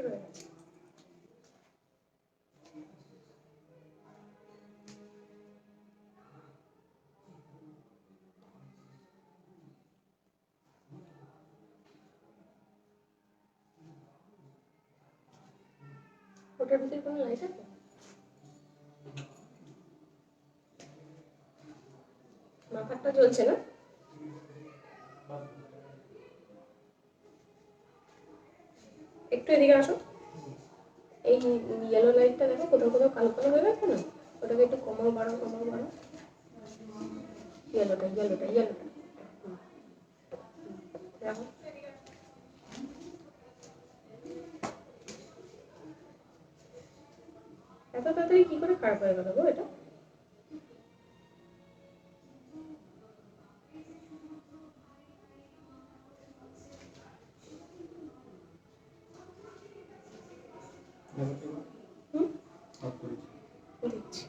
রয়ে গেছে। ওটার ভিতরে কোনো লাইট আছে? মাথাটা জ্বলছে না? একটু এদিকে আসো। এই ইয়েলো লাইটটা দেখো কোথাও কোথাও কালো কালো হয়ে গেছে না, ওটাকে একটু কমাও বাড়াও কমাও বাড়াও। ইয়েলোটা ইয়েলোটা ইয়েলোটা দেখো। এত তাড়াতাড়ি কি করে খারাপ হয়ে গেল গো এটা? দিচ্ছি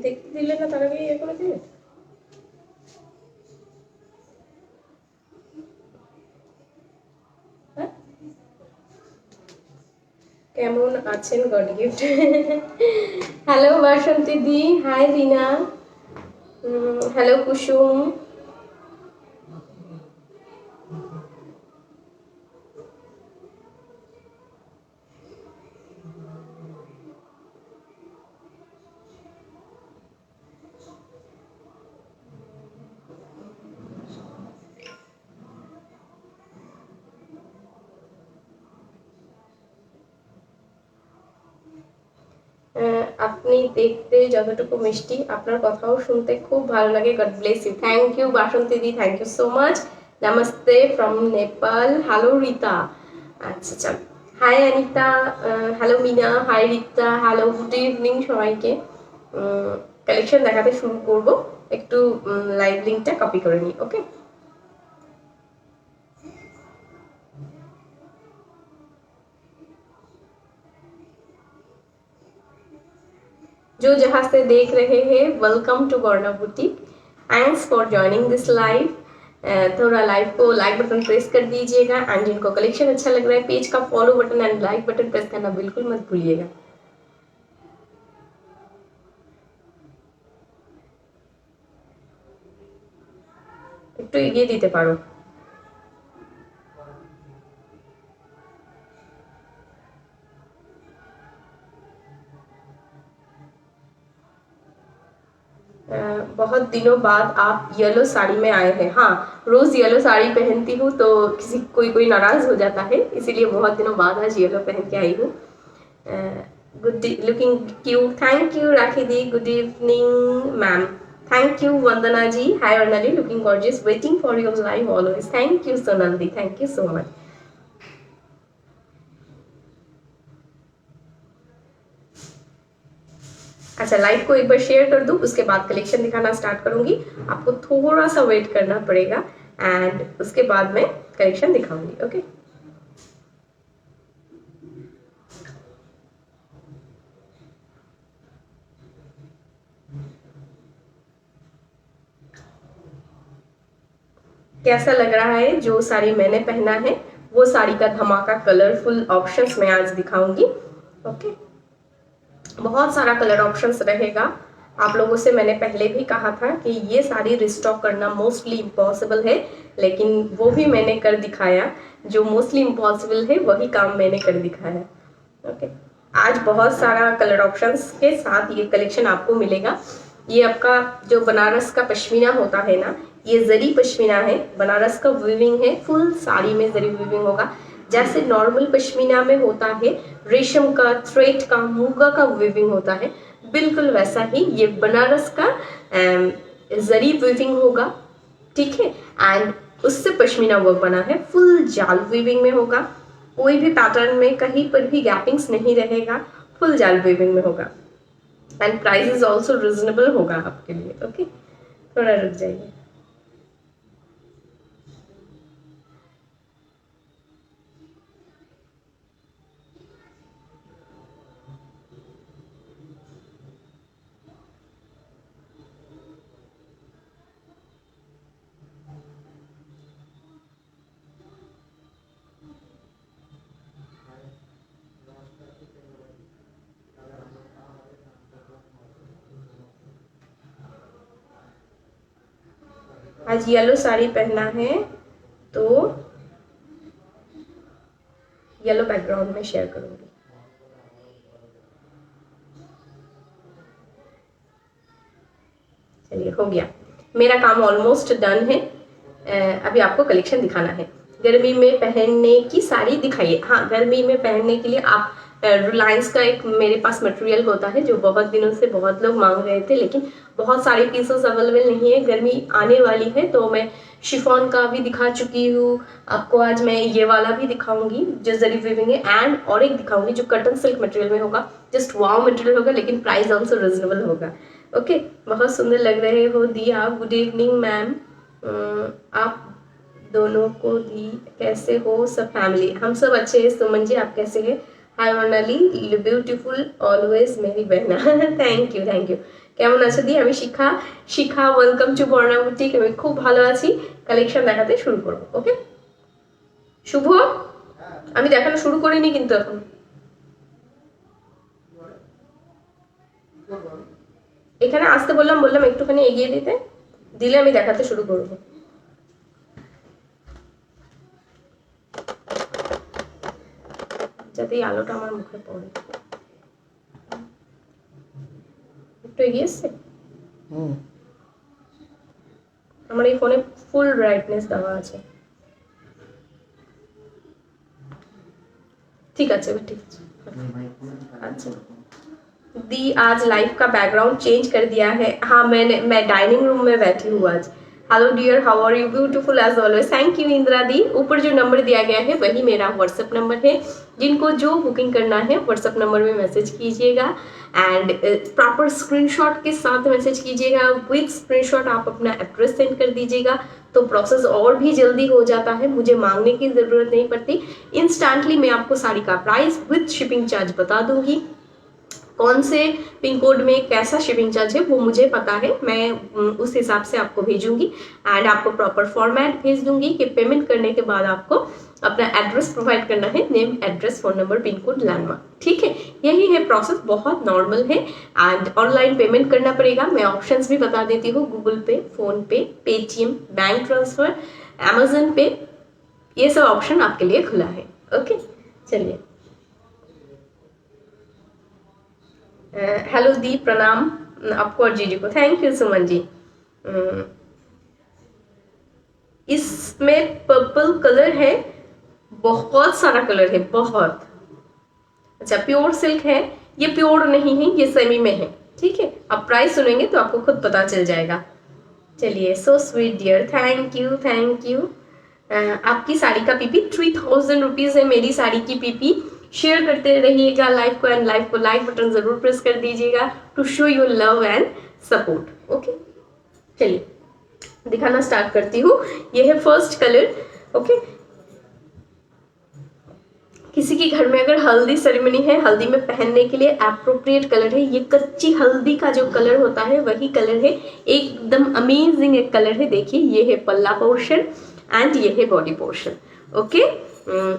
দেখতে দিলে না, তার আগে ইয়ে করে দিলে। হ্যাঁ, কেমন আছেন গড গিফট? হ্যালো বাসন্তী দি, হাই রিনা, হ্যালো কুসুম। আপনি দেখতে যতটুকু মিষ্টি, আপনার কথাও শুনতে খুব ভালো লাগে। God bless you. Thank you Basanti দি, থ্যাংক ইউ সো মাচ। নমস্তে ফ্রম নেপাল। হ্যালো রিতা। আচ্ছা চল। Hi Anita, hello Mina, hi Rita, hello good evening সবাইকে। কালেকশন দেখাতে শুরু করব, একটু লাইভ লিঙ্কটা কপি করে নিই। ওকে, जो जहाँ से देख रहे हैं, welcome to Gaurna boutique. Thanks for joining this live. थोड़ा लाइव को लाइक बटन प्रेस कर दीजिएगा, एंड जिनको कलेक्शन अच्छा लग रहा है पेज का follow button and like button press करना बिल्कुल मत भूलिएगा। একটু এগিয়ে দিতে পারো। बहुत दिनों बाद आप येलो साड़ी में आए हैं। हाँ, रोज येलो साड़ी पहनती हूँ तो किसी कोई नाराज हो जाता है, इसीलिए बहुत दिनों बाद आज येलो पहन के आई हूँ। Good looking cute, thank you Rakhi di, good evening ma'am, thank you Vandana ji, hi Varnali, looking gorgeous, waiting for your live always, thank you Sonal di, thank you so much. अच्छा, लाइव को एक बार शेयर कर दूं, उसके बाद कलेक्शन दिखाना स्टार्ट करूंगी। आपको थोड़ा सा वेट करना पड़ेगा एंड उसके बाद मैं कलेक्शन दिखाऊंगी। ओके, कैसा लग रहा है? जो साड़ी मैंने पहना है वो साड़ी का धमाका कलरफुल ऑप्शंस मैं आज दिखाऊंगी। ओके, बहुत सारा कलर ऑप्शंस रहेगा। आप लोगों से मैंने पहले भी कहा था कि ये साड़ी रिस्टॉक करना मोस्टली इम्पॉसिबल है, लेकिन वो भी मैंने कर दिखाया। जो मोस्टली इम्पॉसिबल है वही काम मैंने कर दिखाया। ओके, आज बहुत सारा कलर ऑप्शंस के साथ ये कलेक्शन आपको मिलेगा। ये आपका जो बनारस का पश्मीना होता है ना, ये जरी पश्मीना है, बनारस का वीविंग है, फुल साड़ी में जरी वीविंग होगा। जैसे नॉर्मल पश्मीना में होता है रेशम का, थ्रेड का, मूंगा का वीविंग होता है, बिल्कुल वैसा ही ये बनारस का जरी वीविंग होगा। ठीक है, एंड उससे पश्मीना वर्क बना है, फुल जाल वीविंग में होगा। कोई भी पैटर्न में कहीं पर भी गैपिंग्स नहीं रहेगा, फुल जाल वीविंग में होगा and price is also reasonable होगा आपके लिए। ओके, थोड़ा रुक जाइए। आज येलो साड़ी पहना है तो येलो बैकग्राउंड में शेयर करूंगी। चलिए हो गया, मेरा काम ऑलमोस्ट डन है। अभी आपको कलेक्शन दिखाना है। गर्मी में पहनने की साड़ी दिखाइए। हाँ, गर्मी में पहनने के लिए आप रिलायंस का एक मेरे पास मटेरियल होता है जो बहुत दिनों से बहुत लोग मांग रहे थे, लेकिन बहुत सारे पीसेस अवेलेबल नहीं है। गर्मी आने वाली है तो मैं शिफॉन का भी दिखा चुकी हूँ आपको। आज मैं ये वाला भी दिखाऊंगी जो जरी वीविंग है, एंड और एक दिखाऊंगी जो कटन सिल्क मटेरियल में होगा। जस्ट वाव मटेरियल होगा, लेकिन प्राइस ऑल्सो रिजनेबल होगा। ओके, बहुत सुंदर लग रहे हो दी आप। गुड इवनिंग मैम, आप दोनों को दी कैसे हो सब फैमिली? हम सब अच्छे हैं। सुमन जी आप कैसे हैं? हाय मोनाली, ब्यूटीफुल ऑलवेज मेरी बहना। Thank you thank you. কেমন আছো দি? আমি শিখা। শিখা ওয়েলকাম টু বর্ণা বুটিক। আমি খুব ভালো আছি। কালেকশন দেখাতে শুরু করব। ওকে শুভ, আমি দেখানো শুরু করিনি কিন্তু এখন। এখানে আসতে বললাম একটুখানি এগিয়ে দিতে, দিলে আমি দেখাতে শুরু করব। যাতে এই আলোটা আমার মুখে পড়ে। একটু এগিয়ে এসছে? আমার এই ফোনে ফুল ব্রাইটনেস দেওয়া আছে। ঠিক আছে ঠিক আছে। अच्छा दी आज लाइफ का बैकग्राउंड चेंज कर दिया है। हाँ, मैं डाइनिंग रूम में बैठी हूँ आज। Hello dear, how are you? Beautiful as always. Thank you Indira di. ऊपर जो नंबर दिया गया है वही मेरा व्हाट्सएप नंबर है। जिनको जो बुकिंग करना है व्हाट्सएप नंबर में मैसेज कीजिएगा, एंड प्रॉपर स्क्रीनशॉट के साथ मैसेज कीजिएगा। विथ स्क्रीनशॉट आप अपना एड्रेस सेंड कर दीजिएगा तो प्रोसेस और भी जल्दी हो जाता है। मुझे मांगने की ज़रूरत नहीं पड़ती। इंस्टेंटली मैं आपको साड़ी का प्राइस विथ शिपिंग चार्ज बता दूंगी। कौन से पिन कोड में कैसा शिपिंग चार्ज है वो मुझे पता है, मैं उस हिसाब से आपको भेजूंगी। एंड आपको प्रॉपर फॉर्मेट भेज दूंगी कि पेमेंट करने के बाद आपको अपना एड्रेस प्रोवाइड करना है। Name, address, phone number, pin code, landmark. ठीक है, यही है प्रोसेस, बहुत नॉर्मल है। एंड ऑनलाइन पेमेंट करना पड़ेगा। मैं ऑप्शंस भी बता देती हूँ। गूगल पे, फोन पे, पेटीएम, बैंक ट्रांसफर, अमेजन पे, ये सब ऑप्शन आपके लिए खुला है। ओके चलिए। हेलो दी, प्रणाम आपको और जीजी को। Thank you Suman ji. इसमें पर्पल कलर है, बहुत सारा कलर है, बहुत। अच्छा, प्योर सिल्क है, ये प्योर नहीं है, ये सेमी में है। ठीक है, आप प्राइस सुनेंगे तो आपको खुद पता चल जाएगा। चलिए, so sweet dear, thank you thank you. आपकी साड़ी का पीपी 3000 रुपीज़ है। मेरी साड़ी की पीपी शेयर करते रहिएगा लाइव को, एंड लाइव को लाइक बटन जरूर प्रेस कर दीजिएगा to show your love and support. Okay चलिए दिखाना स्टार्ट करती हूँ। ये है फर्स्ट कलर। ओके, किसी के घर में अगर हल्दी सेरेमनी है, हल्दी में पहनने के लिए एप्रोप्रिएट कलर है। ये कच्ची हल्दी का जो कलर होता है वही कलर है। एकदम अमेजिंग एक कलर है। देखिए, ये है पल्ला पोर्शन एंड ये है बॉडी पोर्शन। ओके,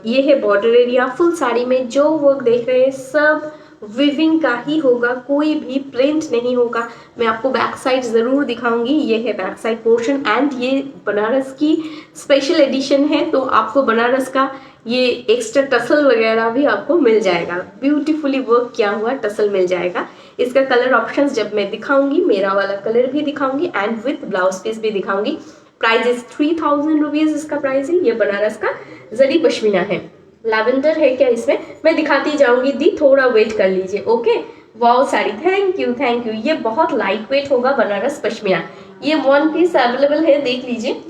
ये है बॉर्डर एरिया। फुल साड़ी में जो वर्क देख रहे हैं सब विविंग का ही होगा, कोई भी प्रिंट नहीं होगा। मैं आपको बैक साइड ज़रूर दिखाऊंगी। ये है बैक साइड पोर्शन, एंड ये बनारस की स्पेशल एडिशन है तो आपको बनारस का ये एक्स्ट्रा टसल वगैरह भी आपको मिल जाएगा। ब्यूटीफुली वर्क किया हुआ टसल मिल जाएगा। इसका कलर ऑप्शंस जब मैं दिखाऊंगी, मेरा वाला कलर भी दिखाऊंगी एंड विथ ब्लाउज पीस भी दिखाऊंगी। प्राइस इज 3000 रुपीज़ इसका प्राइस है। ये बनारस का जरी पश्मीना है। लैवेंडर है क्या इसमें, मैं दिखाती जाऊंगी दी, थोड़ा वेट कर लीजिए। Okay, wow sari, thank you thank you. ये बहुत लाइट वेट होगा, बनारस पश्मीना। ये वन पीस अवेलेबल है, देख लीजिए।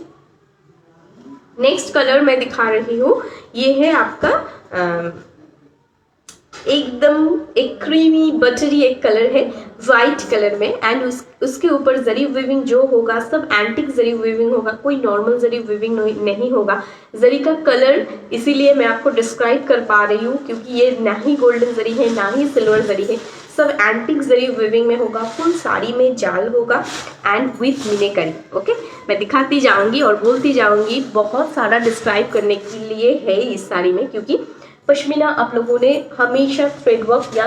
नेक्स्ट कलर मैं दिखा रही हूँ, ये है आपका एकदम एक क्रीमी बटरी एक कलर है, वाइट कलर में। एंड उसके ऊपर जरी वीविंग जो होगा सब एंटिक जरी वीविंग होगा, कोई नॉर्मल जरी वीविंग नहीं होगा। जरी का कलर इसीलिए मैं आपको डिस्क्राइब कर पा रही हूँ क्योंकि ये ना ही गोल्डन जरी है ना ही सिल्वर जरी है, सब एंटिक जरी वीविंग में होगा। फुल साड़ी में जाल होगा एंड विथ मीनाकारी। ओके, मैं दिखाती जाऊंगी और बोलती जाऊंगी। बहुत सारा डिस्क्राइब करने के लिए है इस साड़ी में क्योंकि पश्मीना आप लोगों ने हमेशा थ्रेड वर्क या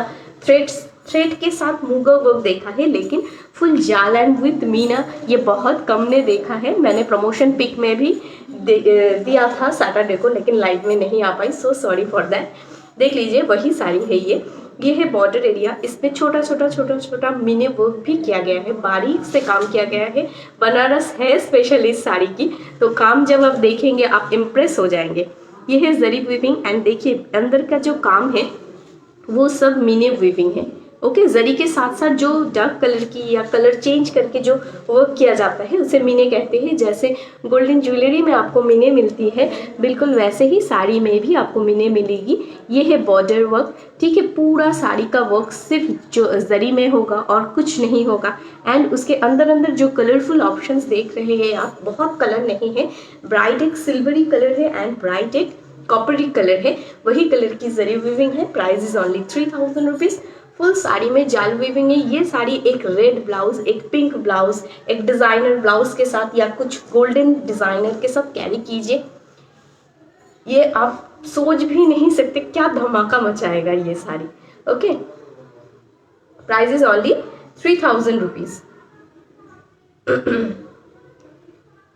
थ्रेड के साथ मुगा वर्क देखा है, लेकिन फुल जाल एंड विथ मीना ये बहुत कम ने देखा है। मैंने प्रमोशन पिक में भी दिया था सैटरडे को, लेकिन लाइव में नहीं आ पाई, सो सॉरी फॉर दैट। देख लीजिए वही साड़ी है ये है बॉर्डर एरिया। इसमें छोटा छोटा मिनी वर्क भी किया गया है, बारीक से काम किया गया है। बनारस है स्पेशल इस साड़ी की, तो काम जब आप देखेंगे आप इम्प्रेस हो जाएंगे। ये है जरी वीविंग एंड देखिए अंदर का जो काम है वो सब मिनी वीविंग है। ओके, जरी के साथ साथ जो डार्क कलर की या कलर चेंज करके जो वर्क किया जाता है उसे मीने कहते हैं। जैसे गोल्डन ज्वेलरी में आपको मीने मिलती है, बिल्कुल वैसे ही साड़ी में भी आपको मीने मिलेगी। ये है बॉर्डर वर्क, ठीक है। पूरा साड़ी का वर्क सिर्फ जो जरी में होगा और कुछ नहीं होगा। एंड उसके अंदर जो कलरफुल ऑप्शंस देख रहे हैं आप, बहुत कलर नहीं है, ब्राइट एक सिल्वरी कलर है एंड ब्राइट एक कॉपरी कलर है, वही कलर की जरी वीविंग है। Price is only 3000 rupees. Full sari में जाल वीविंग है। ये साड़ी एक रेड ब्लाउज, एक पिंक ब्लाउज, एक डिजाइनर ब्लाउज के साथ या कुछ गोल्डन डिजाइनर के साथ कैरी कीजिए। ये आप सोच भी नहीं सकते क्या धमाका मचाएगा ये sari. Okay, price is only 3000 rupees.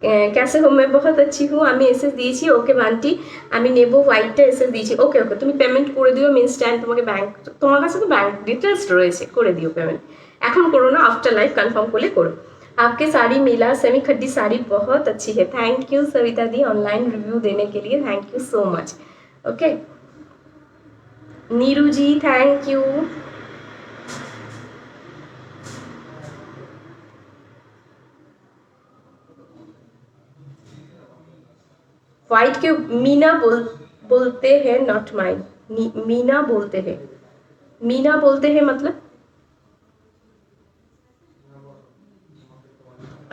कैसे हो? मैं बहुत अच्छी हूँ। আমি এসএস দিয়েছি। ওকে বান্টি, আমি নেব হোয়াইটটা এসএস দিয়েছি। ওকে ওকে, তুমি পেমেন্ট করে দিও। আমি ইনস্ট্যান্ট তোমাকে ব্যাংক, তোমার কাছে তো ব্যাংক ডিটেলস রয়েছে, করে দিও পেমেন্ট। এখন করো না, आफ्टर लाइव कंफर्म করলে করো। आपके साड़ी मिला, सेमी खड्डी साड़ी बहुत अच्छी है। थैंक यू सविता दी ऑनलाइन रिव्यू देने के लिए, thank you so much. Okay Neeru ji, thank you. White के मीना बोलते हैं, नॉट माइन। मीना बोलते हैं, मीना बोलते हैं मतलब?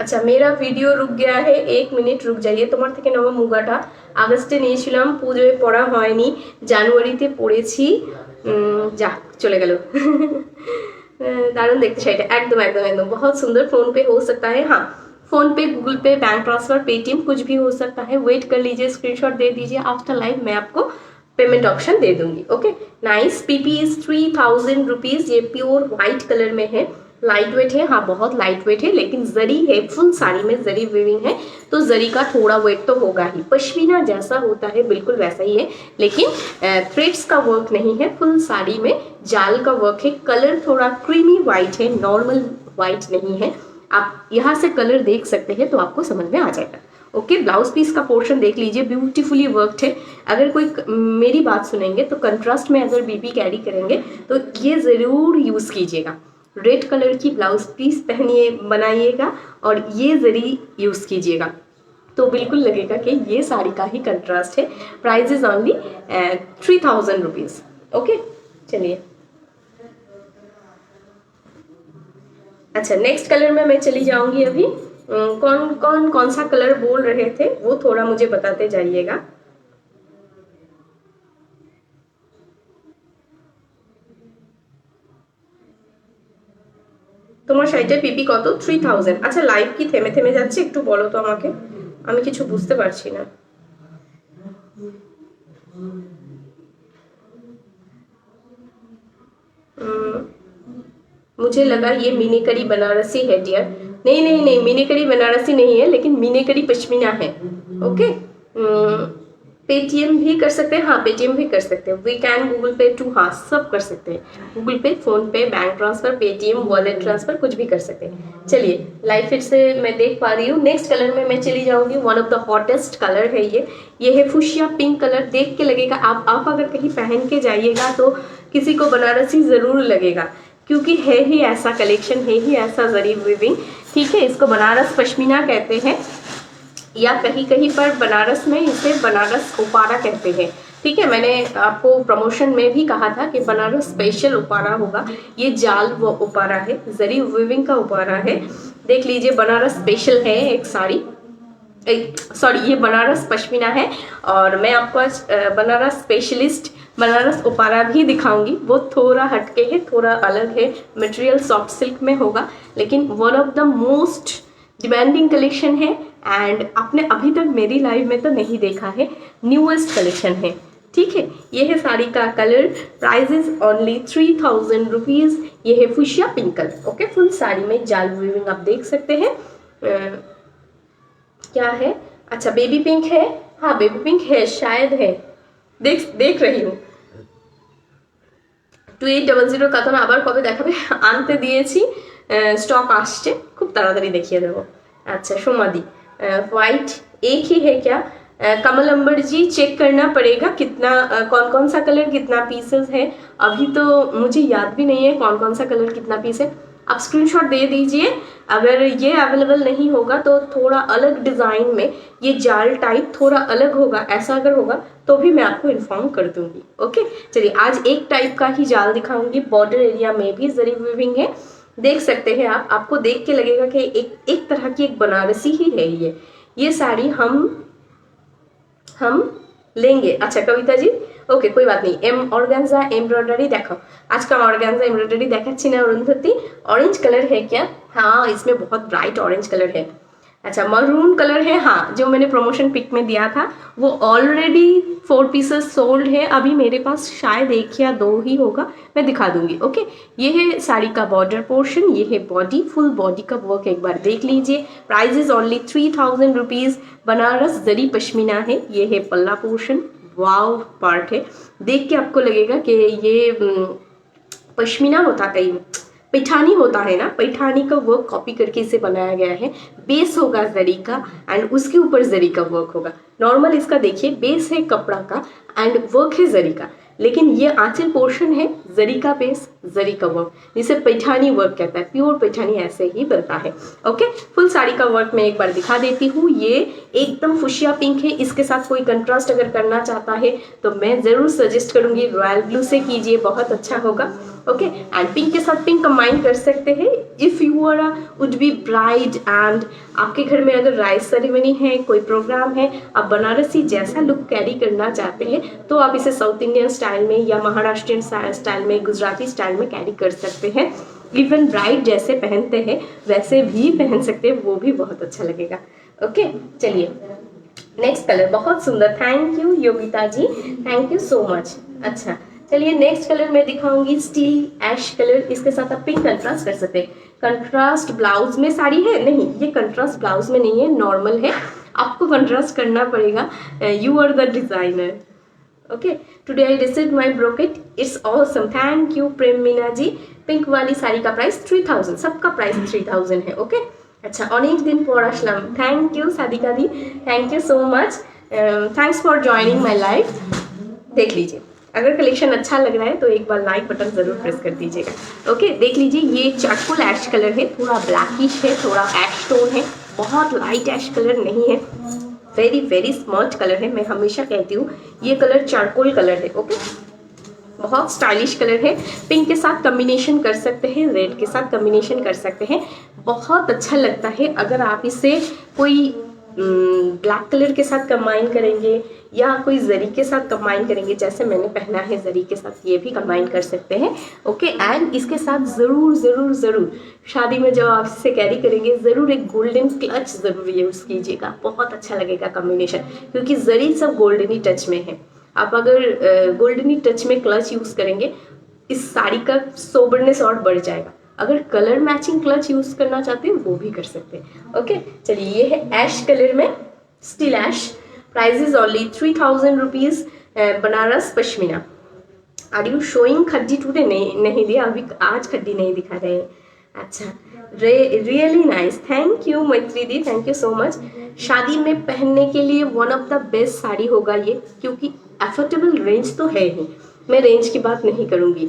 আচ্ছা, মেরা ভিডিও রুক গিয়া হে, 1 মিনিট রুক যাইয়ে। তোমার থেকে নেওয়া মুগাটা আগস্টে নিয়েছিলাম, পুজোয় পরা হয়নি, জানুয়ারিতে পরেছি। যা চলে গেল। দারুণ দেখতে শাড়িটা, একদম একদম একদম बहुत सुंदर। फोन पे हो सकता है, हाँ फोन पे, गूगल पे, बैंक ट्रांसफर, पेटीएम कुछ भी हो सकता है। वेट कर लीजिए, स्क्रीनशॉट दे दीजिए। आफ्टर लाइव मैं आपको पेमेंट ऑप्शन दे दूंगी। Okay nice. PP is 3000 rupees. ये प्योर व्हाइट कलर में है, लाइट वेट है, हाँ बहुत लाइट वेट है, लेकिन जरी है, फुल साड़ी में जरी वीविंग है, तो जरी का थोड़ा वेट तो होगा ही। पश्मीना जैसा होता है बिल्कुल वैसा ही है, लेकिन थ्रेड्स का वर्क नहीं है। फुल साड़ी में जाल का वर्क है। कलर थोड़ा क्रीमी वाइट है, नॉर्मल वाइट नहीं है। आप यहाँ से कलर देख सकते हैं तो आपको समझ में आ जाएगा। ओके, ब्लाउज पीस का पोर्शन देख लीजिए, ब्यूटीफुली वर्कड है। अगर कोई मेरी बात सुनेंगे तो कंट्रास्ट में अगर बीबी कैरी करेंगे तो ये ज़रूर यूज़ कीजिएगा। रेड कलर की ब्लाउज पीस पहनिए, बनाइएगा और ये जरी यूज़ कीजिएगा, तो बिल्कुल लगेगा कि ये साड़ी का ही कंट्रास्ट है। Price is only 3000 rupees. Okay चलिए, अच्छा नेक्स्ट कलर में मैं चली जाऊंगी अभी। कौन सा कलर बोल रहे थे वो थोड़ा मुझे बताते जाइएगा। তোমার শাড়িটার পিপি কত? 3000। আচ্ছা লাইভ কি থেমে থেমে যাচ্ছে, একটু বলো তো আমাকে, আমি কিছু বুঝতে পারছি না। मुझे लगा ये मीनेकरी बनारसी है डियर। नहीं नहीं नहीं, मीनेकरी बनारसी नहीं है, लेकिन मीनेकरी पश्मीना है। ओके, पेटीएम भी कर सकते हैं, हाँ पेटीएम भी कर सकते हैं। वी कैन गूगल पे टू, हाँ सब कर सकते हैं। गूगल पे, फोन पे, bank transfer, Paytm, wallet transfer, कुछ भी कर सकते हैं। चलिए लाइव फिर से मैं देख पा रही हूँ। नेक्स्ट कलर में मैं चली जाऊंगी। One of the hottest colour है ये है फुशिया पिंक कलर। देख के लगेगा, आप अगर कहीं पहन के जाइएगा तो किसी को बनारसी ज़रूर लगेगा, क्योंकि है ही ऐसा कलेक्शन, है ही ऐसा जरी वीविंग। ठीक है, इसको बनारस पश्मीना कहते हैं, या कहीं कहीं पर बनारस में इसे बनारस उपारा कहते हैं। ठीक है, मैंने आपको प्रमोशन में भी कहा था कि बनारस स्पेशल उपारा होगा। ये जाल वो उपारा है, जरी वीविंग का उपारा है। देख लीजिए, बनारस स्पेशल है एक साड़ी, सॉरी ये बनारस पश्मीना है। और मैं आपको आज बनारस स्पेशलिस्ट बनारस उपारा भी दिखाऊंगी। वो थोड़ा हटके है, थोड़ा अलग है, मटेरियल सॉफ्ट सिल्क में होगा, लेकिन one of the most demanding collection है। एंड आपने अभी तक मेरी लाइव में तो नहीं देखा है, न्यूएस्ट कलेक्शन है। ठीक है, ये है साड़ी का colour, price is only 3000 rupees. ये है fuchsia pink colour. Okay, full sari में जाल वीविंग आप देख सकते हैं। क्या है, अच्छा बेबी पिंक है, हाँ बेबी पिंक है शायद है, देख रही हूँ। 2800 কথা আবার কবে দেখাবে, আনতে দিয়েছি, স্টক আসছে, খুব তাড়াতাড়ি দেখিয়ে দেবো। अच्छा सोमादी वाइट एक ही है क्या, कमल अंबर जी चेक करना पड़ेगा कितना कौन कौन सा कलर कितना पीसेस है, अभी तो मुझे याद भी नहीं है कौन कौन सा कलर कितना पीस है। आप स्क्रीनशॉट दे दीजिए, अगर ये अवेलेबल नहीं होगा तो थोड़ा अलग डिज़ाइन में ये जाल टाइप थोड़ा अलग होगा, ऐसा अगर होगा तो भी मैं आपको इन्फॉर्म कर दूंगी। ओके, चलिए आज एक टाइप का ही जाल दिखाऊंगी, बॉर्डर एरिया में भी जरी वीविंग है, देख सकते हैं आप, आपको देख के लगेगा कि एक तरह की एक बनारसी ही है ये साड़ी हम लेंगे। अच्छा कविता जी ओके कोई बात नहीं, एम ऑर्गेन्जा एम्ब्रॉयडरी देखो, आज का ऑर्गेन्जा एम्ब्रॉयडरी देखाচ্ছি না अरुंधति, ऑरेंज कलर है क्या, हाँ इसमें बहुत ब्राइट ऑरेंज कलर है। अच्छा मरून कलर है, हाँ जो मैंने प्रमोशन पिक में दिया था वो ऑलरेडी 4 पीसेस सोल्ड है, अभी मेरे पास शायद 1 या 2 ही होगा, मैं दिखा दूंगी। ओके, ये है साड़ी का बॉर्डर पोर्शन, ये है बॉडी, फुल बॉडी का वर्क एक बार देख लीजिए। Price is only 3000 rupees, Banaras zari pashmina है। ये है पल्ला पोर्शन, वाव पार्ट है, देख के आपको लगेगा कि ये पश्मीना होता कहीं पैठानी होता है ना, पैठानी का वर्क कॉपी करके इसे बनाया गया है। बेस होगा जरी का एंड उसके ऊपर जरी का वर्क होगा। नॉर्मल इसका देखिए बेस है कपड़ा का एंड वर्क है जरी का, लेकिन ये आंचल पोर्शन है जरी का बेस, जरी का वर्क, जिसे पैठानी वर्क कहता है, प्योर पैठानी ऐसे ही बनता है। ओके, फुल साड़ी का वर्क मैं एक बार दिखा देती हूँ। ये एकदम फुशिया पिंक है, इसके साथ कोई कंट्रास्ट अगर करना चाहता है तो मैं ज़रूर सजेस्ट करूँगी रॉयल ब्लू से कीजिए, बहुत अच्छा होगा। ओके, एंड पिंक के साथ पिंक कंबाइन कर सकते हैं। If you are would be bride and आपके घर में अगर राइस सेरेमनी है, कोई प्रोग्राम है, आप बनारसी जैसा लुक कैरी करना चाहते हैं तो आप इसे साउथ इंडियन स्टाइल में या महाराष्ट्रियन स्टाइल में, गुजराती स्टाइल में कैरी कर सकते हैं। इवन ब्राइड जैसे पहनते हैं वैसे भी पहन सकते हैं, वो भी बहुत अच्छा लगेगा। ओके, चलिए नेक्स्ट कलर, बहुत सुंदर, thank you Yogita ji, thank you so much. अच्छा चलिए नेक्स्ट कलर मैं दिखाऊंगी स्टील ऐश कलर, इसके साथ आप पिंक कंट्रास्ट कर सकते हैं। कंट्रास्ट ब्लाउज में साड़ी है नहीं, ये कंट्रास्ट ब्लाउज में नहीं है, नॉर्मल है, आपको कंट्रास्ट करना पड़ेगा, you are the designer. Okay, today I received my brocade, it's awesome, thank you Prem Meena ji. Pink वाली साड़ी का प्राइस 3000, सबका प्राइस 3000 है। ओके, अच्छा अनेक दिन पर असलाम, thank you Sadika di, thank you so much, thanks for joining my live. देख लीजिए अगर कलेक्शन अच्छा लग रहा है तो एक बार लाइक बटन ज़रूर प्रेस कर दीजिएगा। ओके, देख लीजिए ये चारकोल ऐश कलर है, थोड़ा ब्लैकिश है, थोड़ा ऐश टोन है, बहुत लाइट ऐश कलर नहीं है, वेरी वेरी स्मर्ट कलर है। मैं हमेशा कहती हूँ ये कलर चारकोल कलर है। ओके, बहुत स्टाइलिश कलर है, पिंक के साथ कम्बिनेशन कर सकते हैं, रेड के साथ कम्बिनेशन कर सकते हैं, बहुत अच्छा लगता है। अगर आप इसे कोई ब्लैक कलर के साथ कंबाइन करेंगे या कोई जरी के साथ कंबाइन करेंगे, जैसे मैंने पहना है जरी के साथ, ये भी कंबाइन कर सकते हैं। ओके, एंड इसके साथ ज़रूर ज़रूर ज़रूर शादी में जब आप इसे कैरी करेंगे ज़रूर एक गोल्डन क्लच ज़रूर यूज़ कीजिएगा, बहुत अच्छा लगेगा कम्बिनेशन, क्योंकि जरी सब गोल्डनी टच में है। आप अगर गोल्डनी टच में क्लच यूज़ करेंगे इस साड़ी का सोबरनेस और बढ़ जाएगा। अगर कलर मैचिंग क्लच यूज़ करना चाहते हैं वो भी कर सकते हैं। ओके, चलिए ये है ऐश कलर में steel ash, price is only 3000 rupees, Banaras pashmina. Are you showing khaddi today, नहीं दिया अभी, आज खड्डी नहीं दिखा रहे हैं। अच्छा रियली नाइस, थैंक यू मैत्री दी, थैंक यू सो मच। शादी में पहनने के लिए one of the best sari होगा ये, क्योंकि अफोर्डेबल रेंज तो है ही, मैं रेंज की बात नहीं करूँगी,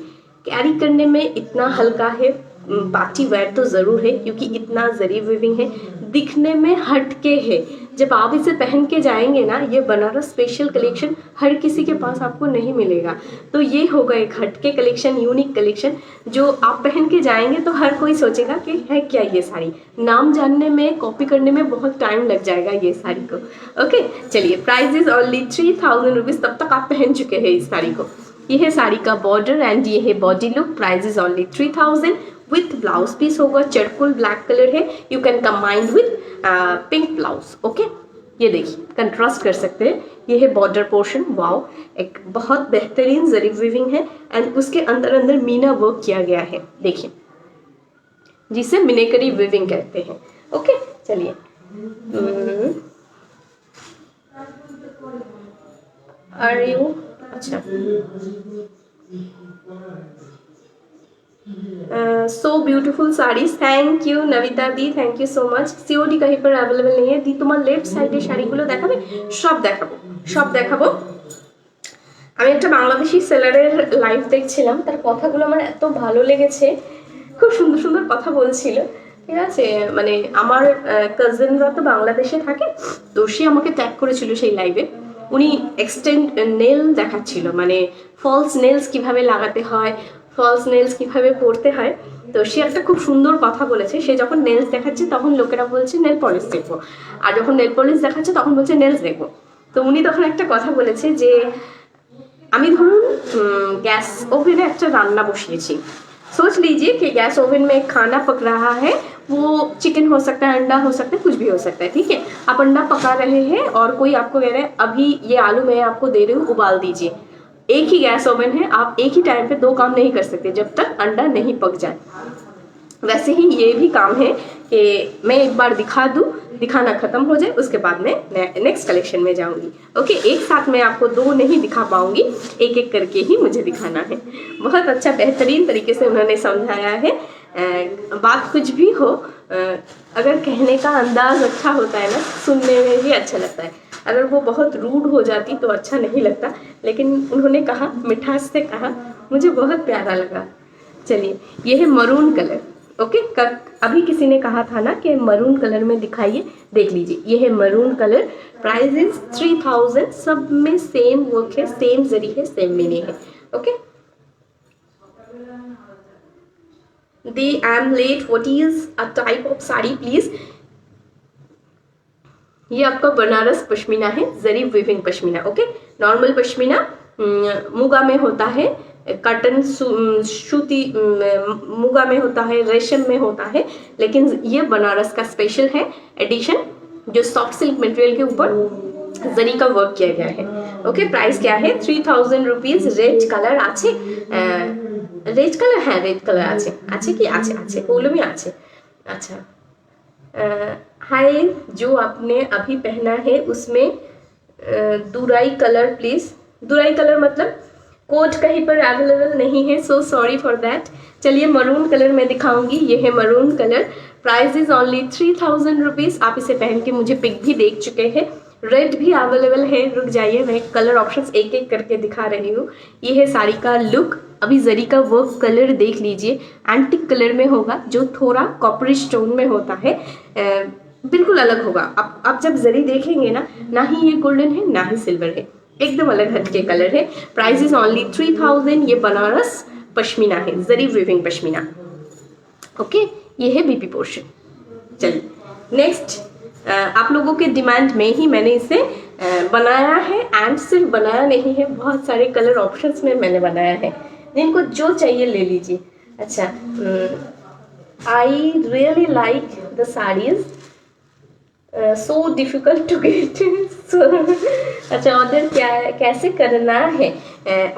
कैरी करने में इतना हल्का है, पार्टी वेयर तो ज़रूर है क्योंकि इतना जरी वीविंग है, दिखने में हटके है। जब आप इसे पहन के जाएंगे ना, ये बनारस स्पेशल कलेक्शन हर किसी के पास आपको नहीं मिलेगा, तो ये होगा एक हटके कलेक्शन, यूनिक कलेक्शन, जो आप पहन के जाएंगे तो हर कोई सोचेगा कि है क्या ये साड़ी, नाम जानने में, कॉपी करने में बहुत टाइम लग जाएगा ये साड़ी को। ओके, चलिए प्राइस इज ओनली 3000 रुपीज़, तब तक आप पहन चुके हैं इस साड़ी को। ये है साड़ी का बॉर्डर एंड ये है body look, price is only 3000 with blouse piece होगा, चरकुल ब्लैक कलर है, you can combine with pink blouse. Okay, ये देखिए कंट्रास्ट कर सकते हैं। ये है बॉर्डर पोर्शन, वाओ, एक बहुत बेहतरीन जरी वीविंग है एंड उसके अंदर अंदर मीना वर्क किया गया है, देखिए, जिसे मिनेकरी वीविंग कहते हैं। ओके, चलिए आर यू, अच्छा, so beautiful saris, thank you Navita the, thank you सो माच। सीओडी कहीं पर अवेलेबल नहीं है दी, तुम्हार लेफ्ट সাইডে শাড়িগুলো দেখাবে, সব দেখাবো। আমি একটা বাংলাদেশি সেলারের লাইভ দেখছিলাম, তার কথাগুলো আমার এত ভালো লেগেছে, খুব সুন্দর সুন্দর কথা বলছিল, ঠিক আছে। মানে আমার কাজিনরা তো বাংলাদেশে থাকে, তো সে আমাকে ট্যাগ করেছিল সেই লাইভে। উনি এক্সটেন্ড নেল দেখাচ্ছিল, মানে ফলস নেলস কিভাবে লাগাতে হয়, ফলস নেলস কিভাবে পরতে হয়। তো সে একটা খুব সুন্দর কথা বলেছে, সে যখন নেলস দেখাচ্ছে তখন লোকেরা বলছে নেল পলিশ দেখবো, আর যখন নেল পলিশ দেখাচ্ছে তখন বলছে নেলস দেখবো। তো উনি তখন একটা কথা বলেছে যে আমি ধরুন গ্যাস ওভেনে একটা রান্না বসিয়েছি, सोच लीजिए कि गैस ओवन में खाना पक रहा है, वो चिकन हो सकता है, अंडा हो सकता है, कुछ भी हो सकता है, ठीक है। आप अंडा पका रहे हैं और कोई आपको कह रहा है अभी ये आलू मैं आपको दे रही हूँ, उबाल दीजिए। एक ही गैस ओवन है, आप एक ही टाइम पे दो काम नहीं कर सकते जब तक अंडा नहीं पक जाए। वैसे ही ये भी काम है कि मैं एक बार दिखा दूँ, दिखाना खत्म हो जाए, उसके बाद मैं नेक्स्ट कलेक्शन में जाऊंगी। ओके, एक साथ मैं आपको दो नहीं दिखा पाऊंगी, एक एक करके ही मुझे दिखाना है। बहुत अच्छा बेहतरीन तरीके से उन्होंने समझाया है। बात कुछ भी हो, अगर कहने का अंदाज अच्छा होता है ना, सुनने में भी अच्छा लगता है। अगर वो बहुत रूड हो जाती तो अच्छा नहीं लगता, लेकिन उन्होंने कहा, मिठास से कहा, मुझे बहुत प्यारा लगा। चलिए, ये है मरून कलर। ओके, अभी किसी ने कहा था ना कि मरून कलर में दिखाइए, देख लीजिए, ये है मरून कलर। प्राइस इज 3000, सब में सेम वर्क है, सेम जरी है, सेम मीनिंग है। Okay, di I am late, what is a type of sari please. ये आपका बनारस पश्मीना है, zari weaving pashmina. Okay, normal pashmina muga में होता है, कॉटन सूती मुगा में होता है, रेशम में होता है, लेकिन ये बनारस का स्पेशल है एडिशन, जो सॉफ्ट सिल्क मटेरियल के ऊपर जरी का वर्क किया गया है। ओके, प्राइस क्या है 3000 रुपीज। रेड कलर आछे, रेड कलर, हाँ रेड कलर आछे कि आछे ओगुलो में आछे। अच्छा, हाय, जो आपने अभी पहना है उसमें दुराई कलर प्लीज। दुराई कलर मतलब कोट कहीं पर अवेलेबल नहीं है, सो सॉरी फॉर दैट। चलिए, मरून कलर में दिखाऊंगी, ये है maroon colour. Price is only 3000 rupees. आप इसे पहन के मुझे पिक भी देख चुके हैं, रेड भी अवेलेबल है। रुक जाइए, मैं कलर ऑप्शंस एक एक करके दिखा रही हूँ। ये है साड़ी का लुक। अभी जरी का वर्क कलर देख लीजिए, एंटिक कलर में होगा, जो थोड़ा कॉपरी स्टोन में होता है, बिल्कुल अलग होगा। आप जब जरी देखेंगे ना ही ये गोल्डन है ना ही सिल्वर है, एकदम अलग हटके कलर है। Price is only 3000। ये बनारस पश्मीना है, जरी वीविंग पश्मीना। ओके, ये है बीपी पोर्शन। चलिए नेक्स्ट, आप लोगों के डिमांड में ही मैंने इसे बनाया है, एंड सिर्फ बनाया नहीं है, बहुत सारे कलर ऑप्शंस में मैंने बनाया है, जिनको जो चाहिए ले लीजिए। अच्छा, I really like the saris, so difficult to get. अच्छा, ऑर्डर कैसे करना है?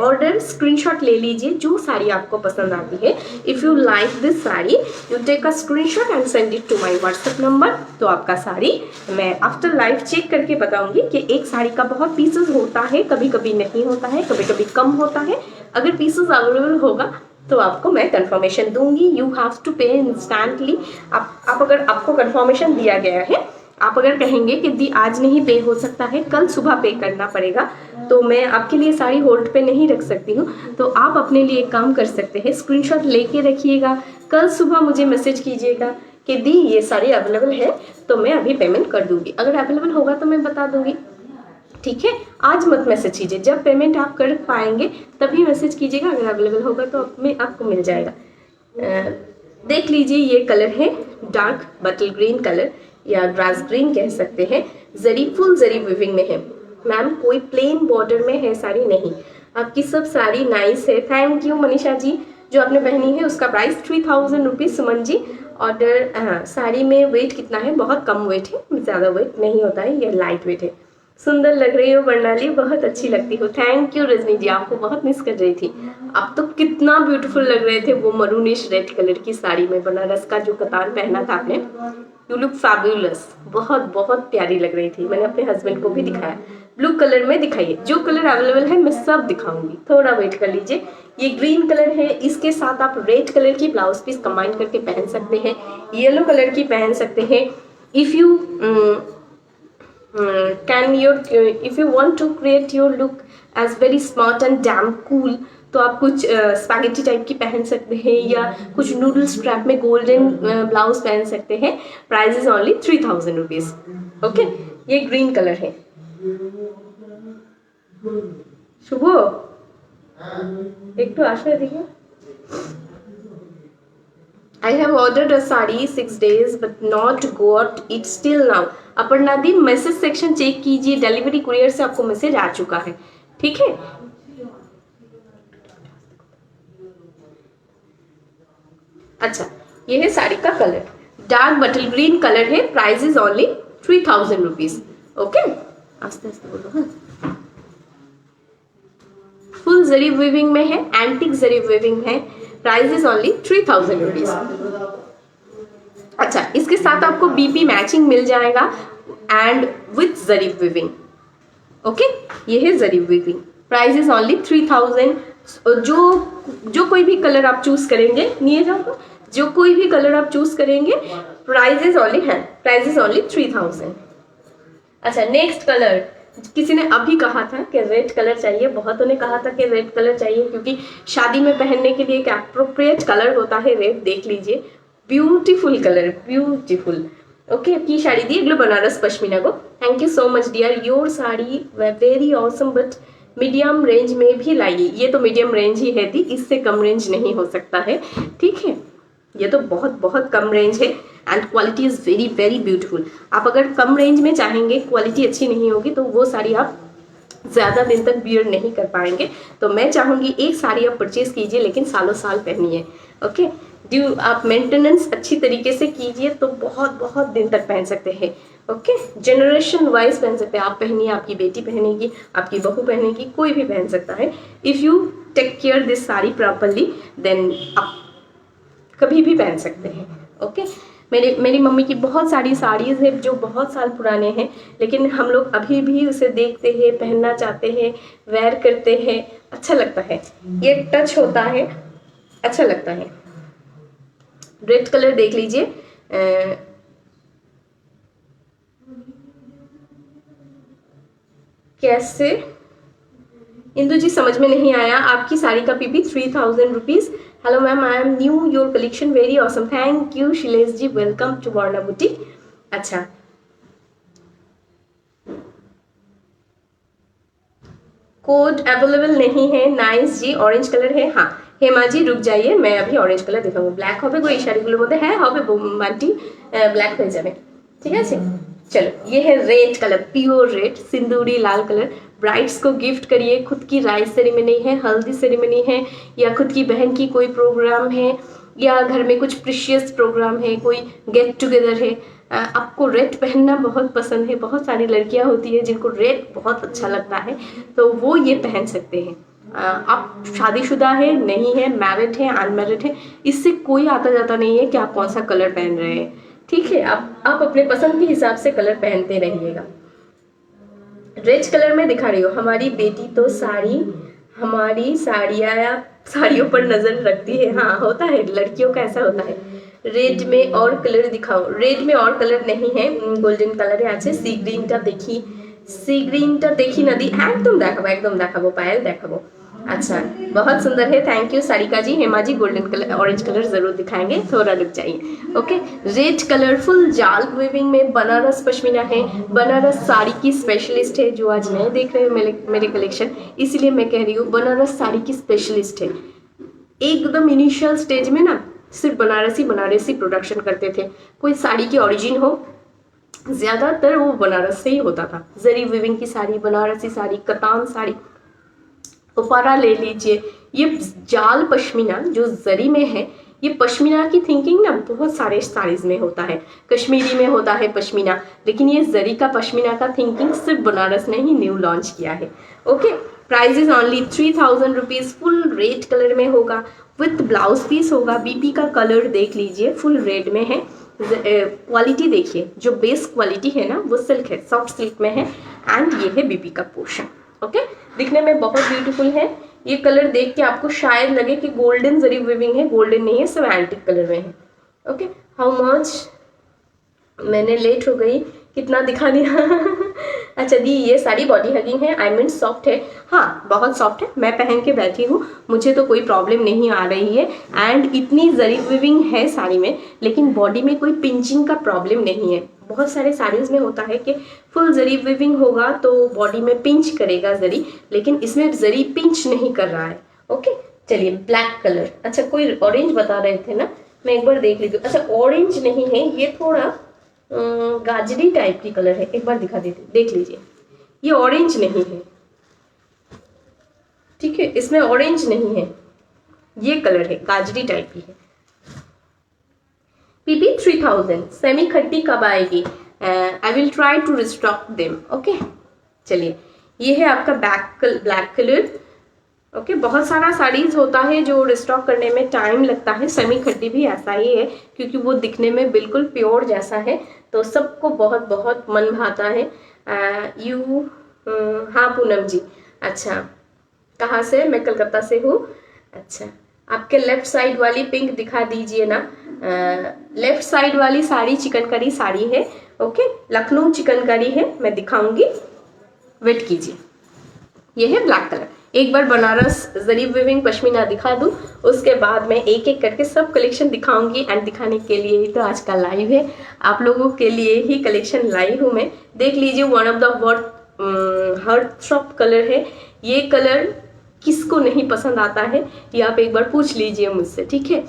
ऑर्डर स्क्रीनशॉट ले लीजिए, जो साड़ी आपको पसंद आती है। If you like this sari, you take a screenshot and send it to my WhatsApp number. तो आपका साड़ी मैं आफ्टर लाइव चेक करके बताऊंगी कि एक साड़ी का बहुत पीसेस होता है, कभी कभी नहीं होता है, कभी कभी कम होता है। अगर पीसेस अवेलेबल होगा तो आपको मैं कंफर्मेशन दूंगी। You have to pay instantly. आप अगर आपको कंफर्मेशन दिया गया है, आप अगर कहेंगे कि दी आज नहीं पे हो सकता है, कल सुबह पे करना पड़ेगा, तो मैं आपके लिए साड़ी होल्ड पे नहीं रख सकती हूँ। तो आप अपने लिए एक काम कर सकते हैं, स्क्रीनशॉट लेके रखिएगा, कल सुबह मुझे मैसेज कीजिएगा कि दी ये साड़ी अवेलेबल है, तो मैं अभी पेमेंट कर दूँगी। अगर अवेलेबल होगा तो मैं बता दूँगी, ठीक है। आज मत मैसेज कीजिए, जब पेमेंट आप कर पाएंगे तभी मैसेज कीजिएगा। अगर अवेलेबल होगा तो आपको मिल जाएगा। देख लीजिए, ये कलर है डार्क बटल ग्रीन कलर या ग्रास ग्रीन कह सकते हैं, जरी फुल जरी वीविंग में है। मैम कोई प्लेन बॉर्डर में है साड़ी नहीं, आपकी सब साड़ी नाइस है। थैंक यू मनीषा जी, जो आपने पहनी है उसका price 3000 rupees. Suman ji, order. हाँ, साड़ी में वेट कितना है? बहुत कम वेट है, ज़्यादा वेट नहीं होता है, ये लाइट वेट है। सुंदर लग रही हो वर्णाली, बहुत अच्छी लगती हो। थैंक यू रजनी जी, आपको बहुत मिस कर रही थी। आप तो कितना ब्यूटीफुल लग रहे थे वो मरूनिश रेड कलर की साड़ी में, बनारस का जो कतान पहना था आपने। यू लुक फैबुलस, बहुत बहुत प्यारी लग रही थी। मैंने अपने हस्बैंड को भी दिखाया। ब्लू कलर में दिखाइए, जो कलर अवेलेबल है मैं सब दिखाऊंगी, थोड़ा वेट कर लीजिए। ये ग्रीन कलर है, इसके साथ आप रेड कलर की ब्लाउज पीस कंबाइन करके पहन सकते हैं, येलो कलर की पहन सकते हैं। If you if you want to create your look as very smart and damn cool, तो आप कुछ स्पैगेटी टाइप की पहन सकते हैं, या कुछ नूडल स्ट्रैप में गोल्डन ब्लाउज पहन सकते हैं। Price is only 3000 rupees. Okay, ये ग्रीन कलर है। शुभ एक तो आशा देखिए। I have ordered a sari 6 days but not got it still now। Aparna दी, मैसेज सेक्शन चेक कीजिए, डिलीवरी कुरियर से आपको मैसेज आ चुका है, ठीक है। अच्छा, ये है साड़ी का कलर, डार्क बटल ग्रीन कलर है। Price is only 3000 rupees. Okay, आस्ते आस्ते बोलो। हाँ, फुल जरी वीविंग में है, एंटिक जरी वीविंग है। Price is only 3000 rupees. अच्छा, इसके साथ आपको बीपी मैचिंग मिल जाएगा and with zari weaving. Okay, ये है zari weaving. Price is only 3000। जो कोई भी कलर आप चूज करेंगे, नहीं जाओगे, जो कोई भी कलर आप चूज करेंगे, प्राइस इज ओनली 3000। अच्छा, नेक्स्ट कलर, किसी ने अभी कहा था कि रेड कलर चाहिए, बहुतों ने कहा था कि रेड कलर चाहिए, क्योंकि शादी में पहनने के लिए एक अप्रोप्रिएट कलर होता है रेड। देख लीजिए, ब्यूटीफुल कलर, ब्यूटीफुल। ओके, की साड़ी दी एगलो बनारस पश्मीना को। Thank you so much dear, your sari very awesome, but medium range में भी लाइए। ये तो मीडियम रेंज ही है दी, इससे कम रेंज नहीं हो सकता है, ठीक है। ये तो बहुत बहुत कम रेंज है and quality is very very beautiful. आप अगर कम रेंज में चाहेंगे, क्वालिटी अच्छी नहीं होगी, तो वो साड़ी आप ज़्यादा दिन तक बियर नहीं कर पाएंगे। तो मैं चाहूँगी एक साड़ी आप परचेज कीजिए, लेकिन सालों साल पहनिए। ओके, आप मेंटेनेंस अच्छी तरीके से कीजिए तो बहुत बहुत दिन तक पहन सकते हैं। ओके, जनरेशन वाइज पहन सकते हैं। आप पहनिए, आपकी बेटी पहनेगी, आपकी बहू पहनेगी, कोई भी पहन सकता है। If you take care this sari properly, then आप कभी भी पहन सकते हैं। ओके, मेरी मम्मी की बहुत सारी साड़ीज़ है जो बहुत साल पुराने हैं, लेकिन हम लोग अभी भी उसे देखते हैं, पहनना चाहते हैं, वेयर करते हैं, अच्छा लगता है। ये टच होता है, अच्छा लगता है। रेड कलर देख लीजिए, कैसे इंदु जी समझ में नहीं आया। आपकी साड़ी का PP 3000 rupees. Hello ma'am, I am new, your collection very awesome. Thank you Shilesh ji, welcome to Varna boutique. अच्छा, कोड अवेलेबल नहीं है। नाइस जी, ऑरेंज कलर है। हाँ हेमा जी, रुक जाइए, मैं अभी ऑरेंज कलर दिखाऊंगा। ब्लैक হবে कोई শাড়িগুলোর মধ্যে হ্যাঁ হবে বান্টি, ব্ল্যাক হয়ে যাবে, ঠিক আছে। चलो, ये है रेड कलर, प्योर रेड, सिंदूरी लाल कलर। ब्राइड्स को गिफ्ट करिए, खुद की राइस सेरेमनी है, हल्दी सेरेमनी है, या खुद की बहन की कोई प्रोग्राम है, या घर में कुछ प्रीशियस प्रोग्राम है, कोई गेट टुगेदर है, आपको रेड पहनना बहुत पसंद है। बहुत सारी लड़कियां होती है जिनको रेड बहुत अच्छा लगता है, तो वो ये पहन सकते हैं। आप शादीशुदा है, नहीं है, मैरिड है, अनमैरिड है, इससे कोई आता जाता नहीं है कि आप कौन सा कलर पहन रहे हैं, ठीक है। आप अपने पसंद के हिसाब से कलर पहनते रहिएगा। रेड कलर में दिखा रही हो। हमारी बेटी तो हमारी साड़ियों पर नजर रखती है। हाँ, होता है, लड़कियों का ऐसा होता है। रेड में और कलर दिखाओ। रेड में और कलर नहीं है, गोल्डन कलर है। सी ग्रीनটা देखी नदी, एकदम देखाबो पायल, देखाबो। अच्छा, बहुत सुंदर है, thank you Sarika ji. Hema ji, golden colour, orange colour जरूर दिखाएंगे, थोड़ा रुक जाइए। ओके, रेड कलरफुल जाल वीविंग में बनारस पश्मीना है। बनारस साड़ी की स्पेशलिस्ट है, जो आज नहीं देख रहे हो मेरे कलेक्शन, इसीलिए मैं कह रही हूँ बनारस साड़ी की स्पेशलिस्ट है। एकदम इनिशियल स्टेज में ना सिर्फ बनारसी प्रोडक्शन करते थे। कोई साड़ी की ओरिजिन हो, ज़्यादातर वो बनारस से ही होता था। जरी वीविंग की साड़ी, बनारसी साड़ी, कतान साड़ी, उपहारा ले लीजिए। ये जाल पश्मीना जो जरी में है, ये पश्मीना की थिंकिंग ना बहुत सारे साड़ीज में होता है, कश्मीरी में होता है पश्मीना, लेकिन ये जरी का पश्मीना का थिंकिंग सिर्फ बनारस ने ही न्यू लॉन्च किया है। Okay, price is only 3000 rupees. Full red colour में होगा, विथ ब्लाउज पीस होगा। बीपी का कलर देख लीजिए, फुल रेड में है। क्वालिटी देखिए, जो बेस क्वालिटी है ना वो सिल्क है, सॉफ्ट सिल्क में है। एंड ये है बीपी का पोर्शन। ओके, दिखने में बहुत ब्यूटीफुल है। ये कलर देख के आपको शायद लगे कि गोल्डन जरी वीविंग है, गोल्डन नहीं है, सब एंटिक कलर में है। ओके, हाउ मच, मैंने लेट हो गई, कितना दिखा दिया। अच्छा दी, ये साड़ी बॉडी हगिंग है, आई मीन सॉफ्ट है। हाँ, बहुत सॉफ्ट है, मैं पहन के बैठी हूँ, मुझे तो कोई प्रॉब्लम नहीं आ रही है। एंड इतनी जरी वीविंग है साड़ी में, लेकिन बॉडी में कोई पिंचिंग का प्रॉब्लम नहीं है। बहुत सारे साड़ीज में होता है कि फुल जरी वीविंग होगा तो बॉडी में पिंच करेगा जरी, लेकिन इसमें जरी पिंच नहीं कर रहा है। ओके, चलिए ब्लैक कलर। अच्छा, कोई ऑरेंज बता रहे थे ना, मैं एक बार देख लीजिए। अच्छा, ऑरेंज नहीं है, ये थोड़ा गाजरी टाइप की कलर है, एक बार दिखा देते, देख लीजिए। ये ऑरेंज नहीं है, ठीक है, इसमें ऑरेंज नहीं है, ये कलर है, गाजरी टाइप की है। पीपी 3000। सेमी खट्टी कब आएगी? I will try to restock them. Okay, चलिए, ये है आपका ब्लैक कलर। ओके, बहुत सारा साड़ीज होता है जो रिस्टॉक करने में टाइम लगता है। सेमी खट्टी भी ऐसा ही है, क्योंकि वो दिखने में बिल्कुल प्योर जैसा है, तो सबको बहुत बहुत मन भाता है। हाँ पूनम जी, अच्छा कहाँ से? मैं कलकत्ता से हूँ। अच्छा, आपके लेफ्ट साइड वाली पिंक दिखा दीजिए ना। लेफ्ट साइड वाली साड़ी चिकनकारी साड़ी है। ओके, लखनऊ चिकनकारी है, मैं दिखाऊंगी, वेट कीजिए। ये है ब्लैक कलर। एक बार बनारस जरी वीविंग पश्मीना दिखा दूँ, उसके बाद मैं एक एक करके सब कलेक्शन दिखाऊंगी। एंड दिखाने के लिए ही तो आज का लाइव है, आप लोगों के लिए ही कलेक्शन लाई हूँ मैं। देख लीजिए, one of the heart throb colour है। ये कलर किसको नहीं पसंद आता है, ये आप एक बार पूछ लीजिए मुझसे, ठीक है।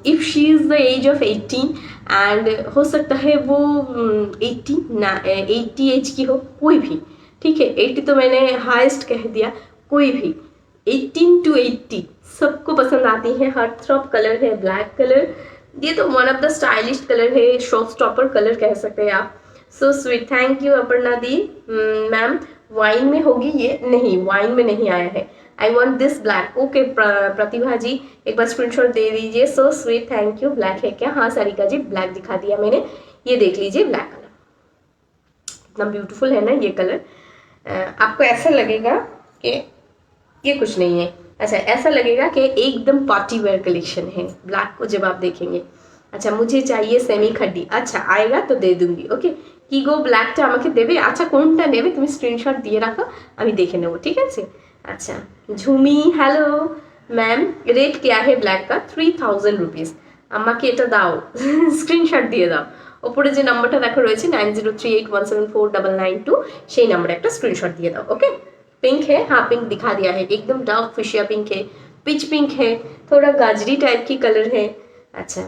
If she is the age of 18 and हो सकता है वो 80 एज की हो, कोई भी, ठीक है। 80 तो मैंने हाईएस्ट कह दिया, कोई भी 18 to 80 सबको पसंद आती है। हार्ट थ्रॉप कलर है, ब्लैक कलर, ये तो one of the stylish colour है, शो स्टॉपर कलर कह सकते हैं आप। So sweet, thank you Aparna di. Ma'am wine में होगी ये? नहीं, वाइन में नहीं आया है। I want this black. Okay Pratibha ji, एक बार स्क्रीनशॉट दे दीजिए। So sweet, thank you. Black है क्या? हाँ सारिका जी, ब्लैक दिखा दिया मैंने। ये देख लीजिए ब्लैक कलर, इतना ब्यूटीफुल है ना ये कलर। आपको ऐसा लगेगा कि ये कुछ नहीं है, अच्छा ऐसा लगेगा कि एकदम पार्टी वेयर कलेक्शन है ब्लैक को जब आप देखेंगे। अच्छा, मुझे चाहिए सेमी खड्डी। अच्छा, आएगा तो दे दूंगी। ओके, की गो ब्लैक टा আমাকে দেবে। আচ্ছা কোনটা নেবে তুমি স্ক্রিনশট দিয়ে রাখো, আমি দেখে নেব, ঠিক আছে। अच्छा, ঝুমি হ্যালো ম্যাম, রেট क्या है ব্ল্যাক का? 3000 रुपीज़। আমাকে এটা দাও, স্ক্রিনশট দিয়ে দাও। ওপরে যে নাম্বারটা দেখো রয়েছে 9038174992, সেই নাম্বারে একটা স্ক্রিনশট দিয়ে দাও। ওকে, पिंक है, हाँ पिंक दिखा दिया है, एकदम डार्क फिशिया पिंक है, पिच पिंक है, थोड़ा गाजरी टाइप की कलर है। अच्छा,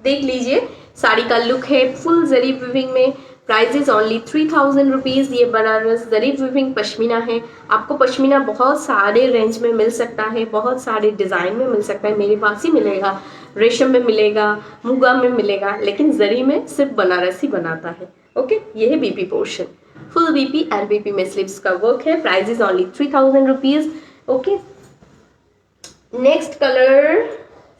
देख लीजिए साड़ी का लुक है फुल जरी विविंग में। Price is only 3000 rupees. ये बनारस जरी विविंग पश्मीना है। आपको पश्मीना बहुत सारे रेंज में मिल सकता है, बहुत सारे डिज़ाइन में मिल सकता है। मेरे पास ही मिलेगा, रेशम में मिलेगा, मुगा में मिलेगा, लेकिन जरी में सिर्फ बनारस ही बनाता है। ओके, ये है BP portion, full BP and BP में स्लीव्स का वर्क है। Price is only 3000 rupees. Okay, next colour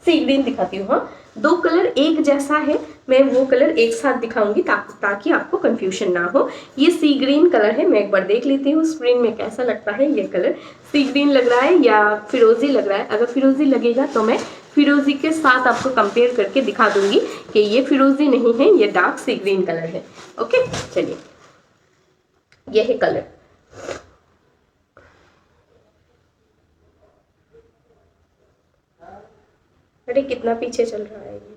sea green दिखाती हूँ। हाँ, दो कलर एक जैसा है, मैं वो कलर एक साथ दिखाऊंगी ताकि आपको कंफ्यूजन ना हो। ये सी ग्रीन कलर है, मैं एक बार देख लेती हूँ स्क्रीन में कैसा लगता है। ये कलर सी ग्रीन लग रहा है या फिरोजी लग रहा है? अगर फिरोजी लगेगा तो मैं फिरोजी के साथ आपको कंपेयर करके दिखा दूंगी कि ये फिरोजी नहीं है, ये डार्क सी ग्रीन कलर है। ओके, चलिए, ये है कलर। अरे कितना पीछे चल रहा है ये।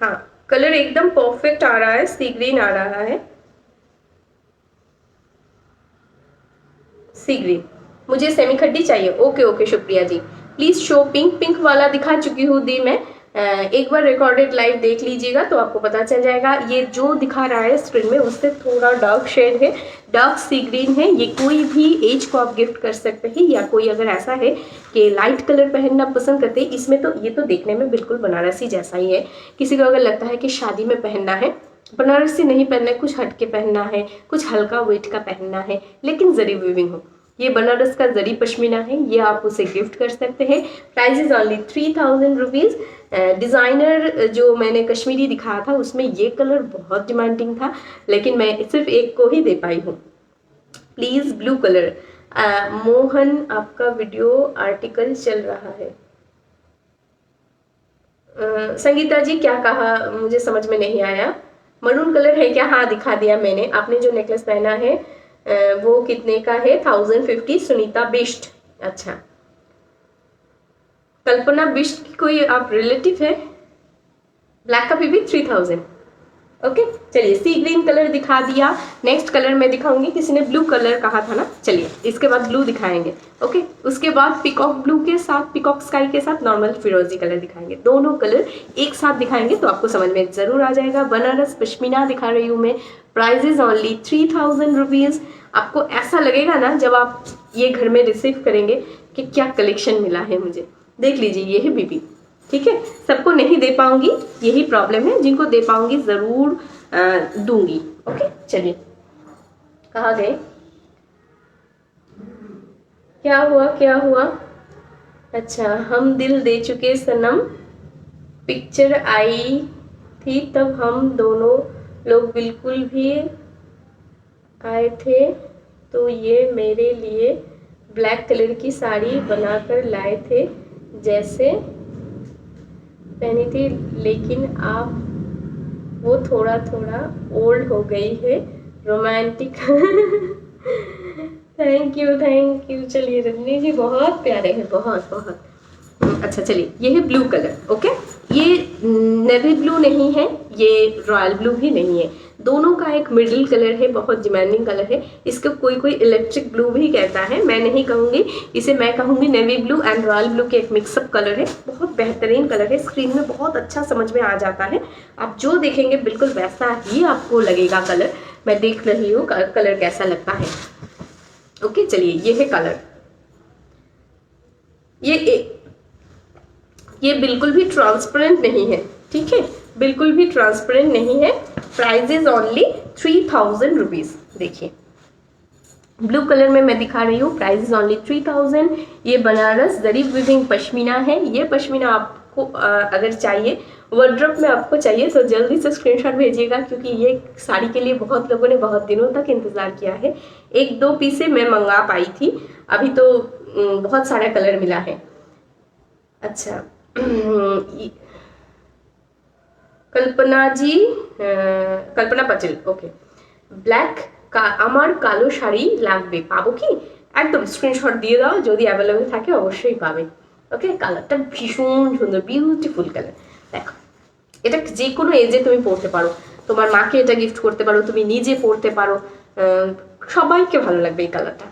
हाँ, कलर एकदम परफेक्ट आ रहा है, सी ग्रीन आ रहा है, सी ग्रीन। मुझे सेमी खड्डी चाहिए। ओके ओके, शुक्रिया जी। Please show pink. पिंक वाला दिखा चुकी हूँ दी मैं, एक बार रिकॉर्डेड लाइव देख लीजिएगा तो आपको पता चल जाएगा। ये जो दिखा रहा है स्क्रीन में उससे थोड़ा डार्क शेड है, डार्क सी ग्रीन है। ये कोई भी एज को आप गिफ्ट कर सकते हैं, या कोई अगर ऐसा है कि लाइट कलर पहनना पसंद करते हैं, इसमें तो ये तो देखने में बिल्कुल बनारसी जैसा ही है। किसी को अगर लगता है कि शादी में पहनना है, बनारसी नहीं पहनना है, कुछ हटके पहनना है, कुछ हल्का वेट का पहनना है लेकिन जरी वीविंग हो, ये बनारस का जरी पश्मीना है, ये आप उसे गिफ्ट कर सकते हैं। Price is only 3000 rupees. Designer जो मैंने कश्मीरी दिखाया था उसमें ये कलर बहुत डिमांडिंग था, लेकिन मैं सिर्फ एक को ही दे पाई हूँ। Please blue colour. मोहन आपका वीडियो आर्टिकल चल रहा है। संगीता जी क्या कहा मुझे समझ में नहीं आया। मरून कलर है क्या? हाँ दिखा दिया मैंने। आपने जो नेकलेस पहना है वो कितने का है? 1050। सुनीता बिष्ट। अच्छा, कल्पना बिष्ट की कोई आप रिलेटिव है? ब्लैक का भी 3000। ओके चलिए, सी ग्रीन कलर दिखा दिया। नेक्स्ट कलर मैं दिखाऊंगी। किसी ने ब्लू कलर कहा था ना, चलिए इसके बाद ब्लू दिखाएंगे। ओके, उसके बाद पिकॉक ब्लू के साथ, पिकॉक स्काई के साथ नॉर्मल फिरोजी कलर दिखाएंगे। दोनों कलर एक साथ दिखाएंगे तो आपको समझ में जरूर आ जाएगा। बनारस पश्मीना दिखा रही हूँ मैं। Price is only 3000 rupees. आपको ऐसा लगेगा ना जब आप ये घर में रिसीव करेंगे कि क्या कलेक्शन मिला है मुझे। देख लीजिए, ये है बीबी। ठीक है, सबको नहीं दे पाऊंगी, यही प्रॉब्लम है। जिनको दे पाऊंगी जरूर दूंगी। ओके चलिए, कहाँ गए? क्या हुआ क्या हुआ? अच्छा, हम दिल दे चुके सनम पिक्चर आई थी तब हम दोनों लोग बिल्कुल भी आए थे, तो ये मेरे लिए ब्लैक कलर की साड़ी बनाकर लाए थे, जैसे पहनी थी, लेकिन आप वो थोड़ा थोड़ा ओल्ड हो गई है। Romantic. Thank you thank you. चलिए रजनी जी बहुत प्यारे हैं, बहुत बहुत। अच्छा चलिए, ये है ब्लू कलर। ओके, ये नेवी ब्लू नहीं है, ये रॉयल ब्लू भी नहीं है, दोनों का एक मिडिल कलर है, बहुत डिमांडिंग कलर है। इसको कोई कोई इलेक्ट्रिक ब्लू भी कहता है, मैं नहीं कहूँगी इसे, मैं कहूँगी navy blue and royal blue के एक मिक्सअप कलर है। बहुत बेहतरीन कलर है, स्क्रीन में बहुत अच्छा समझ में आ जाता है। आप जो देखेंगे बिल्कुल वैसा ही आपको लगेगा कलर। मैं देख रही हूँ कलर कैसा लगता है। ओके चलिए, ये है कलर। ये बिल्कुल भी ट्रांसपेरेंट नहीं है, ठीक है, बिल्कुल भी ट्रांसपेरेंट नहीं है। Price is only 3000 rupees. देखिए ब्लू कलर में मैं दिखा रही हूँ। Price is only 3000। ये बनारस जरी वीविंग पश्मीना है। ये पश्मीना आपको अगर चाहिए, वार्डरोब में आपको चाहिए तो जल्दी से स्क्रीनशॉट भेजिएगा, क्योंकि ये साड़ी के लिए बहुत लोगों ने बहुत दिनों तक इंतज़ार किया है। एक दो पीसे मैं मंगा पाई थी, अभी तो बहुत सारा कलर मिला है। अच्छा कल्पना जी, कल्पना पटेल। ओके, ব্ল্যাক আমার কালো শাড়ি লাগবে, পাবো কি? একদম স্ক্রিনশট দিয়ে দাও, যদি অ্যাভেলেবেল থাকে অবশ্যই পাবে। ওকে, কালারটা ভীষণ সুন্দর, বিউটিফুল কালার। দেখো, এটা যে কোনো এজে তুমি পরতে পারো, তোমার মাকে এটা গিফট করতে পারো, তুমি নিজে পরতে পারো, সবাইকে ভালো লাগবে এই কালারটা।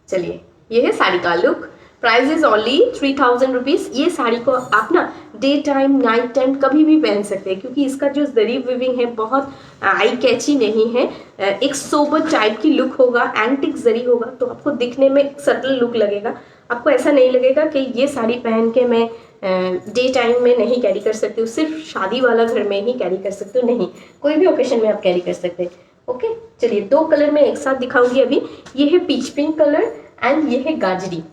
चलिए, ये है साड़ी का look. Price is only 3000 rupees. ये साड़ी को आप ना डे टाइम नाइट टाइम कभी भी पहन सकते हैं, क्योंकि इसका जो जरी वीविंग है बहुत आई कैची नहीं है। एक सोबर टाइप की लुक होगा, एंटिक जरी होगा, तो आपको दिखने में सटल लुक लगेगा। आपको ऐसा नहीं लगेगा कि ये साड़ी पहन के मैं डे टाइम में नहीं कैरी कर सकती हूँ, सिर्फ शादी वाला घर में ही कैरी कर सकती हूँ। नहीं, कोई भी ओकेशन में आप कैरी कर सकते हैं। ओके चलिए, दो कलर में एक साथ दिखाऊंगी अभी। ये है पीच पिंक कलर एंड ये है गाजरी।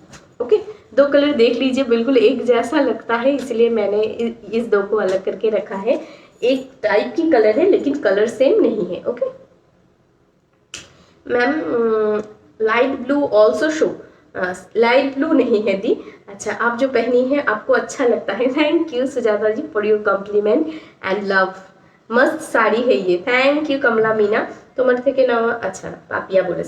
ओके, दो कलर देख लीजिए, बिल्कुल एक जैसा लगता है, इसलिए मैंने इस दो को अलग करके रखा है। एक टाइप की कलर है लेकिन कलर सेम नहीं है। Okay ma'am, light blue also show. Light blue नहीं है दी। अच्छा, आप जो पहनी है आपको अच्छा लगता है। Thank you Sujata ji for your compliment and love. मस्त साड़ी है ये। Thank you Kamala Meena. তোমার থেকে নেওয়া। अच्छा, पापिया बोले।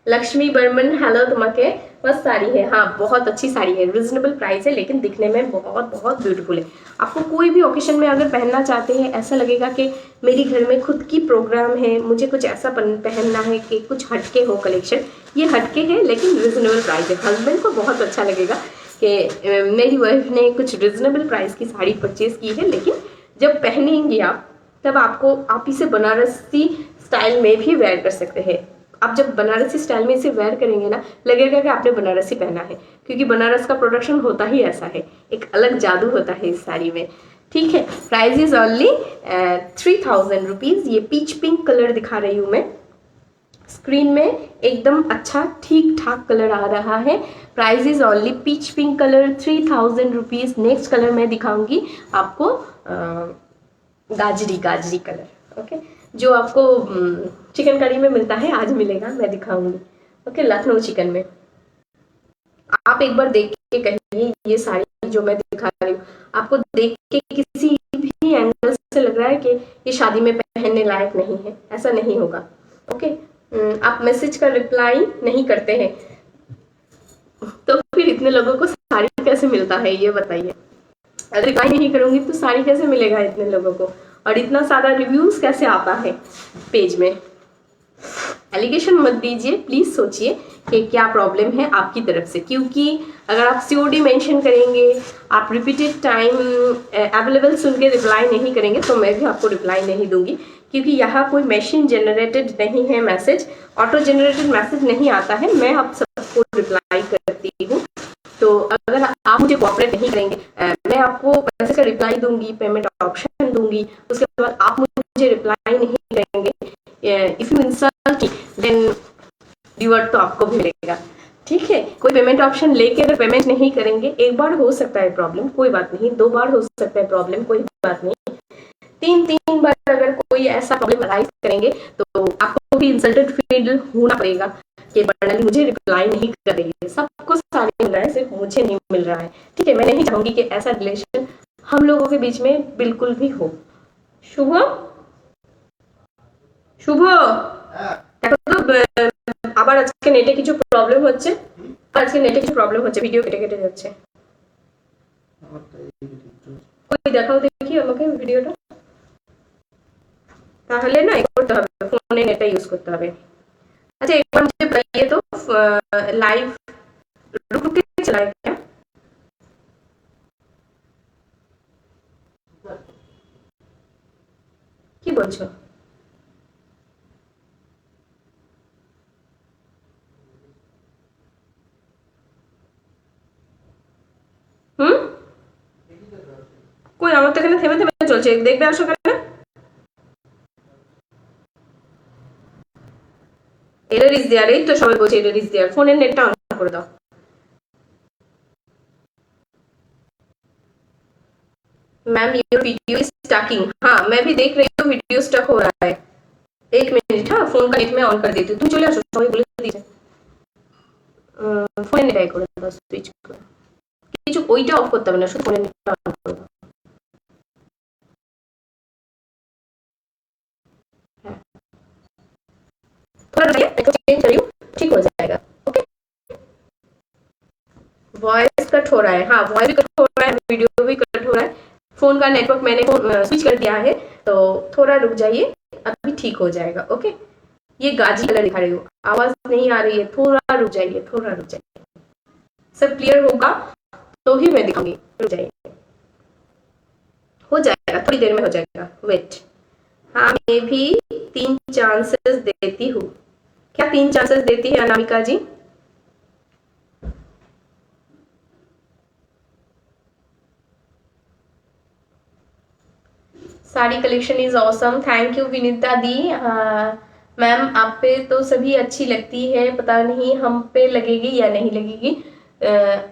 लक्ष्मी बर्मन, हेलो, तुम्हारे मस्त साड़ी है। हाँ, बहुत अच्छी साड़ी है, रिजनेबल प्राइस है, लेकिन दिखने में बहुत बहुत ब्यूटीफुल है। आपको कोई भी ओकेशन में अगर पहनना चाहते हैं, ऐसा लगेगा कि मेरी घर में खुद की प्रोग्राम है, मुझे कुछ ऐसा पहनना है कि कुछ हटके हो कलेक्शन, ये हटके है लेकिन रिजनेबल प्राइस है। हस्बैंड को बहुत अच्छा लगेगा मेरी वाइफ ने कुछ रिजनेबल प्राइस की साड़ी परचेज की है, लेकिन जब पहनेंगे आप तब आप इसे बनारसी स्टाइल में भी वेयर कर सकते हैं। आप जब बनारसी स्टाइल में इसे वेयर करेंगे ना, लगेगा कि आपने बनारसी पहना है, क्योंकि बनारस का प्रोडक्शन होता ही ऐसा है, एक अलग जादू होता है इस साड़ी में। ठीक है, प्राइस इज ओनली 3000 रुपीज़। ये पीच पिंक कलर दिखा रही हूँ मैं स्क्रीन में, एकदम अच्छा ठीक ठाक कलर आ रहा है। Price is only peach pink colour 3000 rupees. Next colour मैं दिखाऊंगी आपको गाजरी कलर, ओके, जो आपको चिकन करी में मिलता है, आज मिलेगा, मैं दिखाऊंगी। ओके, लखनऊ चिकन में। आप एक बार देख के कहिए, ये साड़ी जो मैं दिखा रही हूँ आपको देख के किसी भी एंगल से लग रहा है कि ये शादी में पहनने लायक नहीं है, ऐसा नहीं होगा। ओके, आप मैसेज का रिप्लाई नहीं करते हैं तो फिर इतने लोगों को साड़ी कैसे मिलता है, ये बताइए। अगर रिप्लाई नहीं करूंगी तो साड़ी कैसे मिलेगा इतने लोगों को, और इतना सारा रिव्यूज कैसे आता है पेज में। एलिगेशन मत दीजिए, प्लीज सोचिए कि क्या प्रॉब्लम है आपकी तरफ से, क्योंकि अगर आप सीओडी मेंशन करेंगे, आप रिपीटेड टाइम अवेलेबल सुन के रिप्लाई नहीं करेंगे, तो मैं भी आपको रिप्लाई नहीं दूंगी, क्योंकि यहाँ कोई मशीन जनरेटेड नहीं है मैसेज, ऑटो जनरेटेड मैसेज नहीं आता है, मैं आप सबको रिप्लाई करती हूँ। तो अगर आप मुझे कोऑपरेट नहीं करेंगे, मैं आपको मैसेज का रिप्लाई दूंगी, पेमेंट ऑप्शन दूंगी, उसके बाद आप मुझे रिप्लाई नहीं करेंगे, if you insult then revert तो आपको भी मिलेगा। ठीक है, कोई पेमेंट ऑप्शन लेके अगर पेमेंट नहीं करेंगे, एक बार हो सकता है प्रॉब्लम, कोई बात नहीं, 2 बार हो सकता है प्रॉब्लम, कोई बात नहीं, 3 बार अगर कोई ऐसा प्रॉब्लम अराइज करेंगे तो आपको भी इंसल्टेड फील होना पड़ेगा कि बर्नली मुझे रिप्लाई नहीं कर रही है। सबको साड़ी मिल रहा है, सिर्फ मुझे नहीं मिल रहा है। ठीक है, मैं नहीं चाहूंगी कि ऐसा रिलेशन हम लोगों के बीच में बिल्कुल भी हो। शुभ আবার আজকে নেটে কিছু প্রবলেম হচ্ছে, ভিডিও কেটে কেটে যাচ্ছে। ওই দেখাও দেখি আমাকে ভিডিওটা, তাহলে না করতে হবে, ফোনে নেটটা ইউজ করতে হবে। अच्छा, एक बार मुझे बताइए तो लाइव रुक रुक के चला है क्या? কি বলছো? কই, আমার তো এখানে থেমে থেমে চলছে, দেখবে আসো কেন? এরর ইজ দেয়ার, এই তো সবাই বলছে এরর ইজ দেয়ার, ফোনের নেটটা অন করে দাও। Ma'am your video is stucking. हाँ, मैं भी देख रही हूँ वीडियो स्टक हो रहा है। 1 मिनट, हाँ, फोन का नेट में ऑन कर देती हूँ, तुम चले আসো, সবাই বলে দিয়েছে ফোনের নেট করে দাও, সুইচ করে কিছু, ওইটা অফ করতে হবে না, শুধু ফোনের নেটটা অন করে দাও। थोड़ा चेंज कर रही हूँ, ठीक हो जाएगा। ओके, वॉइस कट हो रहा है, हाँ वॉइस भी कट हो रहा है, वीडियो भी कट हो रहा है, फोन का नेटवर्क मैंने स्विच कर दिया है, तो थोड़ा रुक जाइए, अभी ठीक हो जाएगा। ओके, ये गाजी कलर दिखा रही हूँ, आवाज नहीं आ रही है, थोड़ा रुक जाइए, सब क्लियर होगा तो ही मैं दिखाऊंगी, रुक जाइए, हो जाएगा, थोड़ी देर में हो जाएगा, वेट। हाँ, मैं भी 3 चांसेस देती हूँ। क्या 3 चांसेस देती है Anamika ji? Sari collection is awesome, thank you Vinita di. Ma'am आप पे तो सभी अच्छी लगती है, पता नहीं हम पे लगेगी या नहीं लगेगी।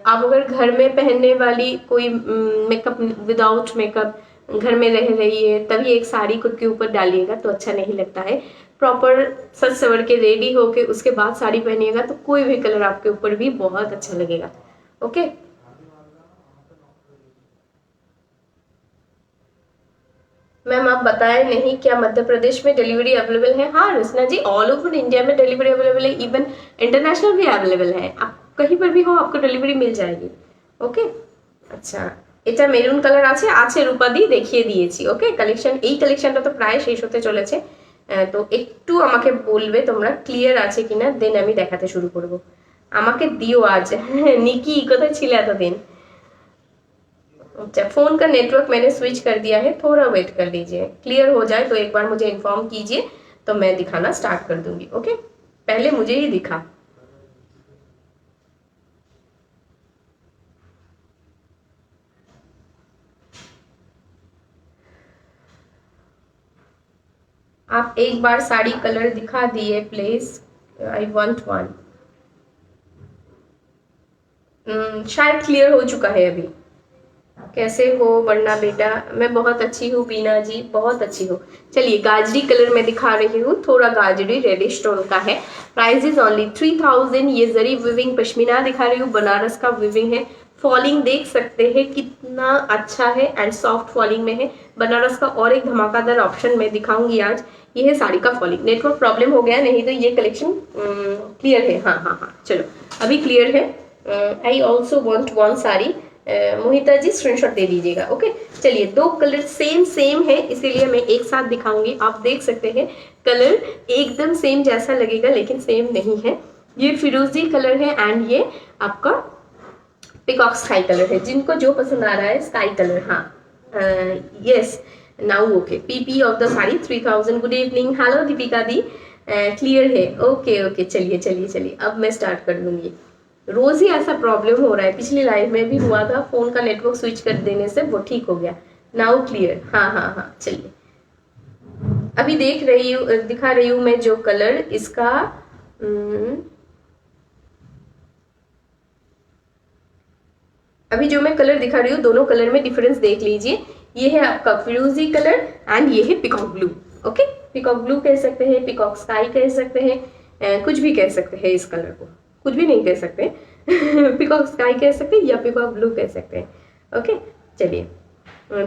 आप अगर घर में पहनने वाली कोई मेकअप विदाउट मेकअप घर में रह रही है, तभी एक साड़ी खुद के ऊपर डालिएगा तो अच्छा नहीं लगता है। प्रॉपर सज सवर के रेडी होके उसके बाद साड़ी पहनिएगा तो कोई भी कलर आपके ऊपर भी बहुत अच्छा लगेगा। ओके, मैम आप बताएं नहीं क्या मध्य प्रदेश में डिलीवरी अवेलेबल है? हाँ रचना जी, ऑल ओवर इंडिया में डिलीवरी अवेलेबल है, इवन इंटरनेशनल भी अवेलेबल है, आप कहीं पर भी हो आपको डिलीवरी मिल जाएगी। ओके, अच्छा, এটা মেরুন কালার আছে রূপাদি দেখিয়ে দিয়েছি। ওকে, কালেকশন, এই কালেকশনটা তো প্রায় শেষ হতে চলেছে, তো একটু আমাকে বলবে তোমরা ক্লিয়ার আছে কিনা, দেন আমি দেখাতে শুরু করব। আমাকে দিও आज निकी कत छिले एतदिन। अच्छा, फोन का नेटवर्क मैंने स्विच कर दिया है, थोड़ा वेट कर लीजिए, क्लियर हो जाए तो एक बार मुझे इन्फॉर्म कीजिए, तो मैं दिखाना स्टार्ट कर दूंगी। ओके, पहले मुझे ही दिखा। आप एक बार साड़ी कलर दिखा दिए प्लीज, आई वांट वन। शायद क्लियर हो चुका है अभी। कैसे हो वरना बेटा? मैं बहुत अच्छी हूँ बीना जी, बहुत अच्छी हूँ। चलिए, गाजरी कलर में दिखा रही हूँ, थोड़ा गाजरी रेडिश टोन का है। Price is only 3000। ये जरी विविंग पश्मीना दिखा रही हूँ, बनारस का विविंग है। फॉलिंग देख सकते हैं कितना अच्छा है एंड सॉफ्ट फॉलिंग में है। बनारस का और एक धमाकेदार ऑप्शन मैं दिखाऊंगी आज। ये है साड़ी का फॉलिंग। नेटवर्क प्रॉब्लम हो गया, नहीं तो ये कलेक्शन क्लियर है। हाँ हाँ हाँ, चलो अभी क्लियर है। I also want one sari. Mohita ji screenshot दे दीजिएगा। ओके, चलिए, दो कलर सेम है, इसीलिए मैं एक साथ दिखाऊंगी। आप देख सकते हैं कलर एकदम सेम जैसा लगेगा, लेकिन सेम नहीं है। ये फिरोजी कलर है एंड ये आपका पिकॉक स्काई कलर है। जिनको जो पसंद आ रहा है स्काई कलर। हाँ, yes now okay. PP of the sari 3000। Good evening, hello Deepika the, clear है? ओके ओके, चलिए अब मैं स्टार्ट कर दूंगी। रोज ही ऐसा प्रॉब्लम हो रहा है, पिछली लाइव में भी हुआ था, फोन का नेटवर्क स्विच कर देने से वो ठीक हो गया। Now clear. हाँ, चलिए अभी दिखा रही हूँ मैं जो कलर इसका। अभी जो मैं कलर दिखा रही हूँ, दोनों कलर में डिफरेंस देख लीजिए। ये है आपका फिरोजी कलर एंड ये है peacock blue. Okay, peacock blue कह सकते हैं, पिकॉक स्काई कह सकते हैं, कुछ भी कह सकते हैं इस कलर को, कुछ भी नहीं कह सकते पिकॉक स्काई कह सकते हैं या पिकॉक ब्लू कह सकते हैं। ओके, चलिए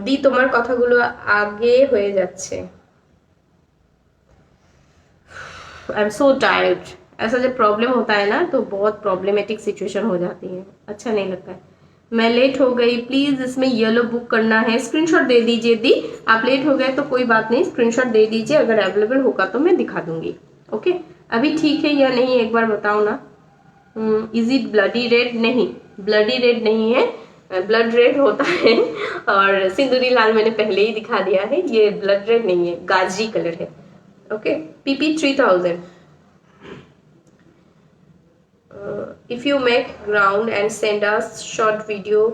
दी তোমার কথাগুলো আগে হয়ে যাচ্ছে। I am so tired. ऐसा जब प्रॉब्लम होता है ना तो बहुत प्रॉब्लमेटिक सिचुएशन हो जाती है, अच्छा नहीं लगता है। मैं लेट हो गई, प्लीज इसमें येलो बुक करना है, स्क्रीनशॉट दे दीजिए दी। आप लेट हो गए तो कोई बात नहीं, स्क्रीनशॉट दे दीजिए, अगर अवेलेबल होगा तो मैं दिखा दूंगी। ओके, अभी ठीक है या नहीं एक बार बताओ ना। Is it bloody red? नहीं, ब्लडी रेड नहीं है, ब्लड रेड होता है और सिंदूरी लाल मैंने पहले ही दिखा दिया है, ये ब्लड रेड नहीं है, गाजरी कलर है। Okay, PP 3000। if you make ground and send us short video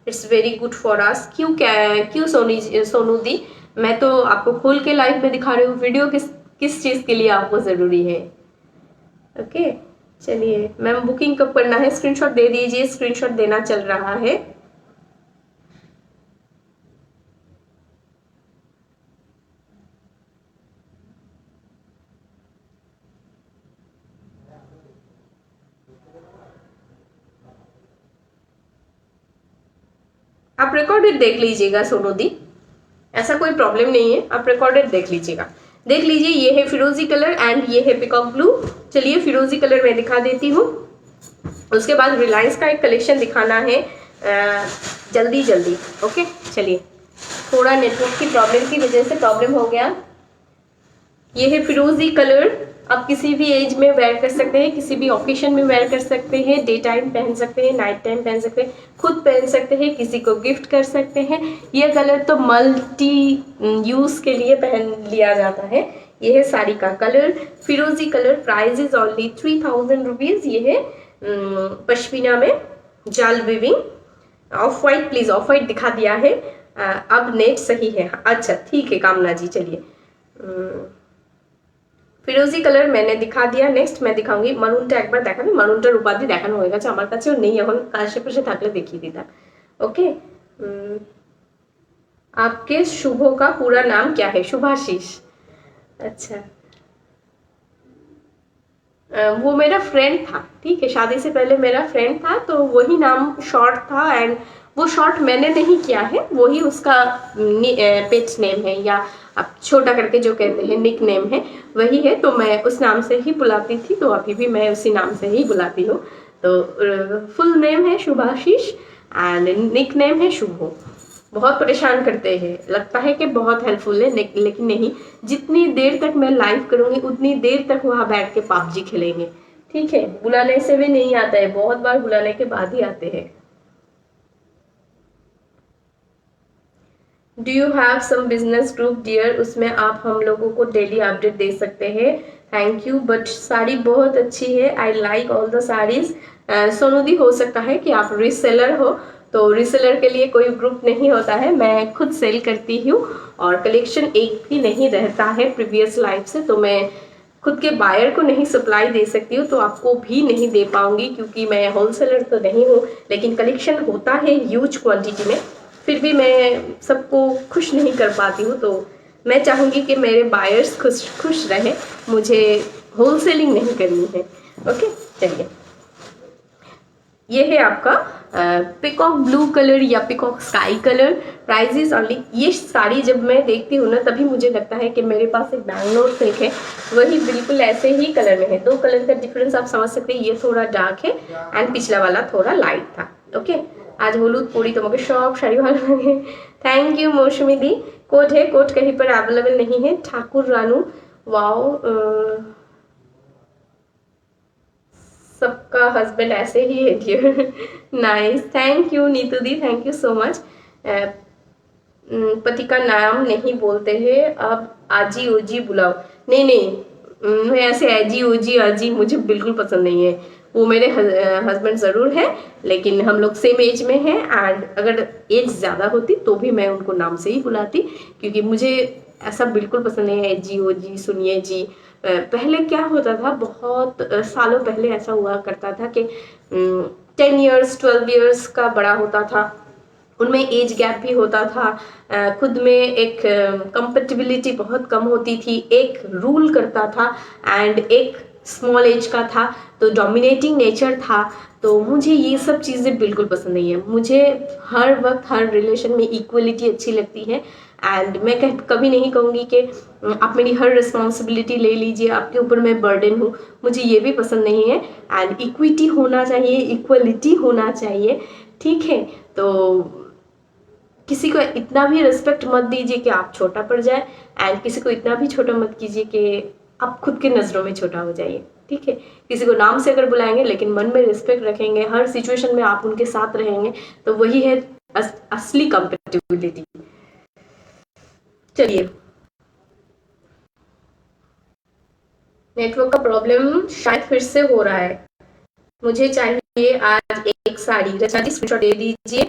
it's very good for us। क्यों सोनू दी, मैं तो आपको खोल के लाइव में दिखा रही हूँ, वीडियो किस चीज के लिए आपको जरूरी है। ओके, चलिए मैम बुकिंग कब करना है? स्क्रीनशॉट दे दीजिए, स्क्रीनशॉट देना चल रहा है। आप रिकॉर्डेड देख लीजिएगा सोनू दी, ऐसा कोई प्रॉब्लम नहीं है, आप रिकॉर्डेड देख लीजिएगा। देख लीजिए, ये है फिरोजी कलर एंड ये है पिकॉक ब्लू। चलिए फिरोजी कलर मैं दिखा देती हूँ, उसके बाद रिलायंस का एक कलेक्शन दिखाना है जल्दी। ओके, चलिए, थोड़ा नेटवर्क की प्रॉब्लम की वजह से प्रॉब्लम हो गया। ये है फिरोजी कलर, आप किसी भी एज में वेयर कर सकते हैं, किसी भी ओकेशन में वेयर कर सकते हैं, डे टाइम पहन सकते हैं, नाइट टाइम पहन सकते हैं, खुद पहन सकते हैं, किसी को गिफ्ट कर सकते हैं। ये कलर तो मल्टी यूज के लिए पहन लिया जाता है। ये है साड़ी का कलर, फिरोजी colour. Price is only 3000 rupees. ये है पश्मीना में जाल viewing. Of white, please of white दिखा दिया है। अब नेट सही है, अच्छा ठीक है कामना जी। चलिए, ফিরোজি কালার मैंने दिखा दिया। नेक्स्ट मैं दिखाऊंगी মারুনটা, একবার দেখাবি মারুনটার উপাধি দেখানো হয়ে গেছে আমার কাছেও নেই এখন, আশেপাশে থাকলে দেখিয়ে দিতাম। ओके, आपके शुभ का पूरा नाम क्या है? शुभाशीष। अच्छा, वो मेरा फ्रेंड था, ठीक है, शादी से पहले मेरा फ्रेंड था, तो वही नाम शॉर्ट था एंड वो शॉर्ट मैंने नहीं किया है, वही उसका पेट नेम है या आप छोटा करके जो कहते हैं निक नेम है, वही है, तो मैं उस नाम से ही बुलाती थी, तो अभी भी मैं उसी नाम से ही बुलाती हूँ। तो फुल नेम है शुभाशीष एंड निक नेम है शुभो। बहुत परेशान करते हैं, लगता है कि बहुत हेल्पफुल है, लेकिन नहीं, जितनी देर तक मैं लाइव करूँगी उतनी देर तक वहाँ बैठ के पबजी खेलेंगे, ठीक है, बुलाने से भी नहीं आता है, बहुत बार बुलाने के बाद ही आते हैं। Do you have some business group dear, उसमें आप हम लोगों को डेली अपडेट दे सकते हैं। थैंक यू, बट साड़ी बहुत अच्छी है, I like all the saris. Sonudi, हो सकता है कि आप रीसेलर हो, तो रीसेलर के लिए कोई ग्रुप नहीं होता है, मैं खुद सेल करती हूँ और कलेक्शन एक भी नहीं रहता है प्रीवियस लाइफ से, तो मैं खुद के बायर को नहीं सप्लाई दे सकती हूँ, तो आपको भी नहीं दे पाऊंगी क्योंकि मैं होलसेलर तो नहीं हूँ, लेकिन कलेक्शन होता है ह्यूज क्वांटिटी में, फिर भी मैं सबको खुश नहीं कर पाती हूँ, तो मैं चाहूँगी कि मेरे बायर्स खुश खुश रहे, मुझे होलसेलिंग नहीं करनी है। ओके, चलिए, ये है आपका पिकॉक ब्लू कलर या peacock sky colour, prices only. ये साड़ी जब मैं देखती हूँ ना, तभी मुझे लगता है कि मेरे पास एक बैंगलोर सिल्क है, वही बिल्कुल ऐसे ही कलर में है। दो कलर का डिफरेंस आप समझ सकते हैं, ये थोड़ा डार्क है एंड पिछला वाला थोड़ा लाइट था। ओके, आज हलूद पूरी তোমাকে সব শাড়ি ভালো লাগে। थैंक यू मौसमी दी। कोट है, कोट कहीं पर अवेलेबल नहीं है। ठाकुर रानू, वाओ, सबका हस्बैंड ऐसे ही है dear. Nice, thank you Neetu दी, थैंक यू सो मच। पति का नाम नहीं बोलते हैं, अब आजी ओजी बुलाओ। नहीं नहीं, मैं ऐसे एजी ओजी आजी मुझे बिल्कुल पसंद नहीं है। वो मेरे हस्बैंड ज़रूर है, लेकिन हम लोग सेम एज में हैं, एंड अगर एज ज़्यादा होती तो भी मैं उनको नाम से ही बुलाती, क्योंकि मुझे ऐसा बिल्कुल पसंद नहीं है जी ओ जी सुनिए जी। पहले क्या होता था, बहुत सालों पहले ऐसा हुआ करता था कि 10 ईयर्स 12 ईयर्स का बड़ा होता था, उनमें एज गैप भी होता था, खुद में एक कंपेटिबिलिटी बहुत कम होती थी, एक रूल करता था एंड एक स्मॉल एज का था, तो डोमिनेटिंग नेचर था। तो मुझे ये सब चीज़ें बिल्कुल पसंद नहीं है, मुझे हर वक्त हर रिलेशन में इक्वलिटी अच्छी लगती है, एंड मैं कभी नहीं कहूँगी कि आप मेरी हर रिस्पॉन्सिबिलिटी ले लीजिए, आपके ऊपर मैं बर्डन हूँ, मुझे ये भी पसंद नहीं है। एंड इक्विटी होना चाहिए, इक्वलिटी होना चाहिए, ठीक है। तो किसी को इतना भी रिस्पेक्ट मत दीजिए कि आप छोटा पड़ जाए, एंड किसी को इतना भी छोटा मत कीजिए कि आप खुद के नज़रों में छोटा हो जाइए, ठीक है। किसी को नाम से अगर बुलाएंगे लेकिन मन में रिस्पेक्ट रखेंगे, हर सिचुएशन में आप उनके साथ रहेंगे, तो वही है असली कंपेटिबिलिटी। चलिए, नेटवर्क का प्रॉब्लम शायद फिर से हो रहा है। मुझे चाहिए आज एक साड़ी, रचा जी स्क्रीनशॉट दे दीजिए,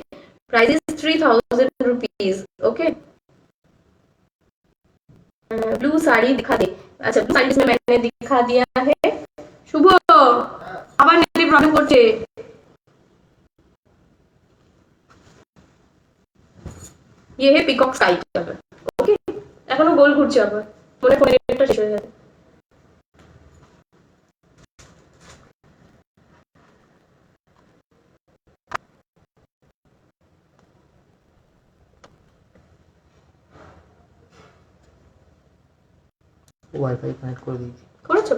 price is 3000 rupees. Okay, blue sari दिखा दे। अच्छा, ब्लू साड़ी में मैंने दिखा दिया है। शुभ আবার নেটে প্রবলেম করছে। ये है পিকক স্কাই কালার। ওকে, এখনো গোল ঘুরছে, আবার মনে পড়ে নেটটা শেষ হয়ে যাবে। ওয়াইফাই কানেক্ট করে দিয়েছি। করেছো?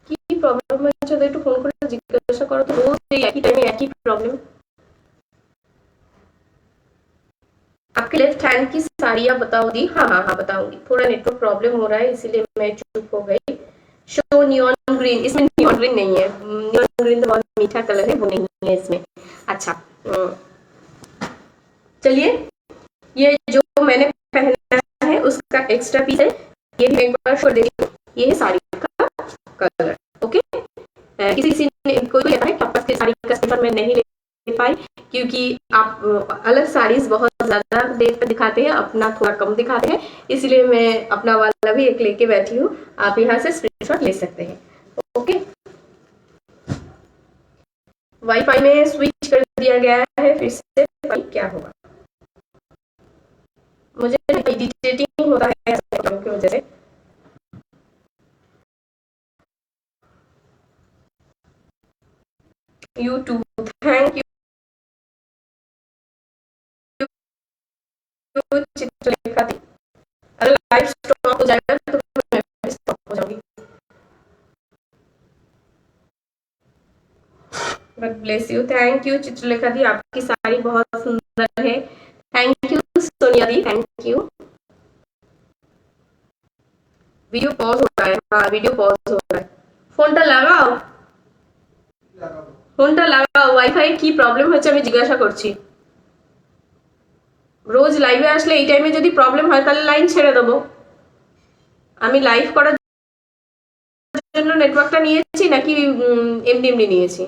কি প্রবলেম হয়েছে তো একটু ফোন করে জিজ্ঞাসা করো তো, রোজ এই একই টাইমে একই প্রবলেম। आपके लेफ्ट हैंड की साड़ियाँ बताओ दी। हाँ हाँ हाँ, बताऊंगी। थोड़ा नेटवर्क प्रॉब्लम हो रहा है इसीलिए मैं चुप हो गई। शो नियॉन ग्रीन, इसमें नियॉन ग्रीन नहीं है, नियॉन ग्रीन तो बहुत मीठा कलर है, वो नहीं है इसमें। अच्छा, चलिए, ये जो मैंने पहना है उसका एक्स्ट्रा पीस है, ये भी एक बार शो दे रही हूँ। ये है साड़ी का कलर। ओके, किसी किसी ने कोई कहता है कि आपके साड़ी का स्क्रीनशॉट मैं नहीं ले पाई, क्योंकि आप अलग साड़ीज बहुत ज्यादा देर पर दिखाते हैं, अपना थोड़ा कम दिखाते हैं, इसलिए मैं अपना वाला भी एक लेके बैठी हूँ, आप यहाँ से स्क्रीनशॉट ले सकते हैं। ओके, वाईफाई में स्विच कर दिया गया है, फिर से क्या होगा मुझे इरिटेटिंग होता है की वजह से। यूट्यूब, थैंक यू चित्रलेखा दी। अगर लाइव स्टॉप हो जाएगा तो मैं स्टॉप हो जाऊंगी। God bless you, thank you Chitralekha di, आपकी साड़ी बहुत सुंदर है। Thank you Sonia di, thank you. Video pause हो रहा है, हाँ वीडियो पॉज हो रहा है, फोनটা লাগাও। ফোনটা লাগাও, ওয়াইফাই কি প্রবলেম হচ্ছে আমি জিজ্ঞাসা করছি। রোজ লাইভে আসলে এই টাইমে যদি প্রবলেম হয় তাহলে লাইন ছেড়ে দেবো। আমি লাইভ করার জন্য নেটওয়ার্কটা নিয়েছি নাকি এমনি এমনি নিয়েছি?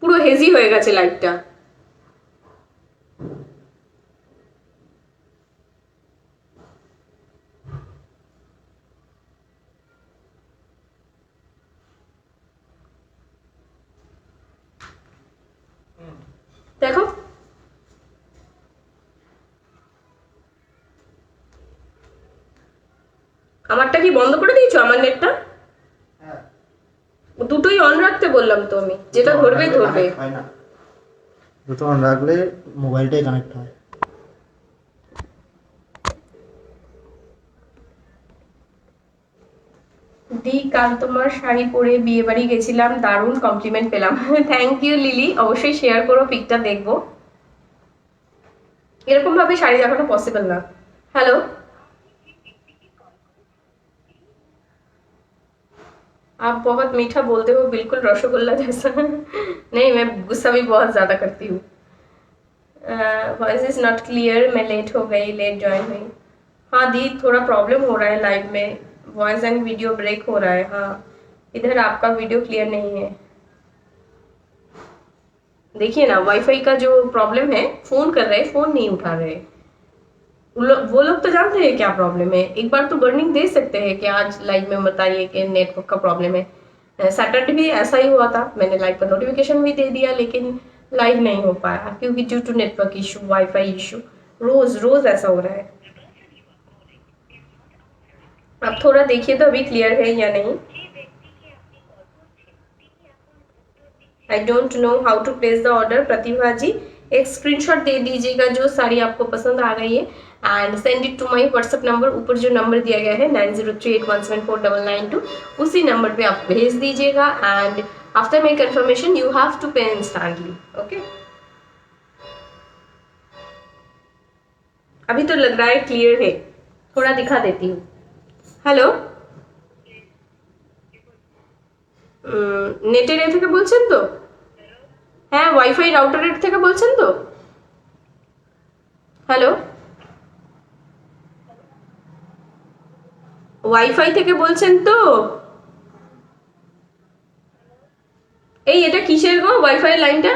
পুরো হেজি হয়ে গেছে লাইভটা। দেখো আমারটা কি বন্ধ করে দিয়েছো? আমার নেটটা দুটোই অন রাখতে বললাম তো আমি, যেটা ধরবে ধরবে। হয় না, দুটো অন রাখলে মোবাইলটাই কানেক্ট হয়। দি কাল তোমার শাড়ি পরে বিয়ে বাড়ি গেছিলাম, দারুণ কমপ্লিমেন্ট পেলাম। থ্যাংক ইউ লিলি, অবশ্যই শেয়ার করো, পিকটা দেখবো। এরকম ভাবে শাড়ি দেখানো পসিবল না। हेलो, आप बहुत मीठा बोलते हो, बिल्कुल रसगुल्ला जैसा। नहीं, मैं गुस्सा भी बहुत ज्यादा करती हूँ। वॉइस इज नॉट क्लियर, मैं लेट हो गई, लेट ज्वाइन हुई। हाँ दी, थोड़ा प्रॉब्लम हो रहा है लाइव में, वॉइस एंड वीडियो ब्रेक हो रहा है। हाँ, इधर आपका वीडियो क्लियर नहीं है। देखिए ना, वाईफाई का जो प्रॉब्लम है, फोन कर रहे, फोन नहीं उठा रहे। वो लोग तो जानते हैं क्या प्रॉब्लम है, एक बार तो वार्निंग दे सकते हैं कि आज लाइव में बताइए कि नेटवर्क का प्रॉब्लम है। सैटरडे भी ऐसा ही हुआ था, मैंने लाइव पर नोटिफिकेशन भी दे दिया, लेकिन लाइव नहीं हो पाया क्योंकि due to network issue, wifi issue. रोज रोज ऐसा हो रहा है। अब थोड़ा देखिए तो अभी क्लियर है या नहीं। I don't know how to place the order. Pratibha ji, एक स्क्रीनशॉट दे दीजिएगा जो साड़ी आपको पसंद आ गई है and send it to my WhatsApp number. ऊपर जो नंबर दिया गया है 9038174992, उसी नंबर पे आप भेज दीजिएगा and after my confirmation you have to pay instantly. Okay, अभी तो लग रहा है क्लियर है, थोड़ा दिखा देती हूँ। हेलो, নেটের এ থেকে বলছেন তো? হ্যাঁ, ওয়াইফাই রাউটারের থেকে বলছেন তো? হ্যালো, ওয়াইফাই থেকে বলছেন তো? এই এটা কিসের গো ওয়াইফাই লাইনটা?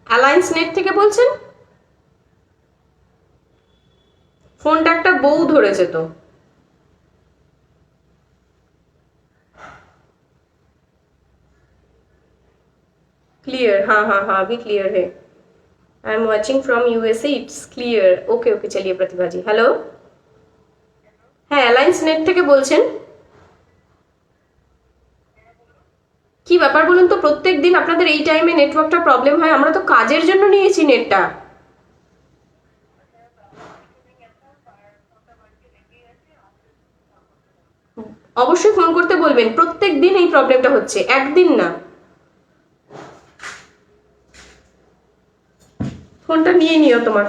অ্যালায়েন্স নেট থেকে বলছেন? ফোনটা একটা বউ ধরেছে তো। क्लियर, हाँ हाँ हाँ, अभी क्लियर है। I am watching from USA, it's clear. Okay okay, चलिए प्रतिभा जी। हेलो, হ্যাঁ অ্যালায়েন্স নেট থেকে বলছেন? কি ব্যাপার বলুন তো, প্রত্যেক দিন আপনাদের এই টাইমে নেটওয়ার্কটা প্রবলেম হয়? আমরা তো কাজের জন্য নিয়েছি নেটটা। অবশ্যই ফোন করতে বলবেন, প্রত্যেক দিন এই প্রবলেমটা হচ্ছে, একদিন না। ফোনটা নিয়ে নিও, তোমার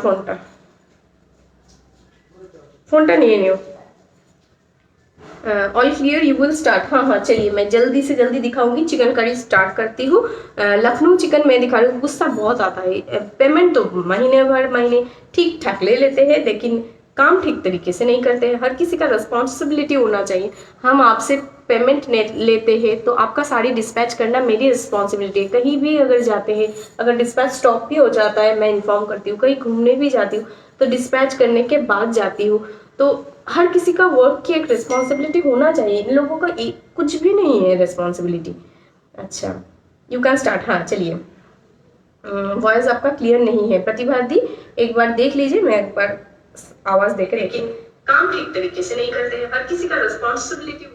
फोनটা নিয়ে নিও। All clear, you will start. हाँ हाँ, चलिए मैं जल्दी से जल्दी दिखाऊंगी। चिकन करी स्टार्ट करती हूँ। लखनऊ चिकन मैं दिखा रही हूँ। गुस्सा बहुत आता है, पेमेंट तो महीने ठीक ठाक ले लेते हैं, लेकिन काम ठीक तरीके से नहीं करते हैं। हर किसी का रिस्पॉन्सिबिलिटी होना चाहिए। हम आपसे पेमेंट लेते हैं तो आपका साड़ी डिस्पैच करना मेरी रिस्पॉन्सिबिलिटी है। कहीं भी अगर जाते हैं, अगर डिस्पैच स्टॉप भी हो जाता है, मैं इन्फॉर्म करती हूँ। कहीं घूमने भी जाती हूँ तो डिस्पैच करने के बाद जाती हूँ। तो हर किसी का वर्क की एक रिस्पॉन्सिबिलिटी होना चाहिए। इन लोगों का कुछ भी नहीं है रिस्पॉन्सिबिलिटी। अच्छा, यू कैन स्टार्ट। हाँ चलिए, वॉइस आपका क्लियर नहीं है प्रतिभा दी, एक बार देख लीजिए। मैं एक बार आवाज देकर, लेकिन काम ठीक तरीके से नहीं करते हैं। हर किसी का रिस्पॉन्सिबिलिटी।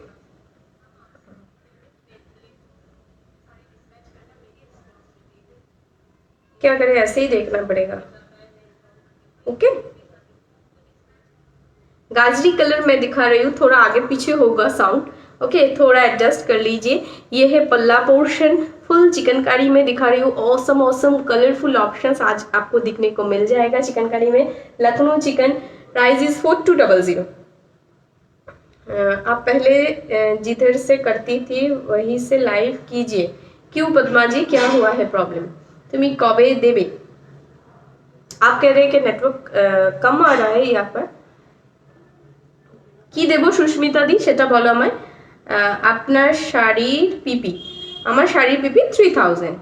क्या करें, ऐसे ही देखना पड़ेगा। ओके, गाजरी कलर में दिखा रही हूँ, थोड़ा आगे पीछे होगा साउंड। ओके, थोड़ा एडजस्ट कर लीजिए। ये है पल्ला पोर्शन, फुल चिकनकारी में दिखा रही हूँ। ऑसम ऑसम कलरफुल ऑप्शंस आज आपको दिखने को मिल जाएगा चिकनकारी में। Lucknow chicken, price is 4200। आप पहले जिधर से करती थी वहीं से लाइव कीजिए। क्यों पद्मा जी, क्या हुआ है प्रॉब्लम? तुम्हें कबे देबे? आप कह रहे हैं कि नेटवर्क कम आ रहा है यहाँ पर। কি দেব সুস্মিতা দি সেটা বলো আমায়। আপনার শাড়ির পিপি, আমার শাড়ির পিপি 3000।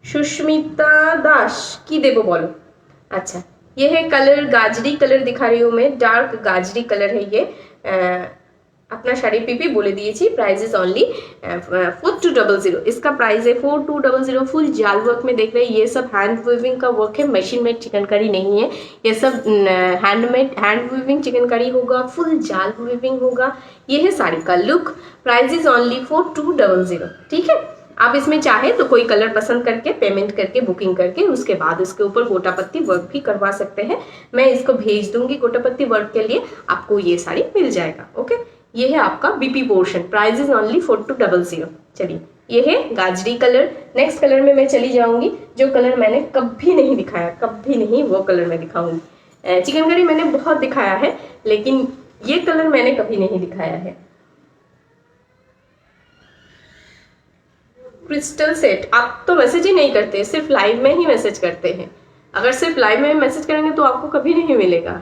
सुष्मिता दास की देबो बोलो। अच्छा, ये है कलर, गाजरी कलर दिखा रही हूँ मैं, डार्क गाजरी कलर है ये। अपना शाड़ी पीपी बोले दिए। Price is only 4200। इसका प्राइस है 4200। फुल जाल वर्क में देख रहे हैं, ये सब हैंड वीविंग का वर्क है, मशीन मेड चिकनकारी नहीं है। ये सब हैंडमेड हैंड वीविंग चिकनकारी होगा, फुल जाल वीविंग होगा। ये है साड़ी का लुक। Price is only 4200। ठीक है, आप इसमें चाहे तो कोई कलर पसंद करके पेमेंट करके बुकिंग करके उसके बाद उसके ऊपर गोटापत्ती वर्क भी करवा सकते हैं। मैं इसको भेज दूंगी गोटापत्ती वर्क के लिए, आपको ये साड़ी मिल जाएगा। ओके, ये है आपका BP portion. Price is only 4200। चलिए, ये है गाजरी कलर। नेक्स्ट कलर में मैं चली जाऊंगी, जो कलर मैंने कभी नहीं दिखाया, कभी नहीं, वो कलर मैं दिखाऊंगी। चिकनकारी मैंने बहुत दिखाया है, लेकिन ये कलर मैंने कभी नहीं दिखाया है। क्रिस्टल सेट, आप तो मैसेज ही नहीं करते, सिर्फ लाइव में ही मैसेज करते हैं। अगर सिर्फ लाइव में मैसेज करेंगे तो आपको कभी नहीं मिलेगा।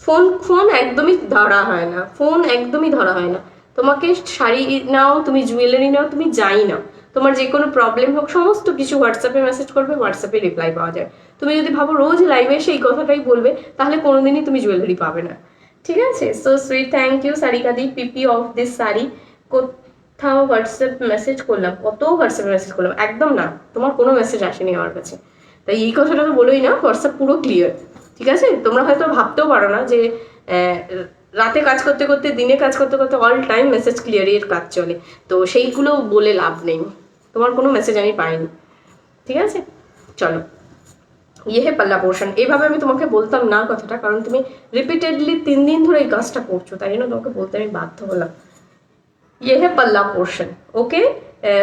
ফোন একদমই ধরা হয় না, ফোন একদমই ধরা হয় না। তোমাকে শাড়ি নাও, তুমি জুয়েলারি নাও, তুমি যাই নাও, তোমার যে কোনো প্রবলেম হোক সমস্ত কিছু হোয়াটসঅ্যাপে মেসেজ করবে, হোয়াটসঅ্যাপে রিপ্লাই পাওয়া যায়। তুমি যদি ভাবো রোজ লাইভে সেই কথাটাই বলবে, তাহলে কোনোদিনই তুমি জুয়েলারি পাবে না। ঠিক আছে, so sweet, thank you Sarika দি। পিপি অফ দিস শাড়ি কোথাও হোয়াটসঅ্যাপ মেসেজ করলাম, কত হোয়াটসঅ্যাপে মেসেজ করলাম, একদম না, তোমার কোনো মেসেজ আসেনি আমার কাছে। তাই এই কথাটা তো বলোই না, হোয়াটসঅ্যাপ পুরো ক্লিয়ার। ঠিক আছে, তোমরা হয়তো ভাবতেও পারো না যে রাতে কাজ করতে করতে, দিনে কাজ করতে করতে অল টাইম মেসেজ ক্লিয়ারের কাজ চলে, তো সেইগুলো বলে লাভ নেই। তোমার কোনো মেসেজ আমি পাইনি। ঠিক আছে, চলো, ये है पल्ला पोर्शन। এইভাবে আমি তোমাকে বলতাম না কথাটা, কারণ তুমি রিপিটেডলি 3 দিন ধরে এই কাজটা করছো, তাই জন্য তোমাকে বলতে আমি বাধ্য হলাম। ये है पल्ला portion. Okay,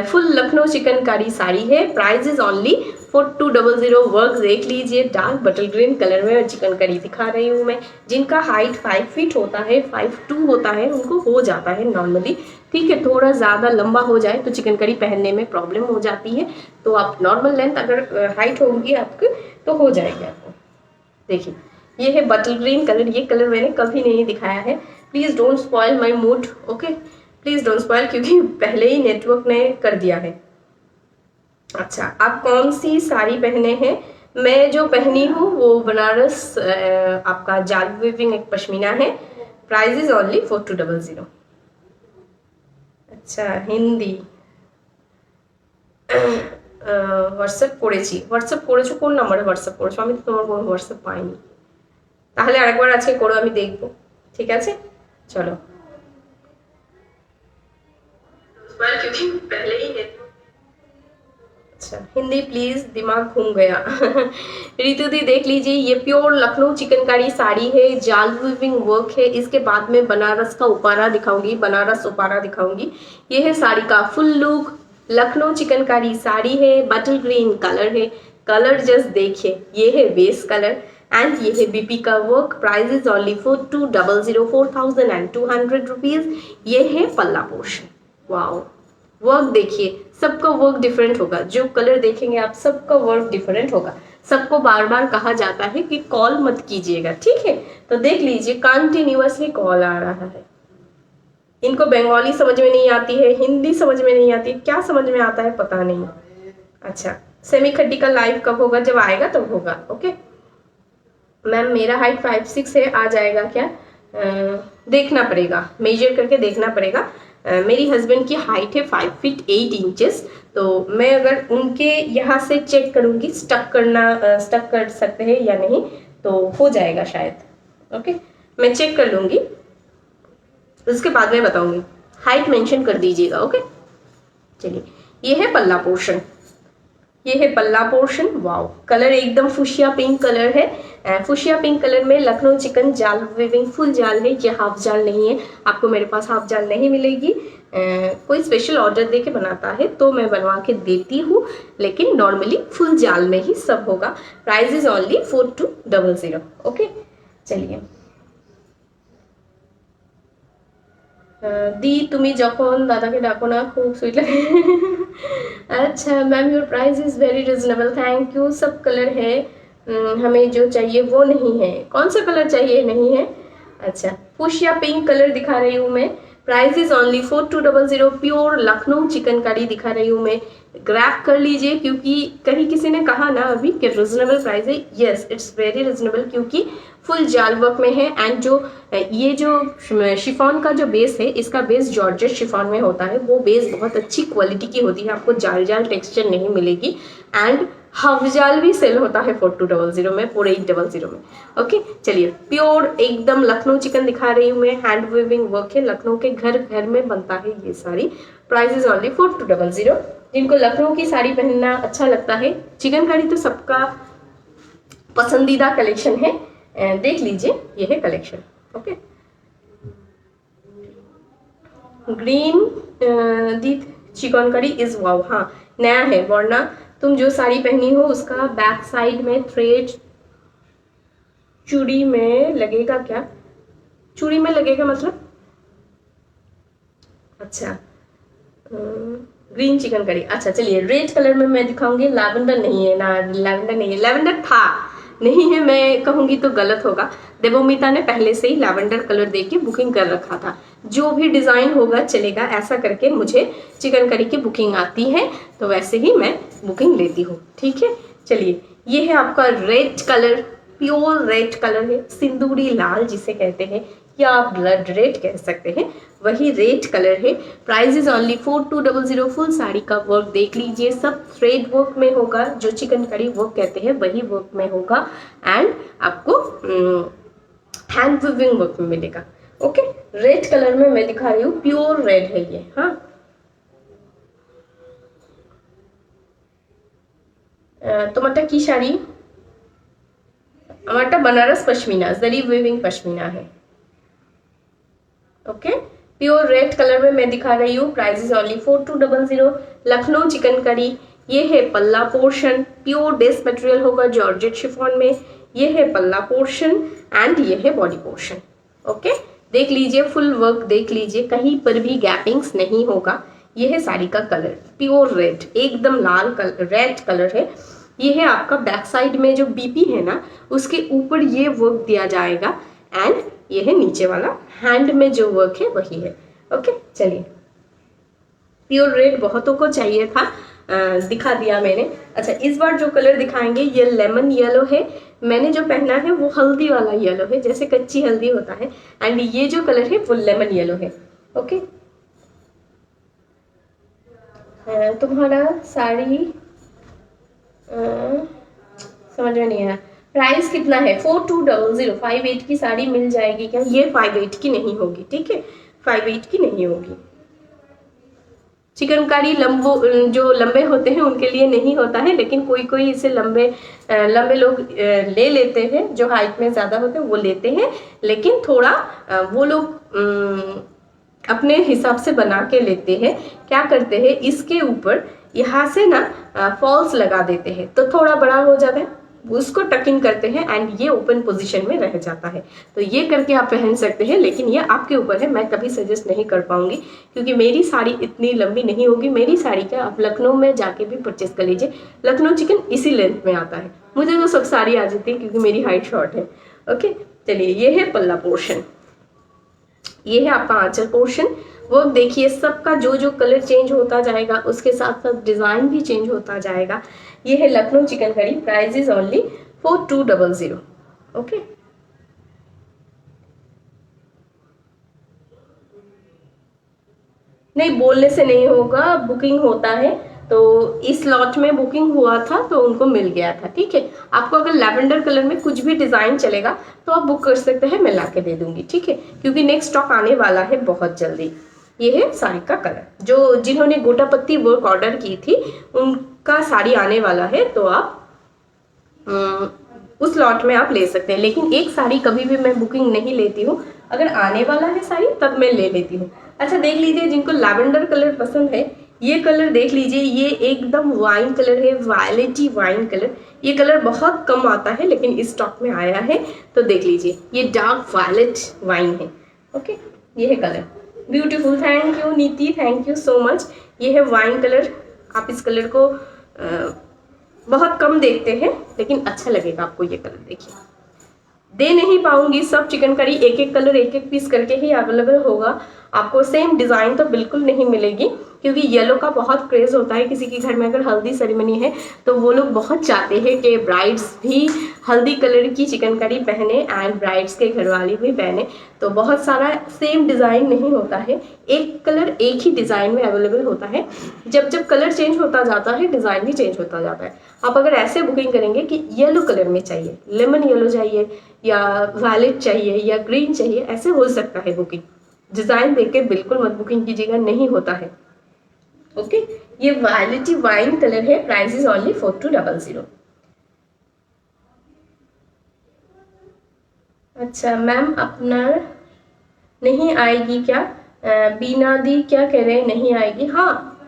full Lucknow chikankari sari है। Price is only 4200। वर्क देख लीजिए, डार्क बटल ग्रीन कलर में चिकनकारी दिखा रही हूँ मैं। जिनका हाइट 5 फीट होता है, 5'2" होता है, उनको हो जाता है नॉर्मली। ठीक है, थोड़ा ज़्यादा लंबा हो जाए तो चिकनकारी पहनने में प्रॉब्लम हो जाती है, तो आप नॉर्मल लेंथ अगर हाइट होगी आपकी तो हो जाएगी आपको। देखिए, ये है बटल ग्रीन कलर। ये कलर मैंने कभी नहीं दिखाया है। Please don't spoil my mood. Okay, please don't spoil, क्योंकि पहले ही नेटवर्क ने कर दिया है। अच्छा, आप कौन सी साड़ी पहने हैं? मैं जो पहनी हूँ वो बनारस आपका जाल वीविंग एक पश्मीना है। Price is only 4200। अच्छा, हिंदी হোয়াটসঅ্যাপ করেছি। হোয়াটসঅ্যাপ করেছো কোন নম্বরে হোয়াটসঅ্যাপ করেছো? আমি তো তোমার কোনো হোয়াটসঅ্যাপ পাইনি। তাহলে আরেকবার আজকে করো, আমি দেখবো। ঠিক আছে, চলো। क्योंकि पहले ही है। अच्छा, हिंदी प्लीज, दिमाग घूम गया। रितु दी देख लीजिए, ये प्योर लखनऊ चिकनकारी साड़ी है, जाल वीविंग वर्क है। इसके बाद में बनारस का उपारा दिखाऊंगी, बनारस उपारा दिखाऊंगी। ये है साड़ी का फुल लुक। लखनऊ चिकनकारी साड़ी है, बटल ग्रीन कलर है। कलर जस्ट देखिए, ये है बेस कलर एंड ये है बीपी का work. Price is only 4200, 4200 rupees. ये है पल्ला पोर्शन। वाओ, वर्क देखिए, सबका वर्क डिफरेंट होगा। जो कलर देखेंगे आप, सबका वर्क डिफरेंट होगा। सबको बार बार कहा जाता है कि कॉल मत कीजिएगा, ठीक है? तो देख लीजिए, कंटिन्यूअसली कॉल आ रहा है। इनको बंगाली समझ में नहीं आती है, हिंदी समझ में नहीं आती, क्या समझ में आता है पता नहीं। अच्छा, सेमी खड्डी का लाइव कब होगा? जब आएगा तब होगा। ओके मैम, मेरा हाइट 5'6" है, आ जाएगा क्या? देखना पड़ेगा, मेजर करके देखना पड़ेगा। मेरी हस्बैंड की हाइट है 5 फीट 8 इंचेस, तो मैं अगर उनके यहाँ से चेक करूँगी स्टक कर सकते हैं या नहीं, तो हो जाएगा शायद। ओके, मैं चेक कर लूँगी, उसके बाद मैं बताऊँगी। हाइट मेंशन कर दीजिएगा। ओके, चलिए, ये है पल्ला पोर्शन। ये है पल्ला पोर्शन। वाओ, कलर एकदम फुशिया पिंक कलर है। फुशिया पिंक कलर में लखनऊ चिकन जाल वीविंग फुल जाल है, ये हाफ जाल नहीं है। आपको मेरे पास हाफ जाल नहीं मिलेगी। कोई स्पेशल ऑर्डर दे के बनाता है तो मैं बनवा के देती हूँ, लेकिन नॉर्मली फुल जाल में ही सब होगा। Price is only 4200। ओके, चलिए। दी तुम्हें जखन दादा के डाको ना, खूब स्वीट लगे। अच्छा ma'am, your price is very reasonable, thank you. सब कलर है, हमें जो चाहिए वो नहीं है। कौन सा कलर चाहिए नहीं है? अच्छा, फुशिया पिंक कलर दिखा रही हूँ मैं। Price is only 4200। Pure Lucknow chicken curry दिखा रही हूँ मैं। ग्रैब कर लीजिए, क्योंकि कहीं किसी ने कहा ना अभी कि रिजनेबल प्राइस है। यस, इट्स वेरी रिजनेबल, क्योंकि फुल जाल वर्क में है। एंड जो ये जो शिफॉन का जो बेस है, इसका बेस जॉर्जेट शिफॉन में होता है। वो बेस बहुत अच्छी क्वालिटी की होती है, आपको जाल जाल टेक्सचर नहीं मिलेगी। एंड हाफ जाल भी सेल होता है 4200 में, 4800 में। ओके, चलिए। प्योर एकदम लखनऊ चिकन दिखा रही हूँ मैं। हैंड वीविंग वर्क है, लखनऊ के घर घर में बनता है ये साड़ी। Price is only 4200। जिनको लखनऊ की साड़ी पहनना अच्छा लगता है, चिकन करी तो सबका पसंदीदा कलेक्शन है। देख लीजिए, ये है collection. Okay, green the chicken curry is wow. हाँ, नया है। वरना तुम जो साड़ी पहनी हो उसका बैक साइड में थ्रेड चूड़ी में लगेगा क्या? चूड़ी में लगेगा मतलब? अच्छा, ग्रीन चिकन करी। अच्छा, चलिए। रेड कलर में मैं दिखाऊंगी। लैवेंडर नहीं है ना, लैवेंडर नहीं है। लैवेंडर था, नहीं है मैं कहूंगी तो गलत होगा। देवोमिता ने पहले से ही लैवेंडर कलर देख के बुकिंग कर रखा था। जो भी डिजाइन होगा चलेगा, ऐसा करके मुझे चिकन करी की बुकिंग आती है, तो वैसे ही मैं बुकिंग लेती हूँ। ठीक है, चलिए। ये है आपका red colour, pure red colour है, सिंदूरी लाल जिसे कहते हैं, या आप ब्लड रेड कह सकते हैं, वही रेड कलर है। Price is only 4200। Full sari का वर्क देख लीजिए, सब थ्रेड वर्क में होगा। जो चिकन करी वर्क कहते हैं वही वर्क में होगा। एंड आपको हैंड वीविंग वर्क में मिलेगा। ओके, रेड कलर में मैं दिखा रही हूँ, प्योर रेड है ये। हाँ, टमाटर की साड़ी, हमारा बनारस पश्मीना, जरी वीविंग पश्मीना है। ओके, प्योर रेड कलर में मैं दिखा रही हूँ। Price is only 4200। Lucknow chicken curry. ये है पल्ला पोर्शन, प्योर बेस मटेरियल होगा जॉर्जेट शिफॉन में। ये है पल्ला पोर्शन एंड ये है बॉडी पोर्शन। ओके, देख लीजिए, फुल वर्क देख लीजिए, कहीं पर भी गैपिंग्स नहीं होगा। ये है साड़ी का कलर, प्योर रेड, एकदम लाल कलर, रेड कलर है। ये है आपका बैक साइड में जो बीपी है ना, उसके ऊपर ये वर्क दिया जाएगा। एंड ये है नीचे वाला हैंड में जो वर्क है वही है। ओके, चलिए। प्योर रेड बहुतों को चाहिए था, दिखा दिया मैंने। अच्छा, इस बार जो कलर दिखाएंगे ये लेमन येलो है। मैंने जो पहना है वो हल्दी वाला येलो है, जैसे कच्ची हल्दी होता है। एंड ये जो कलर है वो लेमन येलो है। ओके, तुम्हारा साड़ी समझ में नहीं आया। प्राइस कितना है? 4200। 58 की साड़ी मिल जाएगी क्या? ये 58 की नहीं होगी, ठीक है, 58 की नहीं होगी। चिकनकारी जो लंबे होते हैं उनके लिए नहीं होता है, लेकिन कोई कोई इसे लंबे लोग ले लेते हैं, जो हाइट में ज़्यादा होते हैं वो लेते हैं। लेकिन थोड़ा वो लोग अपने हिसाब से बना के लेते हैं। क्या करते हैं, इसके ऊपर यहाँ से ना फॉल्स लगा देते हैं, तो थोड़ा बड़ा हो जाता है, उसको टकिंग करते हैं एंड ये ओपन पोजीशन में रह जाता है। तो ये करके आप पहन सकते हैं, लेकिन ये आपके ऊपर है, मैं कभी सजेस्ट नहीं कर पाऊंगी, क्योंकि मेरी साड़ी इतनी लंबी नहीं होगी। मेरी साड़ी का आप लखनऊ में जाके भी परचेस कर लीजिए, लखनऊ चिकन इसी लेंथ में आता है। मुझे तो सब साड़ी आ जाती है क्योंकि मेरी हाइट शॉर्ट है। ओके, चलिए। ये है पल्ला पोर्शन, ये है आपका आंचल पोर्शन। वो देखिए, सबका जो जो कलर चेंज होता जाएगा उसके साथ साथ डिजाइन भी चेंज होता जाएगा। ये है Lucknow chicken curry. Price is only 4200। Okay, नहीं बोलने से नहीं होगा, बुकिंग होता है। तो इस लॉट में बुकिंग हुआ था तो उनको मिल गया था, ठीक है। आपको अगर लैवेंडर कलर में कुछ भी डिजाइन चलेगा तो आप बुक कर सकते हैं, मैं ला के दे दूंगी, ठीक है, क्योंकि नेक्स्ट स्टॉक आने वाला है बहुत जल्दी। ये है साड़ी का कलर। जो जिन्होंने गोटा पत्ती वर्क ऑर्डर की थी का साड़ी आने वाला है तो आप उस लॉट में आप ले सकते हैं। लेकिन एक साड़ी कभी भी मैं बुकिंग नहीं लेती हूँ, अगर आने वाला है साड़ी तब मैं ले लेती हूँ। अच्छा देख लीजिए, जिनको लैवेंडर कलर पसंद है ये कलर देख लीजिए, ये एकदम वाइन कलर है, वायलेटी वाइन कलर। ये कलर बहुत कम आता है लेकिन इस स्टॉक में आया है, तो देख लीजिए ये डार्क वायलेट वाइन है। ओके, ये है कलर, ब्यूटीफुल। थैंक यू नीति, थैंक यू सो मच। ये है वाइन कलर। आप इस कलर को बहुत कम देखते हैं लेकिन अच्छा लगेगा आपको ये कलर। देखिए, दे नहीं पाऊंगी सब चिकनकारी, एक एक कलर एक एक पीस करके ही अवेलेबल होगा। आपको सेम डिज़ाइन तो बिल्कुल नहीं मिलेगी, क्योंकि येलो का बहुत क्रेज़ होता है। किसी के घर में अगर हल्दी सेरेमनी है तो वो लोग बहुत चाहते हैं कि ब्राइड्स भी हल्दी कलर की चिकनकारी पहने एंड ब्राइड्स के घर वाली भी पहने। तो बहुत सारा सेम डिज़ाइन नहीं होता है, एक कलर एक ही डिज़ाइन में अवेलेबल होता है। जब जब कलर चेंज होता जाता है डिज़ाइन भी चेंज होता जाता है। आप अगर ऐसे बुकिंग करेंगे कि येलो कलर में चाहिए, लेमन येलो चाहिए या वायलेट चाहिए या ग्रीन चाहिए, ऐसे हो सकता है बुकिंग। डिज़ाइन देख के बिल्कुल मत बुकिंग कीजिएगा, नहीं होता है। ओके, ये वायलेटी वाइन कलर है, प्राइस इज ओनली 4200। अच्छा मैम, अपना नहीं आएगी क्या? बीना दी क्या कह रहे हैं, नहीं आएगी? हाँ,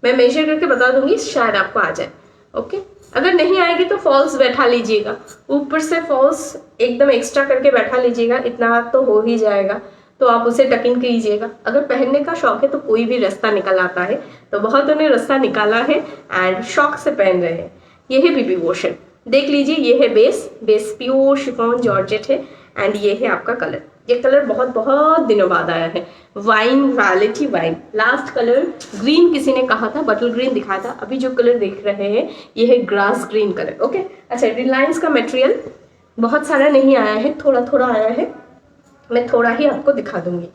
मैं मेजर करके बता दूंगी, शायद आपको आ जाए। ओके, अगर नहीं आएगी तो फॉल्स बैठा लीजिएगा, ऊपर से फॉल्स एकदम एक्स्ट्रा करके बैठा लीजिएगा, इतना तो हो ही जाएगा। तो आप उसे टक इन कीजिएगा। अगर पहनने का शौक है तो कोई भी रास्ता निकल आता है, तो बहुतों ने रास्ता निकाला है एंड शौक से पहन रहे हैं। ये है बीबी वोशन, देख लीजिए, ये है बेस प्योर शिफॉन जॉर्जेट है एंड ये है आपका कलर। ये कलर बहुत बहुत दिनों बाद आया है, वाइन, वायलेटी वाइन। लास्ट कलर ग्रीन किसी ने कहा था, बटल ग्रीन दिखाया था। अभी जो कलर देख रहे हैं ये है ग्रास ग्रीन कलर। ओके, अच्छा, रिलायंस का मटेरियल बहुत सारा नहीं आया है, थोड़ा थोड़ा आया है, मैं थोड़ा ही आपको दिखा दूंगी।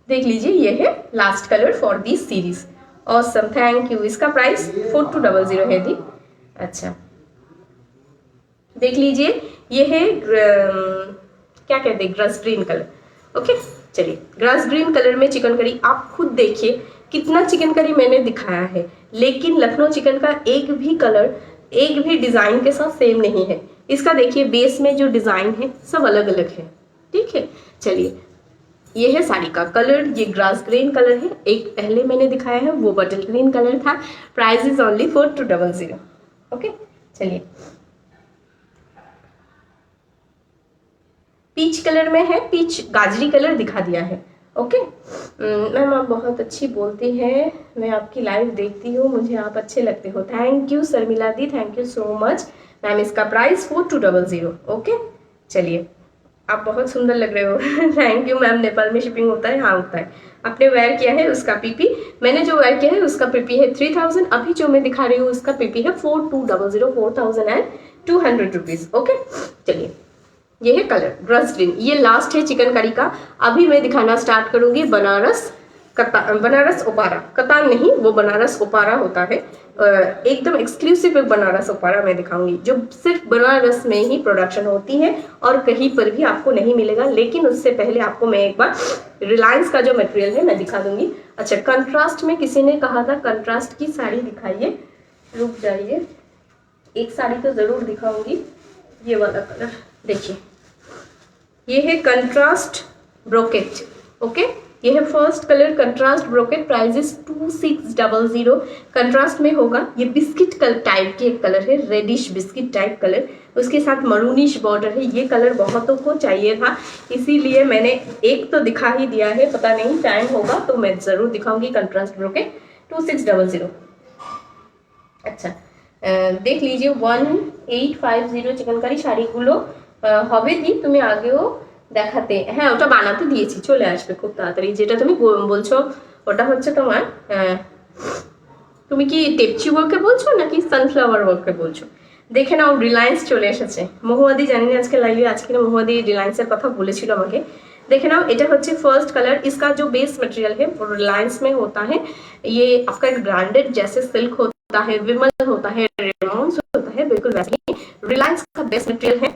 देख लीजिए, ये है last colour for this series. Awesome, thank you. इसका प्राइस 4200 है दी। अच्छा, देख लीजिए, ये है क्या कहते हैं, ग्रास ग्रीन कलर। ओके, चलिए, ग्रास ग्रीन कलर में चिकनकारी आप खुद देखिए कितना चिकनकारी मैंने दिखाया है, लेकिन लखनऊ चिकन का एक भी कलर एक भी डिज़ाइन के साथ सेम नहीं है। इसका देखिए, बेस में जो डिज़ाइन है सब अलग अलग है। ठीक है, चलिए, ये है साड़ी का कलर, ये ग्रास ग्रीन कलर है। एक पहले मैंने दिखाया है वो बटल ग्रीन कलर था। Price is only 4200। ओके, चलिए, पीच कलर में है, पीच गाजरी कलर दिखा दिया है। ओके मैम, आप बहुत अच्छी बोलती हैं, मैं आपकी लाइव देखती हूँ, मुझे आप अच्छे लगते हो। Thank you Sharmila the, thank you so much ma'am. इसका प्राइस 4200। ओके, चलिए, आप बहुत सुंदर लग रहे हो। Thank you ma'am. नेपाल में शिपिंग होता है? हाँ होता है। आपने वेयर किया है उसका पीपी, मैंने जो वेयर किया है उसका पीपी है 3000। अभी जो मैं दिखा रही हूँ उसका पीपी है 4200, 4200 रुपीज़। ओके, चलिए, ये है कलर ग्रास ग्रीन। ये लास्ट है चिकनकारी का। अभी मैं दिखाना स्टार्ट करूंगी बनारस बनारस ओपारा, कतान नहीं, वो बनारस ओपारा होता है। एकदम एक्सक्लूसिव बनारस ओपारा मैं दिखाऊंगी, जो सिर्फ बनारस में ही प्रोडक्शन होती है और कहीं पर भी आपको नहीं मिलेगा। लेकिन उससे पहले आपको मैं एक बार रिलायंस का जो मटेरियल है मैं दिखा दूंगी। अच्छा, कंट्रास्ट में किसी ने कहा था कंट्रास्ट की साड़ी दिखाइए, रुक जाइए, एक साड़ी तो ज़रूर दिखाऊंगी। ये वाला कलर देखिए, ये है कंट्रास्ट ब्रोकेट। ओके, ये है first colour contrast brocade. Price is 2600। Contrast में होगा, ये बिस्किट कलर टाइप की एक कलर है, रेडिश बिस्किट टाइप कलर, उसके साथ मरूनिश बॉर्डर है। ये कलर बहुतों को चाहिए था, इसीलिए मैंने एक तो दिखा ही दिया है, पता नहीं टाइम होगा तो मैं ज़रूर दिखाऊंगी। Contrast brocade 2600। अच्छा, देख लीजिए 1850 চিকেনকারি শাড়িগুলো হবে কি, তুমি আগেও দেখাতে, হ্যাঁ ওটা বানাতে দিয়েছি, চলে আসবে খুব তাড়াতাড়ি। যেটা তুমি বলছো ওটা হচ্ছে তোমার, তুমি কি টেপচি ওয়ার্কে বলছো নাকি সানফ্লাওয়ার ওয়ার্কে বলছো? দেখে নাও, রিলায়েন্স চলে এসেছে। মহুয়াদি জানি না আজকে লাইভে আজকে না, মহুয়াদি রিলায়েন্সের কথা বলেছিল আমাকে। देखे नाउ, এটা হচ্ছে फर्स्ट कलर। इसका जो बेस मटेरियल है वो रिलायंस में होता है। ये आपका एक ब्रांडेड जैसे सिल्क होता है, विमल होता है, रेमॉन्स होता है, बिल्कुल वैसे ही रिलायंस का बेस मटेरियल है।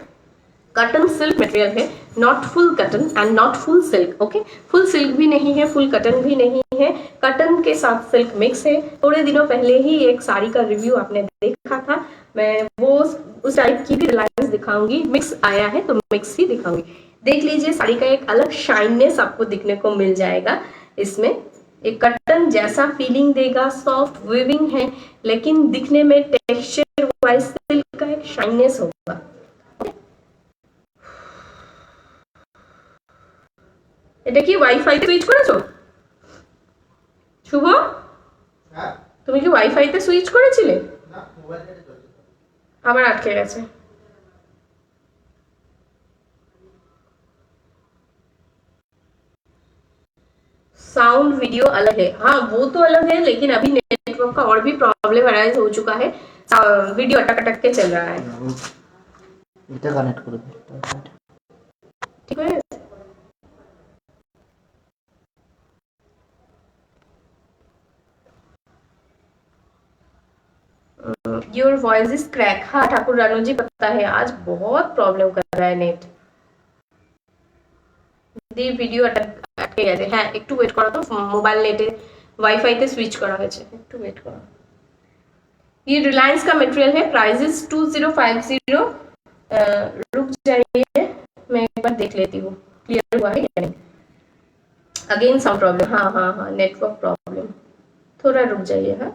कटन सिल्क मटेरियल है, not full cotton and not full silk. Okay, full silk भी नहीं है, फुल कटन भी नहीं है, कटन के साथ सिल्क मिक्स है। थोड़े दिनों पहले ही एक साड़ी का रिव्यू आपने देखा था, मैं वो उस टाइप की भी रिलायंस दिखाऊंगी। मिक्स आया है तो मिक्स ही दिखाऊंगी। देख लीजिए, साड़ी का एक अलग शाइननेस आपको दिखने को मिल जाएगा। इसमें एक कटन जैसा फीलिंग देगा, सॉफ्ट वीविंग है, लेकिन दिखने में टेक्सचर वाइज सिल्क का एक शाइननेस होगा। এটা কি ওয়াইফাইতে সুইচ করেছো? শুভ, তুমি কি ওয়াইফাইতে সুইচ করেছিলে? না, মোবাইল নেটে চলছে। আবার আটকে গেছে। साउंड वीडियो अलग है, हाँ वो तो अलग है, लेकिन अभी नेटवर्क का और भी प्रॉब्लम अराइज हो चुका है। वीडियो अटक अटक के चल रहा है। এটা কানেক্ট করে দে। ठीक है, योर वॉइस इज क्रैक। हाँ ठाकुर रानू जी, पता है आज बहुत प्रॉब्लम कर रहा है नेट। দি ভিডিও আটকে গেছে। হ্যাঁ একটু ওয়েট করো, তো মোবাইল নেটে ওয়াইফাইতে সুইচ করা হয়েছে, একটু ওয়েট করো। ये रिलायंस का मटेरियल है, प्राइस 2050। रुक जाइए, मैं एक बार देख लेती हूँ क्लियर हुआ है या नहीं। अगेन साउंड प्रॉब्लम, हाँ हाँ हाँ नेटवर्क प्रॉब्लम, थोड़ा रुक जाइए। हाँ,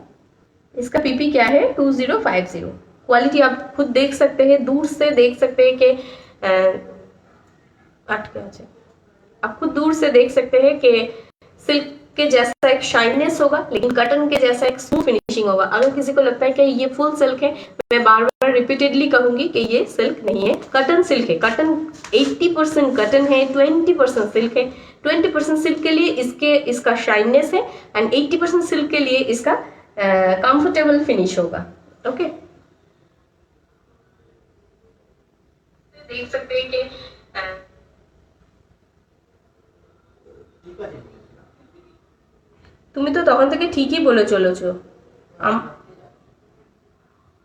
इसका पीपी क्या है? 2050। क्वालिटी आप खुद देख सकते हैं, दूर से देख सकते हैं कि आप खुद दूर से देख सकते हैं कि सिल्क के जैसा एक शाइननेस होगा, लेकिन कटन के जैसा एक स्मूथ फिनिशिंग होगा। अगर किसी को लगता है कि ये फुल सिल्क है, मैं बार बार रिपीटेडली कहूंगी कि ये सिल्क नहीं है, कटन सिल्क है। कटन 80% कटन है, 20% सिल्क है। 20% सिल्क के लिए इसका शाइननेस है, एंड 80% सिल्क के लिए इसका कंफर्टेबल फिनिश होगा। ओके, देख सकते हैं कि তুমি তো তখন থেকে ঠিকই বলে চলেছো।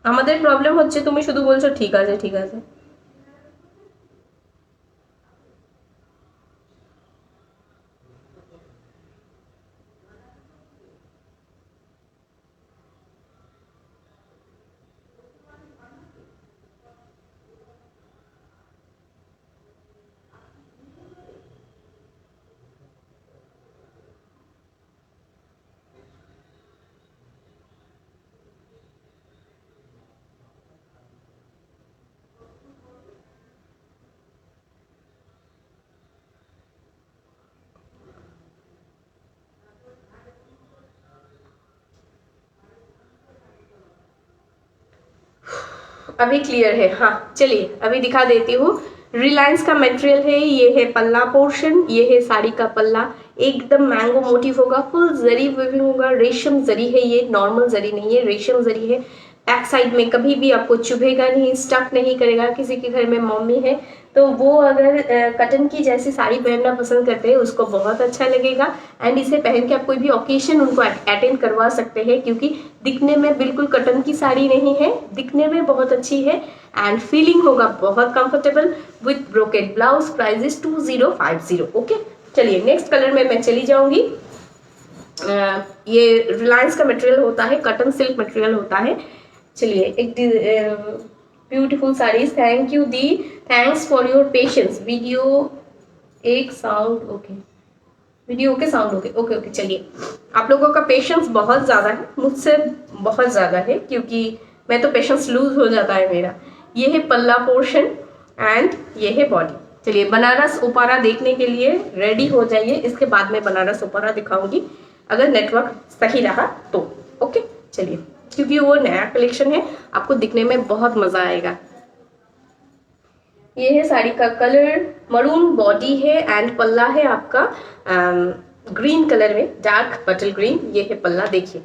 আমাদের প্রবলেম হচ্ছে, তুমি শুধু বলছো ঠিক আছে ঠিক আছে। अभी क्लियर है? हाँ चलिए अभी दिखा देती हूँ। रिलायंस का मटेरियल है, ये है पल्ला पोर्शन, ये है साड़ी का पल्ला। एकदम मैंगो मोटिव होगा, फुल जरी विविंग होगा, रेशम जरी है, ये नॉर्मल जरी नहीं है, रेशम जरी है। बैक साइड में कभी भी आपको चुभेगा नहीं, स्टक नहीं करेगा। किसी के घर में मम्मी है तो वो अगर कटन की जैसी साड़ी पहनना पसंद करते हैं, उसको बहुत अच्छा लगेगा। एंड इसे पहन के आप कोई भी ओकेशन उनको अटेंड करवा सकते हैं, क्योंकि दिखने में बिल्कुल कटन की साड़ी नहीं है, दिखने में बहुत अच्छी है एंड फीलिंग होगा बहुत comfortable with brocade blouse. Price 2050। Okay, चलिए नेक्स्ट कलर में मैं चली जाऊंगी। ये रिलायंस का मटेरियल होता है, कटन सिल्क मटेरियल होता है। चलिए एक beautiful saris. Thank you the, thanks for your patience. Video एक साउंड ओके, वीडियो के साउंड ओके ओके ओके। चलिए, आप लोगों का पेशेंस बहुत ज़्यादा है, मुझसे बहुत ज़्यादा है, क्योंकि मैं तो पेशेंस लूज हो जाता है मेरा। ये है पल्ला पोर्शन एंड ये है बॉडी। चलिए बनारस उपारा देखने के लिए रेडी हो जाइए, इसके बाद में बनारस उपारा दिखाऊंगी अगर नेटवर्क सही रहा तो। ओके चलिए, क्योंकि वो नया कलेक्शन है, आपको दिखने में बहुत मजा आएगा। ये है साड़ी का कलर, मरून बॉडी है एंड पल्ला है आपका ग्रीन कलर में, डार्क बटल ग्रीन। ये है पल्ला, देखिए।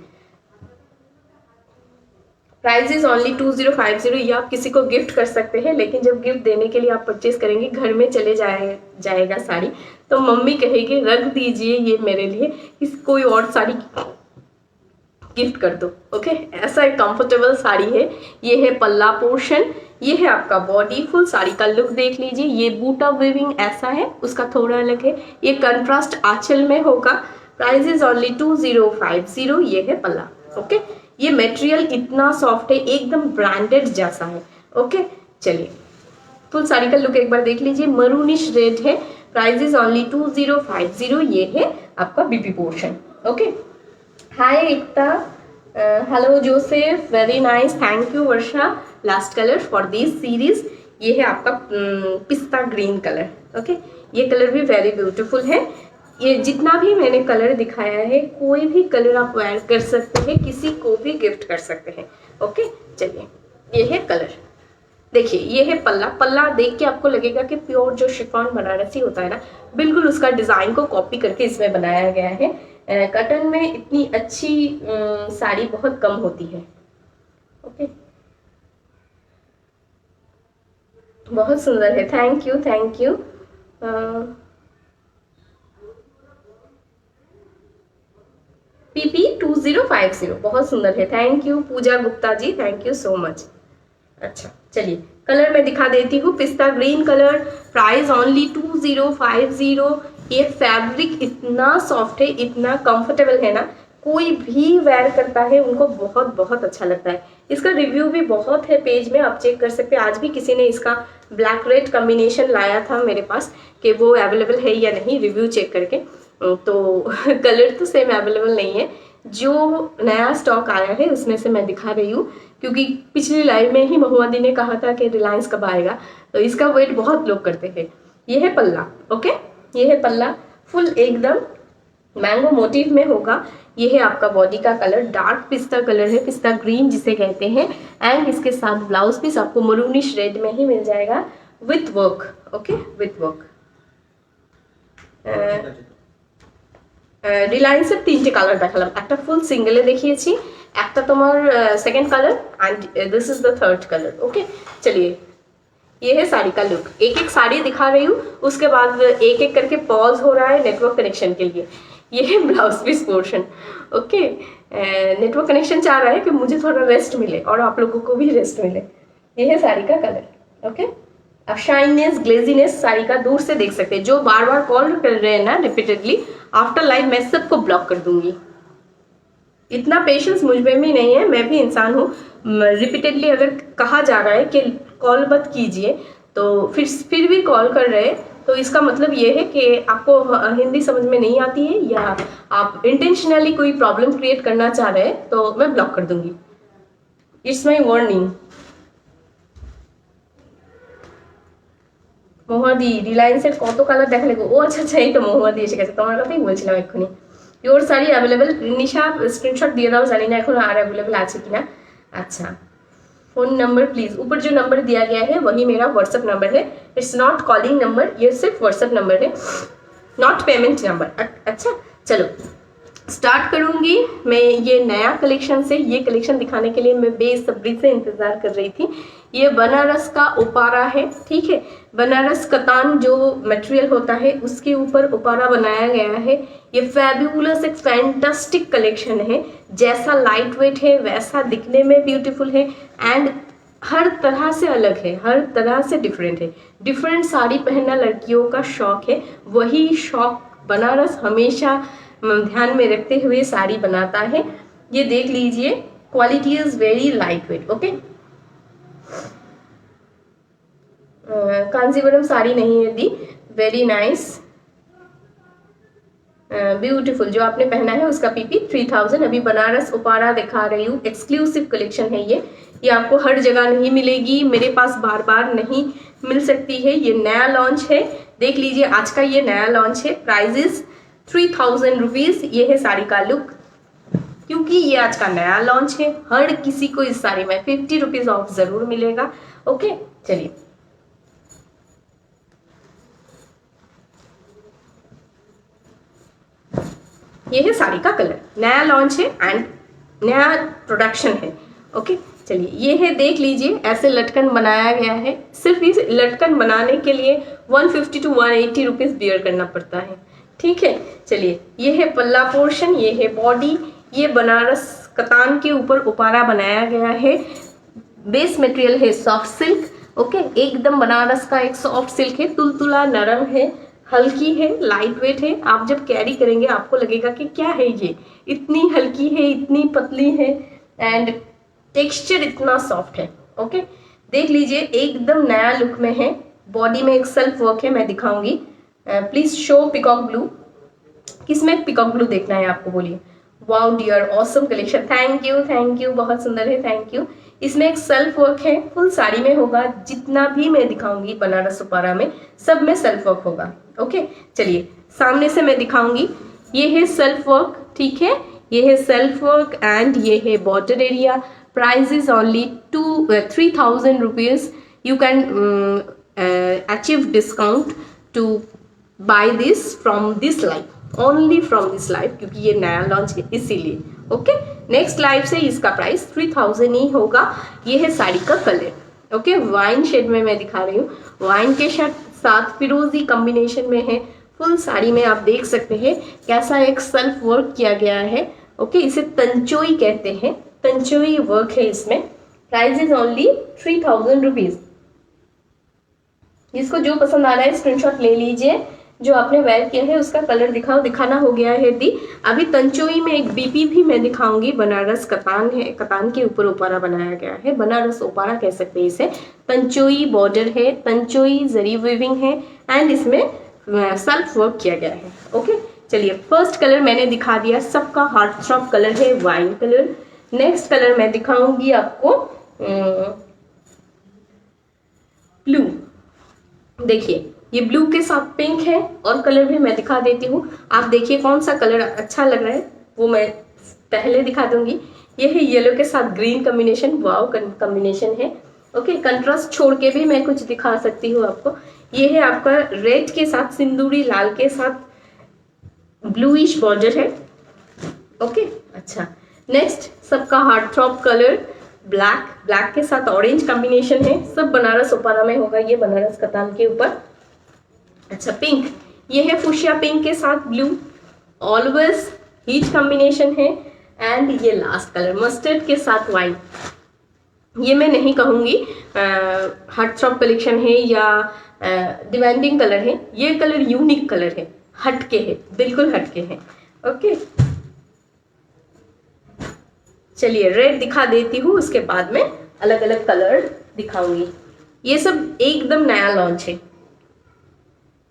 Price is only 2050। ये आप किसी को गिफ्ट कर सकते हैं, लेकिन जब गिफ्ट देने के लिए आप परचेज करेंगे, घर में चले जाएगा साड़ी, तो मम्मी कहेगी रख दीजिए ये मेरे लिए, कोई और साड़ी गिफ्ट कर दो। ओके, ऐसा एक कंफर्टेबल साड़ी है। ये है पल्ला पोर्शन, ये है आपका बॉडी। फुल साड़ी का लुक देख लीजिए। ये बूटा वीविंग ऐसा है, उसका थोड़ा अलग है। ये कंट्रास्ट आंचल में होगा, प्राइस इज ओनली 2050। ये है पल्ला। ओके, ये मटेरियल इतना सॉफ्ट है, एकदम ब्रांडेड जैसा है। ओके, चलिए फुल साड़ी का लुक एक बार देख लीजिए। मरूनिश रेड है, प्राइस इज ओनली 2050। ये है आपका BP portion. Okay, hi Ekta, hello Joseph, very nice, thank you Varsha. Last colour for this series, ये है आपका पिस्ता ग्रीन कलर। ओके, ये कलर भी वेरी ब्यूटीफुल है। ये जितना भी मैंने कलर दिखाया है, कोई भी कलर आप वेयर कर सकते हैं, किसी को भी गिफ्ट कर सकते हैं। ओके, चलिए ये है कलर। देखिए ये है पल्ला। पल्ला देख के आपको लगेगा कि प्योर जो शिफॉन बनारसी होता है ना, बिल्कुल उसका डिज़ाइन को कॉपी करके इसमें बनाया गया है। कॉटन में इतनी अच्छी साड़ी बहुत कम होती है। ओके, बहुत सुंदर है, thank you thank you. PP 2050 बहुत सुंदर है, thank you Pooja Gupta ji, thank you so much. अच्छा चलिए कलर मैं दिखा देती हूँ। पिस्ता ग्रीन कलर, प्राइस ओनली 2050। ये फैब्रिक इतना सॉफ्ट है, इतना कंफर्टेबल है ना, कोई भी वेयर करता है उनको बहुत बहुत अच्छा लगता है। इसका रिव्यू भी बहुत है पेज में, आप चेक कर सकते हैं। आज भी किसी ने इसका ब्लैक रेड कॉम्बिनेशन लाया था मेरे पास कि वो अवेलेबल है या नहीं, रिव्यू चेक करके। तो कलर तो सेम अवेलेबल नहीं है, जो नया स्टॉक आया है उसमें से मैं दिखा रही हूँ, क्योंकि पिछली लाइव में ही महुआ दी ने कहा था कि रिलायंस कब आएगा, तो इसका वेट बहुत लोग करते हैं। ये है पल्ला। ओके, ये है पल्ला, फुल एकदम मैंगो मोटिव में होगा। ये है आपका बॉडी का कलर, डार्क पिस्ता कलर है, पिस्ता ग्रीन जिसे कहते हैं। एंड इसके साथ ब्लाउज पीस आपको मरूनिश रेड में ही मिल जाएगा with work. Okay, with work. রিলায়েন্সের তিনটে কালার দেখালাম, একটা ফুল সিঙ্গেলে দেখিয়েছি, একটা তোমার second colour and this is the third colour. Okay, चलिए ये है साड़ी का लुक। एक एक साड़ी दिखा रही हूँ, उसके बाद एक एक करके पॉज हो रहा है नेटवर्क कनेक्शन के लिए। ये है blouse piece portion. Okay, network connection चाह रहा है कि मुझे थोड़ा रेस्ट मिले और आप लोगों को भी रेस्ट मिले। ये है साड़ी का कलर। ओके, अब शाइनेस ग्लेजीनेस साड़ी का दूर से देख सकते हैं। जो बार बार कॉल कर रहे हैं ना रिपीटेडली, आफ्टर लाइव मैं सबको ब्लॉक कर दूंगी। इतना पेशेंस मुझ में भी नहीं है, मैं भी इंसान हूँ। रिपीटेडली अगर कहा जा रहा है कि कॉल मत कीजिए, तो फिर भी कॉल कर रहे हैं, तो इसका मतलब ये है कि आपको हिंदी समझ में नहीं आती है या आप इंटेंशनली कोई प्रॉब्लम क्रिएट करना चाह रहे हैं, तो मैं ब्लॉक कर दूंगी। It's my warning. মহুয়াদি রিলায়েন্সের কত কালার দেখালে গো? ও আচ্ছা আচ্ছা, এই তো মহুয়াদি এসে গেছে, তোমার কথাই বলছিলাম এক্ষুনি। পিওর শাড়ি অ্যাভেলেবেল, নিশা স্ক্রিনশট দিয়ে দাও, জানি না এখন আর अवेलेबल আছে কিনা। अच्छा, फोन नंबर प्लीज, ऊपर जो नंबर दिया गया है वही मेरा व्हाट्सएप नंबर है। इट्स नॉट कॉलिंग नंबर, ये सिर्फ व्हाट्सएप नंबर है, नॉट पेमेंट नंबर। अच्छा चलो स्टार्ट करूंगी मैं ये नया कलेक्शन से। ये कलेक्शन दिखाने के लिए मैं बेसब्री से इंतज़ार कर रही थी। ये बनारस का उपारा है, ठीक है। बनारस कतान जो मटेरियल होता है उसके ऊपर उपारा बनाया गया है। ये फैब्यूलस एक फैंटास्टिक कलेक्शन है, जैसा लाइट वेट है वैसा दिखने में ब्यूटीफुल है एंड हर तरह से अलग है, हर तरह से डिफरेंट है। डिफरेंट साड़ी पहनना लड़कियों का शौक है, वही शौक बनारस हमेशा ध्यान में रखते हुए साड़ी बनाता है। ये देख लीजिए, quality is very light weight. Okay, Kanjivaram sari नहीं है दी, वेरी नाइस ब्यूटीफुल। जो आपने पहना है उसका PP 3000। अभी बनारस उपारा दिखा रही हूँ, एक्सक्लूसिव कलेक्शन है ये आपको हर जगह नहीं मिलेगी, मेरे पास बार बार नहीं मिल सकती है। ये नया लॉन्च है, देख लीजिए आज का ये नया लॉन्च है। Prices 3000 rupees. ये है साड़ी का लुक, क्योंकि ये आज का नया लॉन्च है, हर किसी को इस साड़ी में 50 रुपीज़ ऑफ ज़रूर मिलेगा। ओके चलिए, ये है साड़ी का कलर, नया लॉन्च है एंड नया प्रोडक्शन है। ओके चलिए, ये है देख लीजिए, ऐसे लटकन बनाया गया है। सिर्फ इस लटकन बनाने के लिए 150 to 180 रुपीज़ बियर करना पड़ता है, ठीक है। चलिए, ये है पल्ला पोर्शन, ये है बॉडी। ये बनारस कतान के ऊपर उपारा बनाया गया है। बेस मटेरियल है सॉफ्ट सिल्क। ओके, एकदम बनारस का एक सॉफ्ट सिल्क है, तुलतुला नरम है, हल्की है, लाइट वेट है। आप जब कैरी करेंगे आपको लगेगा कि क्या है ये, इतनी हल्की है, इतनी पतली है एंड टेक्सचर इतना सॉफ्ट है। ओके, देख लीजिए एकदम नया लुक में है। बॉडी में एक सेल्फ वर्क है, मैं दिखाऊंगी। Please show peacock blue. किसमें पिकॉक ब्लू देखना है आपको, बोलिए। Wow dear, awesome collection, thank you, बहुत सुंदर है, थैंक यू। इसमें एक सेल्फ वर्क है, फुल साड़ी में होगा। जितना भी मैं दिखाऊंगी बनारस सुपारा में सब में सेल्फ वर्क होगा। ओके, चलिए सामने से मैं दिखाऊंगी। ये है सेल्फ वर्क, ठीक है, ये है सेल्फ वर्क एंड ये है border area. Price is only 3,000 rupees. You can achieve discount to buy this from this live, only from this live, क्योंकि ये नया लॉन्च है इसीलिए। ओके, नेक्स्ट लाइव से इसका प्राइस 3,000 ही होगा। ये है साड़ी का कलर। ओके, वाइन शेड में मैं दिखा रही हूँ। वाइन के साथ फिरोजी कॉम्बिनेशन में है। फुल साड़ी में आप देख सकते हैं कैसा एक सेल्फ वर्क किया गया है। ओके, इसे तंचोई कहते हैं, तंचोई वर्क है इसमें। Price is only 3,000 rupees. जिसको जो पसंद आ रहा है स्क्रीनशॉट ले लीजिए। जो आपने वेयर किया है उसका कलर दिखाना हो गया है दी। अभी तंचोई में एक बीपी भी मैं दिखाऊंगी। बनारस कतान है, कतान के ऊपर ओपारा बनाया गया है, बनारस ओपारा कह सकते हैं इसे। तंचोई बॉर्डर है, तंचोई जरी वीविंग है एंड इसमें सेल्फ वर्क किया गया है। ओके, चलिए फर्स्ट कलर मैंने दिखा दिया, सबका हार्ट थ्रॉप कलर है वाइन कलर। नेक्स्ट कलर मैं दिखाऊंगी आपको ब्लू। देखिए ये ब्लू के साथ पिंक है और कलर भी मैं दिखा देती हूँ। आप देखिए कौन सा कलर अच्छा लग रहा है वो मैं पहले दिखा दूंगी। ये है येलो के साथ ग्रीन कॉम्बिनेशन, वाव कॉम्बिनेशन है। ओके, कंट्रास्ट छोड़ के भी मैं कुछ दिखा सकती हूँ आपको। ये है आपका रेड के साथ सिंदूरी लाल के साथ ब्लूइश बॉर्डर है। ओके, अच्छा, नेक्स्ट सबका हार्ट थ्रॉप कलर ब्लैक के साथ ऑरेंज कॉम्बिनेशन है। सब बनारस ओपारा में होगा, ये बनारस कतान के ऊपर। अच्छा, पिंक, ये है फुशिया पिंक के साथ ब्लू, ऑलवेज हीट कॉम्बिनेशन है। एंड ये लास्ट कलर मस्टर्ड के साथ वाइन। ये मैं नहीं कहूँगी हार्ट थ्रॉप कलेक्शन है या डिमांडिंग कलर है, ये कलर यूनिक कलर है, हटके है, बिल्कुल हटके है। ओके, चलिए रेड दिखा देती हूँ, उसके बाद में अलग अलग कलर दिखाऊंगी। ये सब एकदम नया लॉन्च है।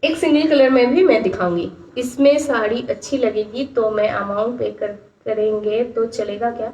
एक सिंगल कलर में भी मैं दिखाऊंगी। इसमें साड़ी अच्छी लगेगी तो मैं अमाउंट पे करेंगे तो चलेगा क्या?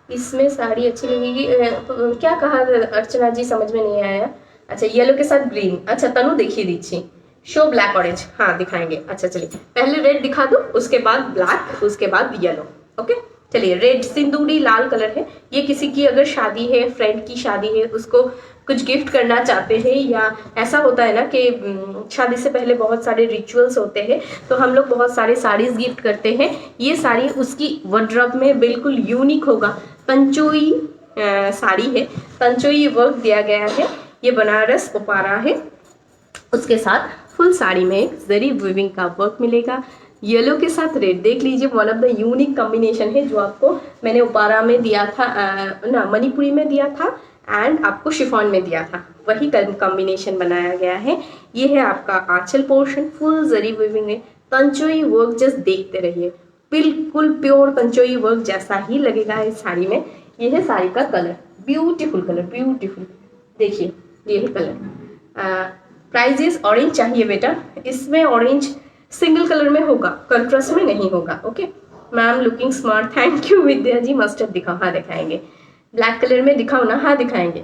इसमें साड़ी अच्छी लगेगी क्या कहा अर्चना जी, समझ में नहीं आया। अच्छा, येलो के साथ ग्रीन। अच्छा तनु देखिए दीजिए, शो ब्लैक ऑरेंज, हाँ दिखाएंगे। अच्छा चलिए पहले रेड दिखा दो, उसके बाद ब्लैक, उसके बाद येलो। ओके, चलिए रेड सिंदूरी लाल कलर है। ये किसी की अगर शादी है, फ्रेंड की शादी है, उसको कुछ गिफ्ट करना चाहते हैं, या ऐसा होता है ना कि शादी से पहले बहुत सारे रिचुअल्स होते हैं तो हम लोग बहुत सारे साड़ीज गिफ्ट करते हैं। ये साड़ी उसकी वार्डरोब में बिल्कुल यूनिक होगा। तंचोई साड़ी है, तंचोई वर्क दिया गया है, ये बनारस ओपारा है। उसके साथ फुल साड़ी में एक जरी वीविंग का वर्क मिलेगा। येलो के साथ रेड, देख लीजिए one of the unique combination है जो आपको मैंने ओपारा में दिया था, ना मणिपुरी में दिया था एंड आपको शिफॉन में दिया था, वही कॉम्बिनेशन बनाया गया है। ये है आपका आंचल पोर्शन, फुल जरी वीविंग है। तंचोई वर्क जस्ट देखते रहिए, बिल्कुल प्योर तंचोई वर्क जैसा ही लगेगा इस साड़ी में। ये है साड़ी का कलर, ब्यूटीफुल कलर, ब्यूटीफुल, देखिए ये है कलर। प्राइस इज ऑरेंज चाहिए बेटा, इसमें ऑरेंज सिंगल कलर में होगा, कंट्रास्ट में नहीं होगा। Okay ma'am, looking smart, thank you Vidya ji. Mustard दिखाओ, हाँ दिखाएंगे। ब्लैक कलर में दिखाओ ना, हाँ दिखाएंगे।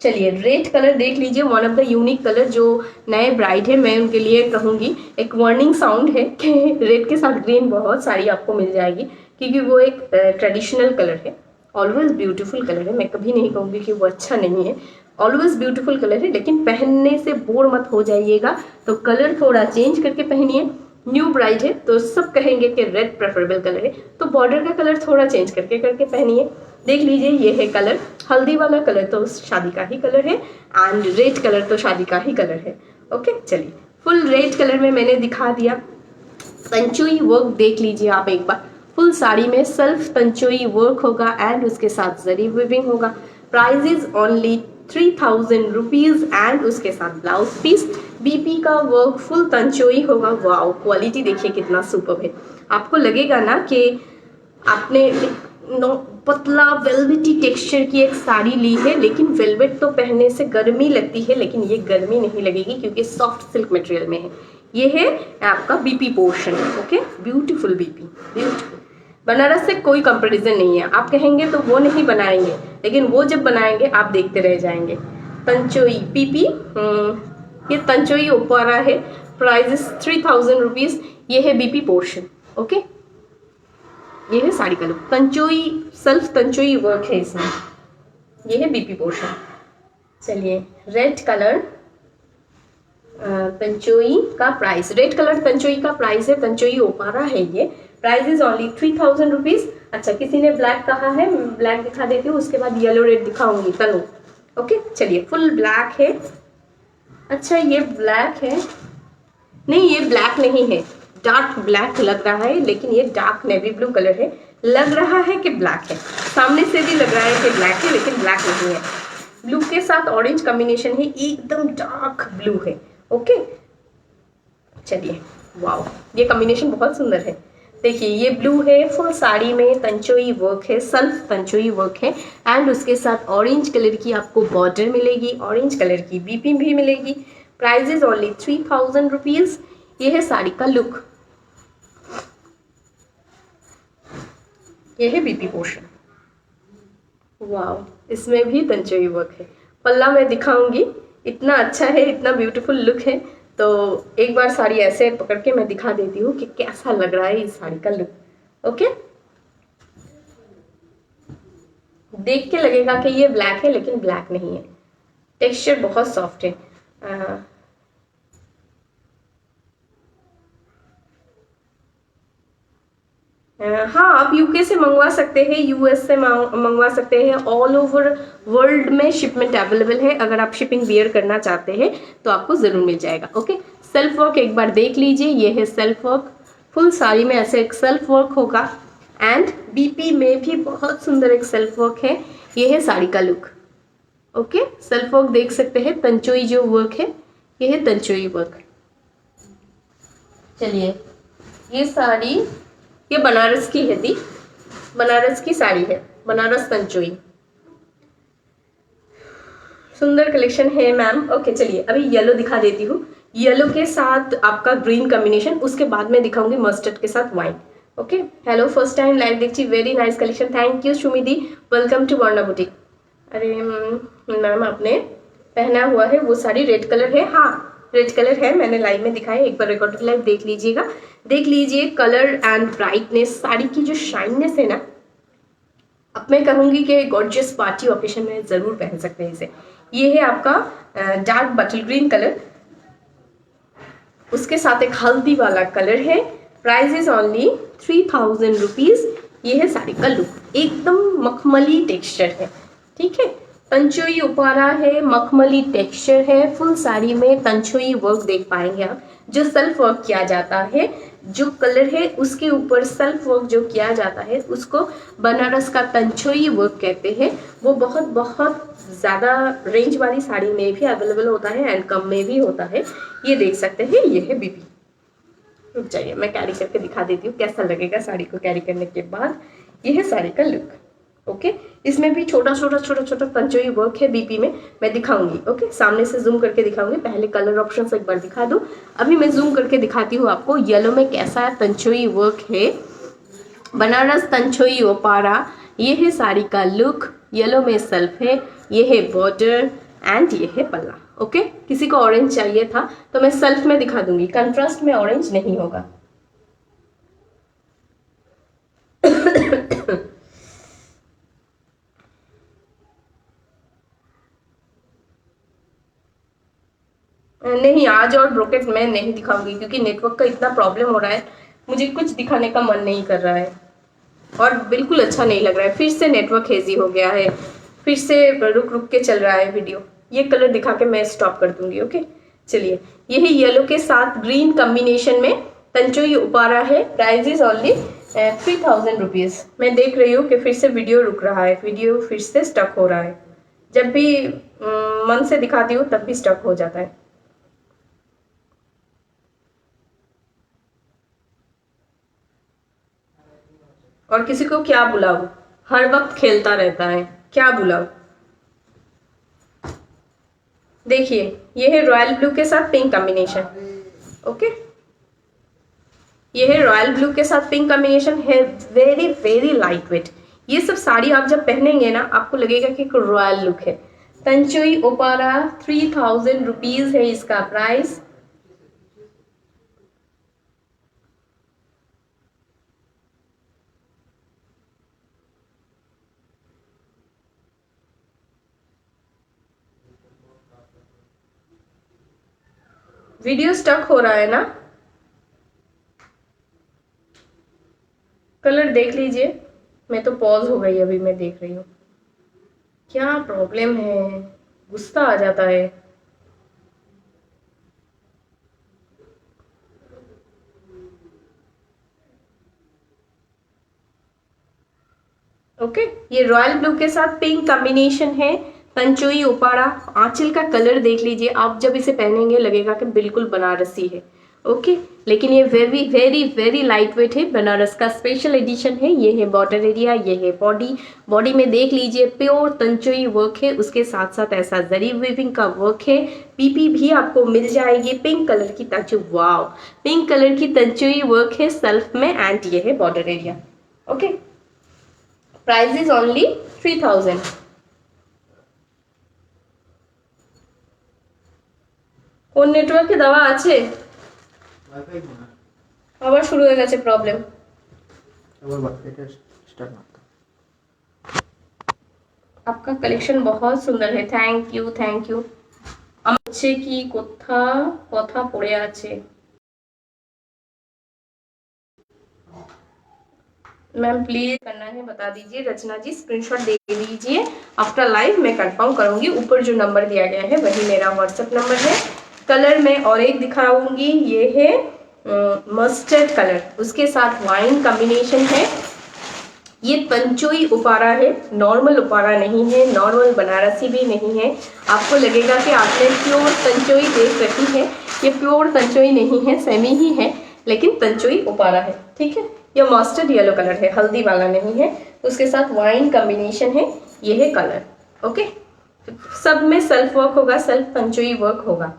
चलिए रेड कलर देख लीजिए, one of the unique colour. जो नए ब्राइड है मैं उनके लिए कहूँगी, एक वार्निंग साउंड है कि रेड के साथ ग्रीन बहुत सारी आपको मिल जाएगी, क्योंकि वो एक ट्रेडिशनल कलर है, ऑलवेज ब्यूटीफुल कलर है। मैं कभी नहीं कहूँगी कि वो अच्छा नहीं है, ऑलवेज ब्यूटीफुल कलर है, लेकिन पहनने से बोर मत हो जाइएगा, तो कलर थोड़ा चेंज करके पहनिए। न्यू ब्राइड है तो सब कहेंगे कि रेड प्रेफरेबल कलर है, तो बॉर्डर का कलर थोड़ा चेंज करके पहनिए। देख लीजिए ये है कलर, हल्दी वाला कलर तो शादी का ही कलर है एंड रेड कलर तो शादी का ही कलर है। ओके चलिए फुल रेड कलर में मैंने दिखा दिया। तंचोई वर्क देख लीजिए आप एक बार, फुल साड़ी में सेल्फ तंचोई वर्क होगा एंड उसके साथ जरी वीविंग होगा। Price is only 3000 rupees and उसके साथ ब्लाउज पीस। बीपी का वर्क फुल तंचोई होगा। वाओ, क्वालिटी देखिए कितना सुपर है। आपको लगेगा ना कि आपने पतला वेलवेटी टेक्सचर की एक साड़ी ली है, लेकिन वेलवेट तो पहनने से गर्मी लगती है, लेकिन ये गर्मी नहीं लगेगी क्योंकि सॉफ्ट सिल्क मटेरियल में है। ये है आपका BP portion. Okay, beautiful BP, beautiful. Banaras से कोई कंपैरिजन नहीं है। आप कहेंगे तो वो नहीं बनाएंगे, लेकिन वो जब बनाएंगे आप देखते रह जाएंगे। तंचोई पीपी, ये तंचोई ओपारा है। Price 3000 rupees. ये है बीपी पोर्शन। ओके, ये है साड़ी का लुक। तंचोई, सेल्फ तंचोई वर्क है इसमें। ये है बीपी पोर्शन। चलिए, रेड कलर तंचोई का प्राइस, रेड कलर तंचोई का प्राइस है। तंचोई ओपारा है ये। Price is only 3000 rupees. अच्छा, किसी ने ब्लैक कहा है, ब्लैक दिखा देती हूँ, उसके बाद येलो रेड दिखाऊंगी। तनु, ओके, चलिए, फुल ब्लैक है। अच्छा, ये ब्लैक है? नहीं, ये ब्लैक नहीं है, डार्क ब्लैक लग रहा है, लेकिन ये डार्क नेवी ब्लू कलर है। लग रहा है कि ब्लैक है, सामने से भी लग रहा है कि ब्लैक है, लेकिन ब्लैक नहीं है। ब्लू के साथ ऑरेंज कॉम्बिनेशन है, एकदम डार्क ब्लू है। ओके, चलिए, वाओ, ये कॉम्बिनेशन बहुत सुंदर है। देखिए, ये ब्लू है, फुल साड़ी में तंचोई वर्क है, सेल्फ तंचोई वर्क है, एंड उसके साथ ऑरेंज कलर की आपको बॉर्डर मिलेगी, ऑरेंज कलर की बीपी भी मिलेगी। Price is only 3000 rupees. ये है साड़ी का लुक। ये है बीपी पोर्शन। वाओ, इसमें भी तंचोई वर्क है। पल्ला मैं दिखाऊंगी, इतना अच्छा है, इतना ब्यूटीफुल लुक है। तो एक बार साड़ी ऐसे पकड़ के मैं दिखा देती हूँ कि कैसा लग रहा है इस साड़ी का लुक। ओके, देख के लगेगा कि ये ब्लैक है, लेकिन ब्लैक नहीं है। टेक्सचर बहुत सॉफ्ट है। हाँ, आप यूके से मंगवा सकते हैं, यूएस से मंगवा सकते हैं। ऑल ओवर वर्ल्ड में शिपमेंट अवेलेबल है। अगर आप शिपिंग बियर करना चाहते हैं तो आपको ज़रूर मिल जाएगा। ओके, सेल्फ वर्क एक बार देख लीजिए। ये है सेल्फ वर्क, फुल साड़ी में ऐसे एक सेल्फ वर्क होगा, एंड बीपी में भी बहुत सुंदर एक सेल्फ वर्क है। ये है साड़ी का लुक। ओके, सेल्फ वर्क देख सकते हैं। तंचोई जो वर्क है, ये है तंचोई वर्क। चलिए, ये साड़ी, ये बनारस की है दी, बनारस की साड़ी है, बनारस तंचोई। सुंदर कलेक्शन है मैम। ओके, चलिए, अभी येलो दिखा देती हूँ। येलो के साथ आपका ग्रीन कॉम्बिनेशन, उसके बाद में दिखाऊंगी मस्टर्ड के साथ wine. Okay, hello, first time live देखी, very nice collection, thank you Sumidi, welcome to Varna boutique. अरे मैम, आपने पहना हुआ है वो साड़ी रेड कलर है। हाँ, रेड कलर है, मैंने लाइव में दिखाया, एक बार रिकॉर्डेड लाइव देख लीजिएगा। देख लीजिए कलर एंड ब्राइटनेस, साड़ी की जो शाइननेस है ना, अब मैं कहूँगी कि गॉर्जियस पार्टी ओकेशन में ज़रूर पहन सकते हैं इसे। ये है आपका डार्क बटल ग्रीन कलर, उसके साथ एक हल्दी वाला कलर है। Price is only 3000 rupees. ये है साड़ी का लुक, एकदम मखमली टेक्सचर है। ठीक है, तंचोई उपारा है, मखमली टेक्सचर है, फुल साड़ी में तंचोई वर्क देख पाएंगे आप, जो सेल्फ वर्क किया जाता है। जो कलर है उसके ऊपर सेल्फ वर्क जो किया जाता है उसको बनारस का तंचोई वर्क कहते हैं। वो बहुत बहुत ज़्यादा रेंज वाली साड़ी में भी अवेलेबल होता है एंड कम में भी होता है। ये देख सकते हैं, ये है बीबी। रुक जाइए, मैं कैरी करके दिखा देती हूँ कैसा लगेगा साड़ी को कैरी करने के बाद। ये है साड़ी का लुक। ओके, इसमें भी छोटा छोटा तंचोई वर्क है बीपी में, मैं दिखाऊंगी। ओके, सामने से जूम करके दिखाऊंगी। पहले कलर ऑप्शन एक बार दिखा दूँ, अभी मैं जूम करके दिखाती हूँ आपको येलो में कैसा तंचोई वर्क है। बनारस तंचोई ओपारा, ये है साड़ी का लुक। येलो में सेल्फ है, ये है बॉर्डर एंड ये है पल्ला। ओके, किसी को ऑरेंज चाहिए था तो मैं सेल्फ में दिखा दूंगी, कंट्रास्ट में ऑरेंज नहीं होगा। नहीं, आज और ब्रोकेट मैं नहीं दिखाऊंगी क्योंकि नेटवर्क का इतना प्रॉब्लम हो रहा है, मुझे कुछ दिखाने का मन नहीं कर रहा है और बिल्कुल अच्छा नहीं लग रहा है। फिर से नेटवर्क हेजी हो गया है, फिर से रुक रुक के चल रहा है वीडियो। ये कलर दिखा के मैं स्टॉप कर दूंगी। ओके, चलिए, ये है येलो के साथ ग्रीन कॉम्बिनेशन में तंचोई उपारा है। Price is only 3000 rupees. मैं देख रही हूँ कि फिर से वीडियो रुक रहा है, वीडियो फिर से स्टक हो रहा है। जब भी मन से दिखाती हूँ तब भी स्टक हो जाता है। और किसी को क्या बुलाऊं, हर वक्त खेलता रहता है, क्या बुलाऊं। देखिए ये है रॉयल ब्लू के साथ पिंक कॉम्बिनेशन। ओके, ये है रॉयल ब्लू के साथ पिंक कॉम्बिनेशन है, वेरी वेरी लाइट वेट। ये सब साड़ी आप जब पहनेंगे ना आपको लगेगा कि एक रॉयल लुक है। तंचुई ओपारा 3000 रुपीज है इसका प्राइस। वीडियो स्टक हो रहा है ना, कलर देख लीजिए। मैं तो पॉज हो गई, अभी मैं देख रही हूँ। क्या प्रॉब्लम है, गुस्सा आ जाता है। ओके, ये रॉयल ब्लू के साथ पिंक कॉम्बिनेशन है, तंचुई उपाड़ा। आंचल का कलर देख लीजिए, आप जब इसे पहनेंगे लगेगा कि बिल्कुल बनारसी है। ओके, लेकिन ये very very very light wait है, बनारस का स्पेशल एडिशन है। ये है बॉर्डर एरिया, ये है बॉडी। बॉडी में देख लीजिए प्योर तंचुई वर्क है, उसके साथ साथ ऐसा जरी वीविंग का वर्क है। पीपी भी आपको मिल जाएगी पिंक कलर की तंचुई। वाव, पिंक कलर की तंचुई वर्क है सेल्फ में, एंड ये है border area. Okay, price is only 3000। কোন নেটওয়ার্কে দেওয়া আছে? ওয়াইফাই না, আবার শুরু হয়ে গেছে প্রবলেম। আবার এটা স্টার্ট মারতে। आपका कलेक्शन बहुत सुंदर है, थैंक यू थैंक यू। আমার হচ্ছে কি কথা কথা পড়ে আছে। मैम प्लीज करना है बता दीजिए। रचना जी स्क्रीनशॉट दे दीजिए, आफ्टर लाइव मैं कंफर्म करूंगी। ऊपर जो नंबर दिया गया है वही मेरा व्हाट्सएप नंबर है। कलर मैं और एक दिखाऊंगी, ये है मस्टर्ड कलर, उसके साथ वाइन कॉम्बिनेशन है। ये तंचुई उपारा है, नॉर्मल उपारा नहीं है, नॉर्मल बनारसी भी नहीं है। आपको लगेगा कि आपने प्योर तंचुई देख रखी है, ये प्योर तंचुई नहीं है, सेमी ही है, लेकिन तंचुई उपारा है। ठीक है, ये मस्टर्ड येलो कलर है, हल्दी वाला नहीं है। उसके साथ वाइन कॉम्बिनेशन है, ये है कलर। ओके, सब में सेल्फ वर्क होगा, सेल्फ तंचुई वर्क होगा।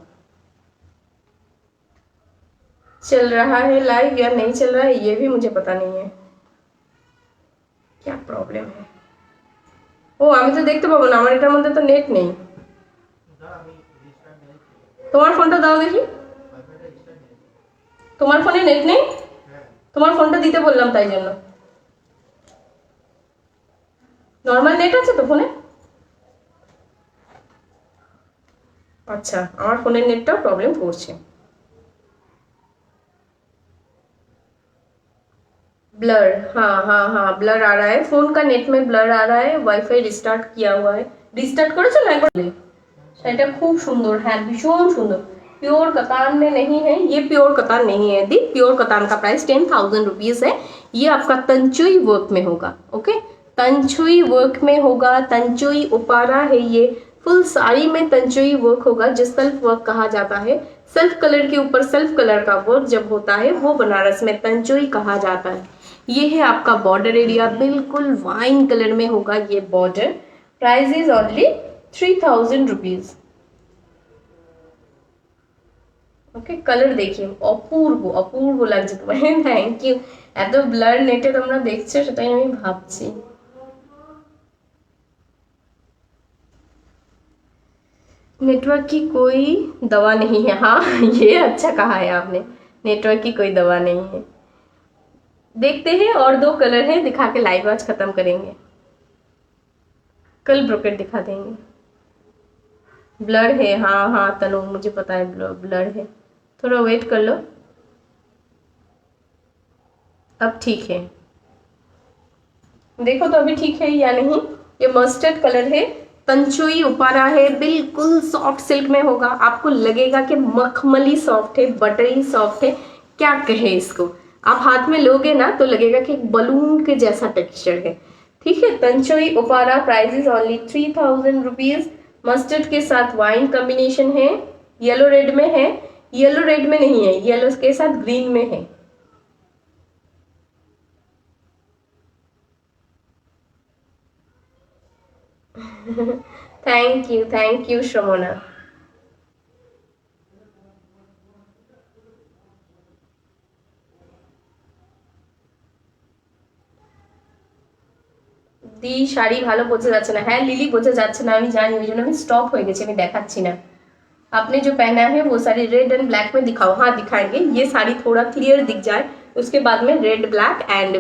चल रहा है लाइव या नहीं चल रहा है ये भी मुझे पता नहीं है, क्या प्रॉब्लम है। ও আমি তো দেখতে পাবো না, আমার এটার মধ্যে তো নেট নেই। তোমার ফোনটা দাও দেখি, তোমার ফোনে নেট নেই? তোমার ফোনটা দিতে বললাম তাই জন্য। নরমাল নেট আছে তো ফোনে? আচ্ছা, আমার ফোনের নেটটাও প্রবলেম করছে। ब्लर, हाँ हाँ हाँ ब्लर आ रहा है, फोन का नेट में ब्लर आ रहा है। वाईफाई रिस्टार्ट किया हुआ है, रिस्टार्ट করেছো না একবার? এটা খুব সুন্দর, হ্যাঁ ভীষণ সুন্দর। प्योर कतान में नहीं है, ये प्योर कतान नहीं है दी। प्योर कतान का प्राइस 10,000 रुपीज है। ये आपका तंचुई वर्क में होगा। ओके, तंचुई वर्क में होगा, तंचुई उपारा है ये। फुल साड़ी में तंचुई वर्क होगा, जो सेल्फ वर्क कहा जाता है। सेल्फ कलर के ऊपर सेल्फ कलर का वर्क जब होता है वो बनारस में तंचुई कहा जाता है। ये है आपका बॉर्डर एरिया, बिल्कुल वाइन कलर में होगा ये border. Price is only 3000 rupees. Okay, colour देखिए अपूर्व अपूर्व লাগছে তোমার, থ্যাংক ইউ। এত ব্লার নেটে তোমরা দেখছো সেটাই আমি ভাবছি। नेटवर्क की कोई दवा नहीं है, हाँ ये अच्छा कहा है आपने, नेटवर्क की कोई दवा नहीं है। देखते हैं और दो कलर हैं, दिखा के लाइव आज खत्म करेंगे, कल ब्रोकेट दिखा देंगे। ब्लर है, हाँ हाँ तनु मुझे पता है ब्लर है, थोड़ा वेट कर लो। अब ठीक है, देखो तो अभी ठीक है या नहीं। ये मस्टर्ड कलर है, तंचुई उपारा है, बिल्कुल सॉफ्ट सिल्क में होगा। आपको लगेगा कि मखमली सॉफ्ट है, बटरी सॉफ्ट है, क्या कहे इसको। आप हाथ में लोगे ना तो लगेगा कि बलून के जैसा टेक्सचर है। ठीक है, तंचुई उपारा price is only 3000 rupees. Mustard के साथ वाइन कॉम्बिनेशन है, येलो रेड में है, येलो रेड में नहीं है, येलो के साथ ग्रीन में है। Thank you Shramona. দি শাড়ি ভালো বোঝা যাচ্ছে না। হ্যাঁ লিলি, বোঝা যাচ্ছে না, আমি জানি, ওই জন্য আমি স্টপ হয়ে গেছি, আমি দেখাচ্ছি না। आपने जो पहना है वो साड़ी रेड एंड ब्लैक में दिखाओ। हाँ दिखाएंगे, ये साड़ी थोड़ा क्लियर दिख जाए, उसके बाद में red black and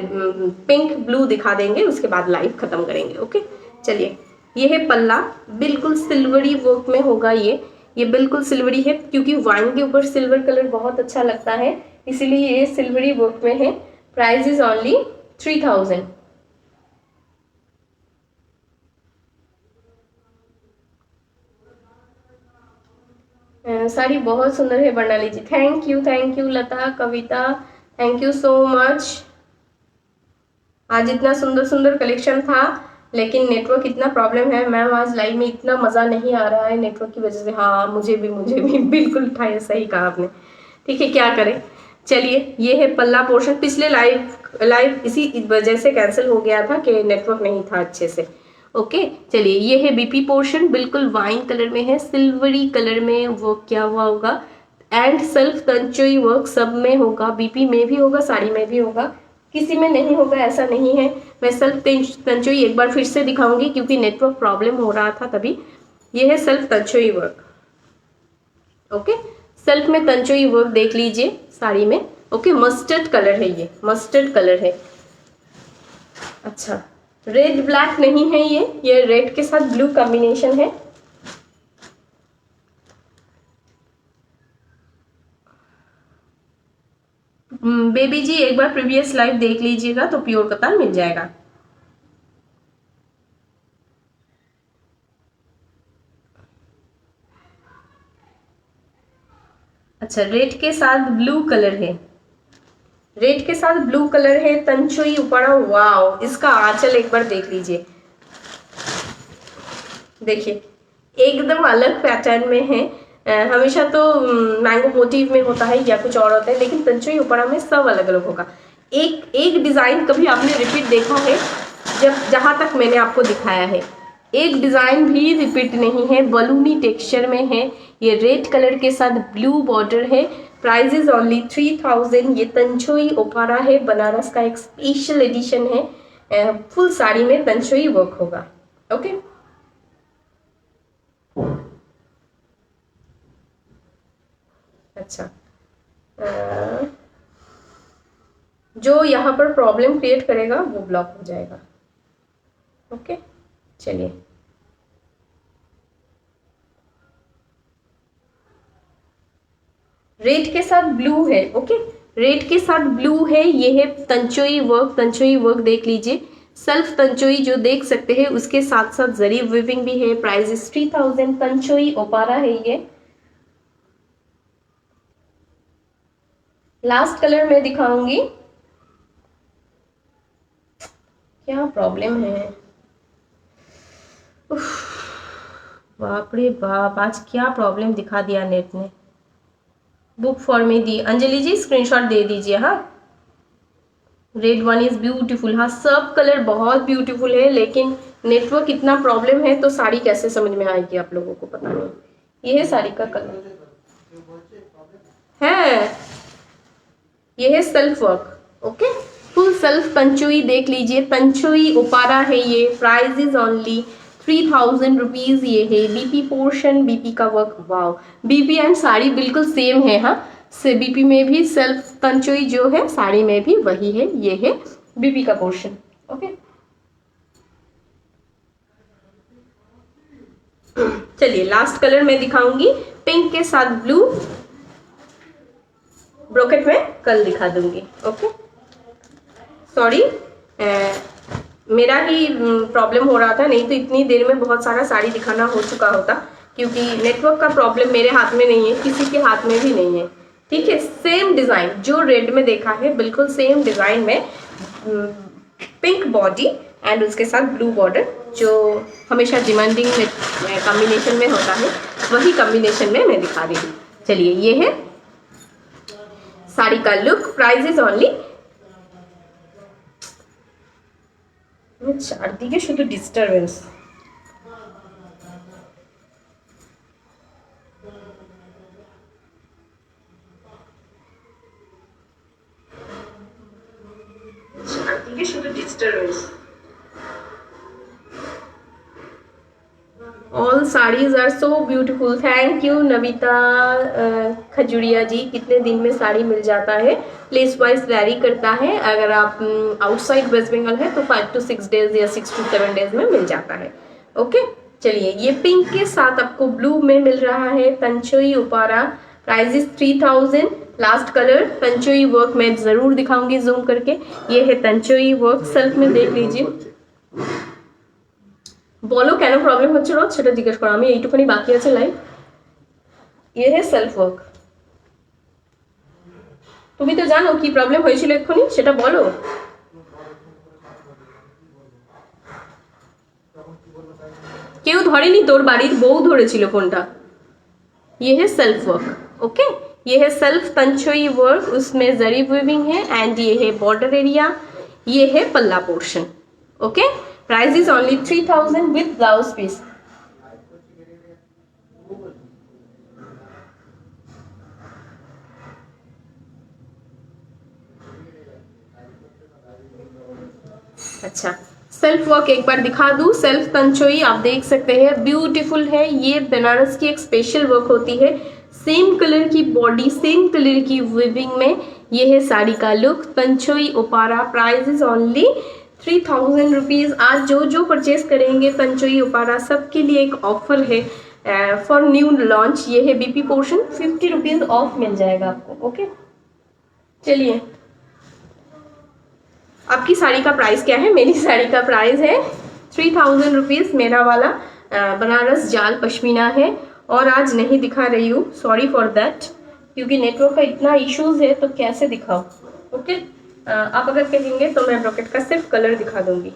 pink blue दिखा देंगे, उसके बाद लाइव खत्म करेंगे। ओके चलिए, ये है पल्ला, बिल्कुल सिल्वरी वर्क में होगा ये बिल्कुल सिल्वरी है, क्योंकि वाइन के ऊपर सिल्वर कलर बहुत अच्छा लगता है, इसीलिए ये सिल्वरी वर्क में है। Price is only 3000। साड़ी बहुत सुंदर है Barnali ji. Thank you Lata, Kavita, thank you so much. आज इतना सुंदर सुंदर कलेक्शन था, लेकिन नेटवर्क इतना प्रॉब्लम है मैम, आज लाइव में इतना मज़ा नहीं आ रहा है नेटवर्क की वजह से। हाँ मुझे भी बिल्कुल सही कहा आपने। ठीक है, क्या करें। चलिए, ये है पल्ला पोर्शन। पिछले लाइव इसी वजह से कैंसिल हो गया था कि नेटवर्क नहीं था अच्छे से। ओके चलिए, ये है बीपी पोर्शन, बिल्कुल वाइन कलर में है, सिल्वरी कलर में वर्क किया हुआ होगा, एंड सेल्फ तंचोई वर्क सब में होगा, बीपी में भी होगा, साड़ी में भी होगा, किसी में नहीं होगा ऐसा नहीं है। मैं सेल्फ तंचोई एक बार फिर से दिखाऊंगी क्योंकि नेटवर्क प्रॉब्लम हो रहा था तभी। ये है सेल्फ तंचोई वर्क। ओके, सेल्फ में तंचोई वर्क देख लीजिए साड़ी में। ओके, मस्टर्ड कलर है, ये मस्टर्ड कलर है। अच्छा, रेड ब्लैक नहीं है, ये रेड के साथ ब्लू कॉम्बिनेशन है। बेबी जी एक बार प्रीवियस लाइव देख लीजिएगा तो प्योर कतान मिल जाएगा। अच्छा, रेड के साथ ब्लू कलर है, रेड के साथ ब्लू कलर है, तंचोई ऊपरा। वाओ, इसका आंचल एक बार देख लीजिए, देखिए एकदम अलग पैटर्न में है। हमेशा तो मैंगो मोटिव में होता है या कुछ और होता है, लेकिन तंचोई ऊपरा में सब अलग अलग होगा। एक डिजाइन कभी आपने रिपीट देखा है? जब जहां तक मैंने आपको दिखाया है, एक डिजाइन भी रिपीट नहीं है, बलूनी टेक्सचर में है। ये रेड कलर के साथ ब्लू बॉर्डर है। Price is only 3000। ये तंचोई ओपारा है, बनारस का एक स्पेशल एडिशन है। फुल साड़ी में तंचोई वर्क होगा। ओके, अच्छा, जो यहाँ पर प्रॉब्लम क्रिएट करेगा वो ब्लॉक हो जाएगा। ओके चलिए, रेड के साथ ब्लू है। ओके, रेड के साथ ब्लू है। ये है तंचोई वर्क, तंचोई वर्क देख लीजिए, सेल्फ तंचोई जो देख सकते हैं, उसके साथ साथ जरी वीविंग भी है। Price is 3000। तंचोई ओपारा है ये। लास्ट कलर मैं दिखाऊंगी। क्या प्रॉब्लम है, बाप रे बाप, आज क्या प्रॉब्लम दिखा दिया नेट ने। बुक फॉर मी दी, अंजलि जी स्क्रीनशॉट दे दीजिए। हाँ, रेड वन इज ब्यूटीफुल। हाँ, सब कलर बहुत ब्यूटीफुल है, लेकिन नेटवर्क इतना प्रॉब्लम है तो साड़ी कैसे समझ में आएगी आप लोगों को, पता नहीं। ये है साड़ी का कलर है, ये है self work. Okay, full self Tanchoi देख लीजिए, तंचोई ओपारा है ये। Price is only 3000 rupees. ये है बीपी पोर्शन, बीपी का work. Wow, BP and sari बिल्कुल सेम है। हाँ, से बीपी में भी सेल्फ तंचोई जो है, साड़ी में भी वही है। ये है बीपी का पोर्शन। ओके चलिए, लास्ट कलर मैं दिखाऊंगी, पिंक के साथ ब्लू, ब्रोकेट में कल दिखा दूंगी। ओके, सॉरी, मेरा ही प्रॉब्लम हो रहा था, नहीं तो इतनी देर में बहुत सारा साड़ी दिखाना हो चुका होता, क्योंकि नेटवर्क का प्रॉब्लम मेरे हाथ में नहीं है, किसी के हाथ में भी नहीं है। ठीक है, सेम डिजाइन जो रेड में देखा है, बिल्कुल सेम डिजाइन में, पिंक बॉडी एंड उसके साथ ब्लू बॉर्डर, जो हमेशा डिमांडिंग कॉम्बिनेशन में होता है, वही कॉम्बिनेशन में मैं दिखा रही हूँ। चलिए, ये है साड़ी का लुक। प्राइस इज ओनली, चार दिखे शुद्ध disturbance. English with disturbance. All sarees are so beautiful. Thank you Navita Khajuria ji. कितने दिन में साड़ी मिल जाता है? प्लेस वाइज वैरी करता है. अगर आप आउटसाइड वेस्ट बंगाल है तो 5 to 6 डेज या 6 to 7 डेज में मिल जाता है. ओके चलिए, ये पिंक के साथ आपको ब्लू में मिल रहा है. तंचोई उपारा, price is 3000. Last colour Tanchoi work मैं जरूर दिखाऊंगी जूम करके. ये है तंचोई वर्क, सेल्फ में देख लीजिए. বলো কেন প্রবলেম হচ্ছে রোজ, সেটা জিজ্ঞেস করো. আমি এইটুকুনি বাকি আছে লাইভ. ये है সেলফ ওয়ার্ক. তুমি তো জানো কি প্রবলেম হয়েছিল এক্ষুনি, সেটা বলো. কেউ ধরেনি, তোর বাড়ির বউ ধরেছিল ফোনটা. ये है सेल्फ वर्क. ओके, ये है सेल्फ तंचोई वर्क, उसमें जरी वीविंग है एंड ये है बॉर्डर एरिया, ये है पल्ला portion. Okay, price is only 3000 with blouse piece. अच्छा, सेल्फ वर्क एक बार दिखा दूं. सेल्फ तंचोई आप देख सकते हैं, ब्यूटीफुल है. ये बनारस की एक स्पेशल वर्क होती है. सेम कलर की बॉडी, सेम कलर की वीविंग में. ये है साड़ी का लुक. तंचोई उपारा, प्राइस इज ओनली 3000 रुपीज़. आज जो जो परचेज करेंगे तंचोई उपारा सबके लिए एक ऑफर है फॉर न्यू लॉन्च. ये है बीपी पोर्शन, 50 रुपीज़ ऑफ मिल जाएगा आपको. ओके चलिए, आपकी साड़ी का प्राइस क्या है? मेरी साड़ी का प्राइस है 3000 रुपीज़. मेरा वाला बनारस जाल पश्मीना है और आज नहीं दिखा रही हूँ, सॉरी फॉर दैट, क्योंकि नेटवर्क का इतना इश्यूज है तो कैसे दिखाओ. ओके आप अगर कहेंगे तो मैं ब्रॉकेट का सिर्फ कलर दिखा दूंगी.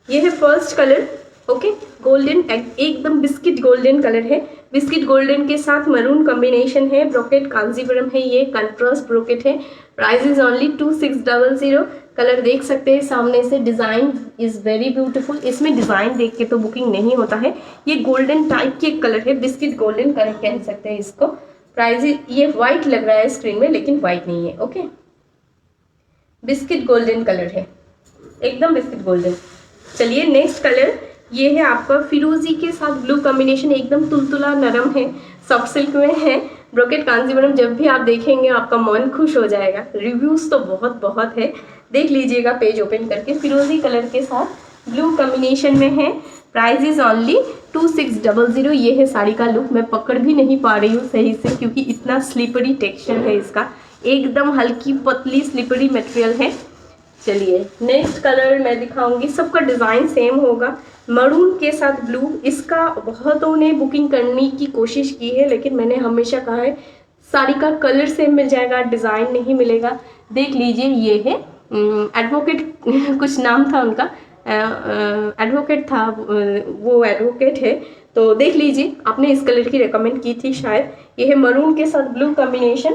ये है फर्स्ट कलर. ओके, गोल्डन, एकदम बिस्किट गोल्डन कलर है. बिस्किट गोल्डन के साथ मरून कॉम्बिनेशन है. ब्रॉकेट कांजीवरम है, ये कंट्रास्ट ब्रॉकेट है. Price is only 2600. कलर देख सकते हैं सामने से. Design is very beautiful. इसमें डिज़ाइन देख के तो बुकिंग नहीं होता है. ये गोल्डन टाइप के कलर है, बिस्किट गोल्डन कलर कह सकते हैं इसको. प्राइस ये वाइट लग रहा है स्क्रीन में, लेकिन वाइट नहीं है. ओके, बिस्किट गोल्डन कलर है, एकदम बिस्किट गोल्डन. चलिए नेक्स्ट कलर, ये है आपका फिरोजी के साथ ब्लू कॉम्बिनेशन. एकदम तुलतुला नरम है, सॉफ्ट सिल्क में है. ब्रोकेट कांजीवरम जब भी आप देखेंगे आपका मन खुश हो जाएगा. रिव्यूज तो बहुत बहुत है, देख लीजिएगा पेज ओपन करके. फिरोजी कलर के साथ ब्लू कॉम्बिनेशन में है. Price is only 2600. ये है साड़ी का लुक. मैं पकड़ भी नहीं पा रही हूँ सही से क्योंकि इतना स्लिपरी टेक्सचर है इसका. एकदम हल्की पतली स्लिपरी मटेरियल है. चलिए नेक्स्ट कलर मैं दिखाऊंगी. सबका डिज़ाइन सेम होगा, मरून के साथ ब्लू. इसका बहुतों ने बुकिंग करने की कोशिश की है, लेकिन मैंने हमेशा कहा है साड़ी का कलर सेम मिल जाएगा, डिज़ाइन नहीं मिलेगा. देख लीजिए, ये है एडवोकेट कुछ नाम था उनका, एडवोकेट था, वो एडवोकेट है. तो देख लीजिए, आपने इस कलर की रिकमेंड की थी शायद. ये है मरून के साथ ब्लू कॉम्बिनेशन.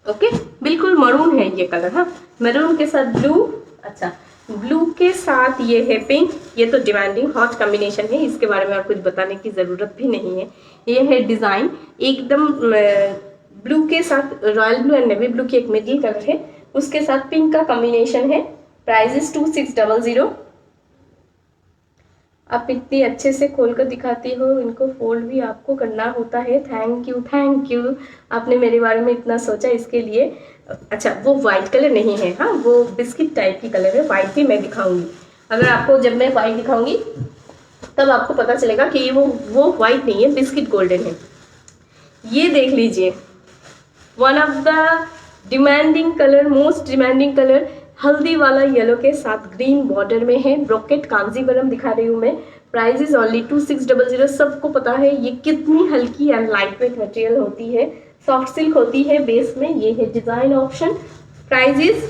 ओके, बिल्कुल मरून है ये कलर. हाँ, मरून के साथ ब्लू. अच्छा, ब्लू के साथ ये है पिंक. ये तो डिमांडिंग हॉट कॉम्बिनेशन है, इसके बारे में आप कुछ बताने की ज़रूरत भी नहीं है. ये है डिज़ाइन एकदम ब्लू के साथ royal blue and navy blue की एक मिडिल कलर है, उसके साथ पिंक का कॉम्बिनेशन है. Price is 2600. आप इतनी अच्छे से खोल कर दिखाती हो, इनको फोल्ड भी आपको करना होता है. थैंक यू, थैंक यू, आपने मेरे बारे में इतना सोचा इसके लिए. अच्छा, वो वाइट कलर नहीं है. हाँ, वो बिस्किट टाइप की कलर है. वाइट भी मैं दिखाऊंगी. अगर आपको जब मैं वाइट दिखाऊंगी तब आपको पता चलेगा कि ये वो वाइट नहीं है, बिस्किट गोल्डन है. ये देख लीजिए, one of the demanding colour, most demanding colour, हल्दी वाला येलो के साथ ग्रीन बॉर्डर में है. ब्रोकेट कांजीवरम दिखा रही हूँ मैं. Price is only 2600. सबको पता है ये कितनी हल्की एंड लाइट वेट मटेरियल होती है, सॉफ्ट सिल्क होती है बेस में. ये है design option. Price is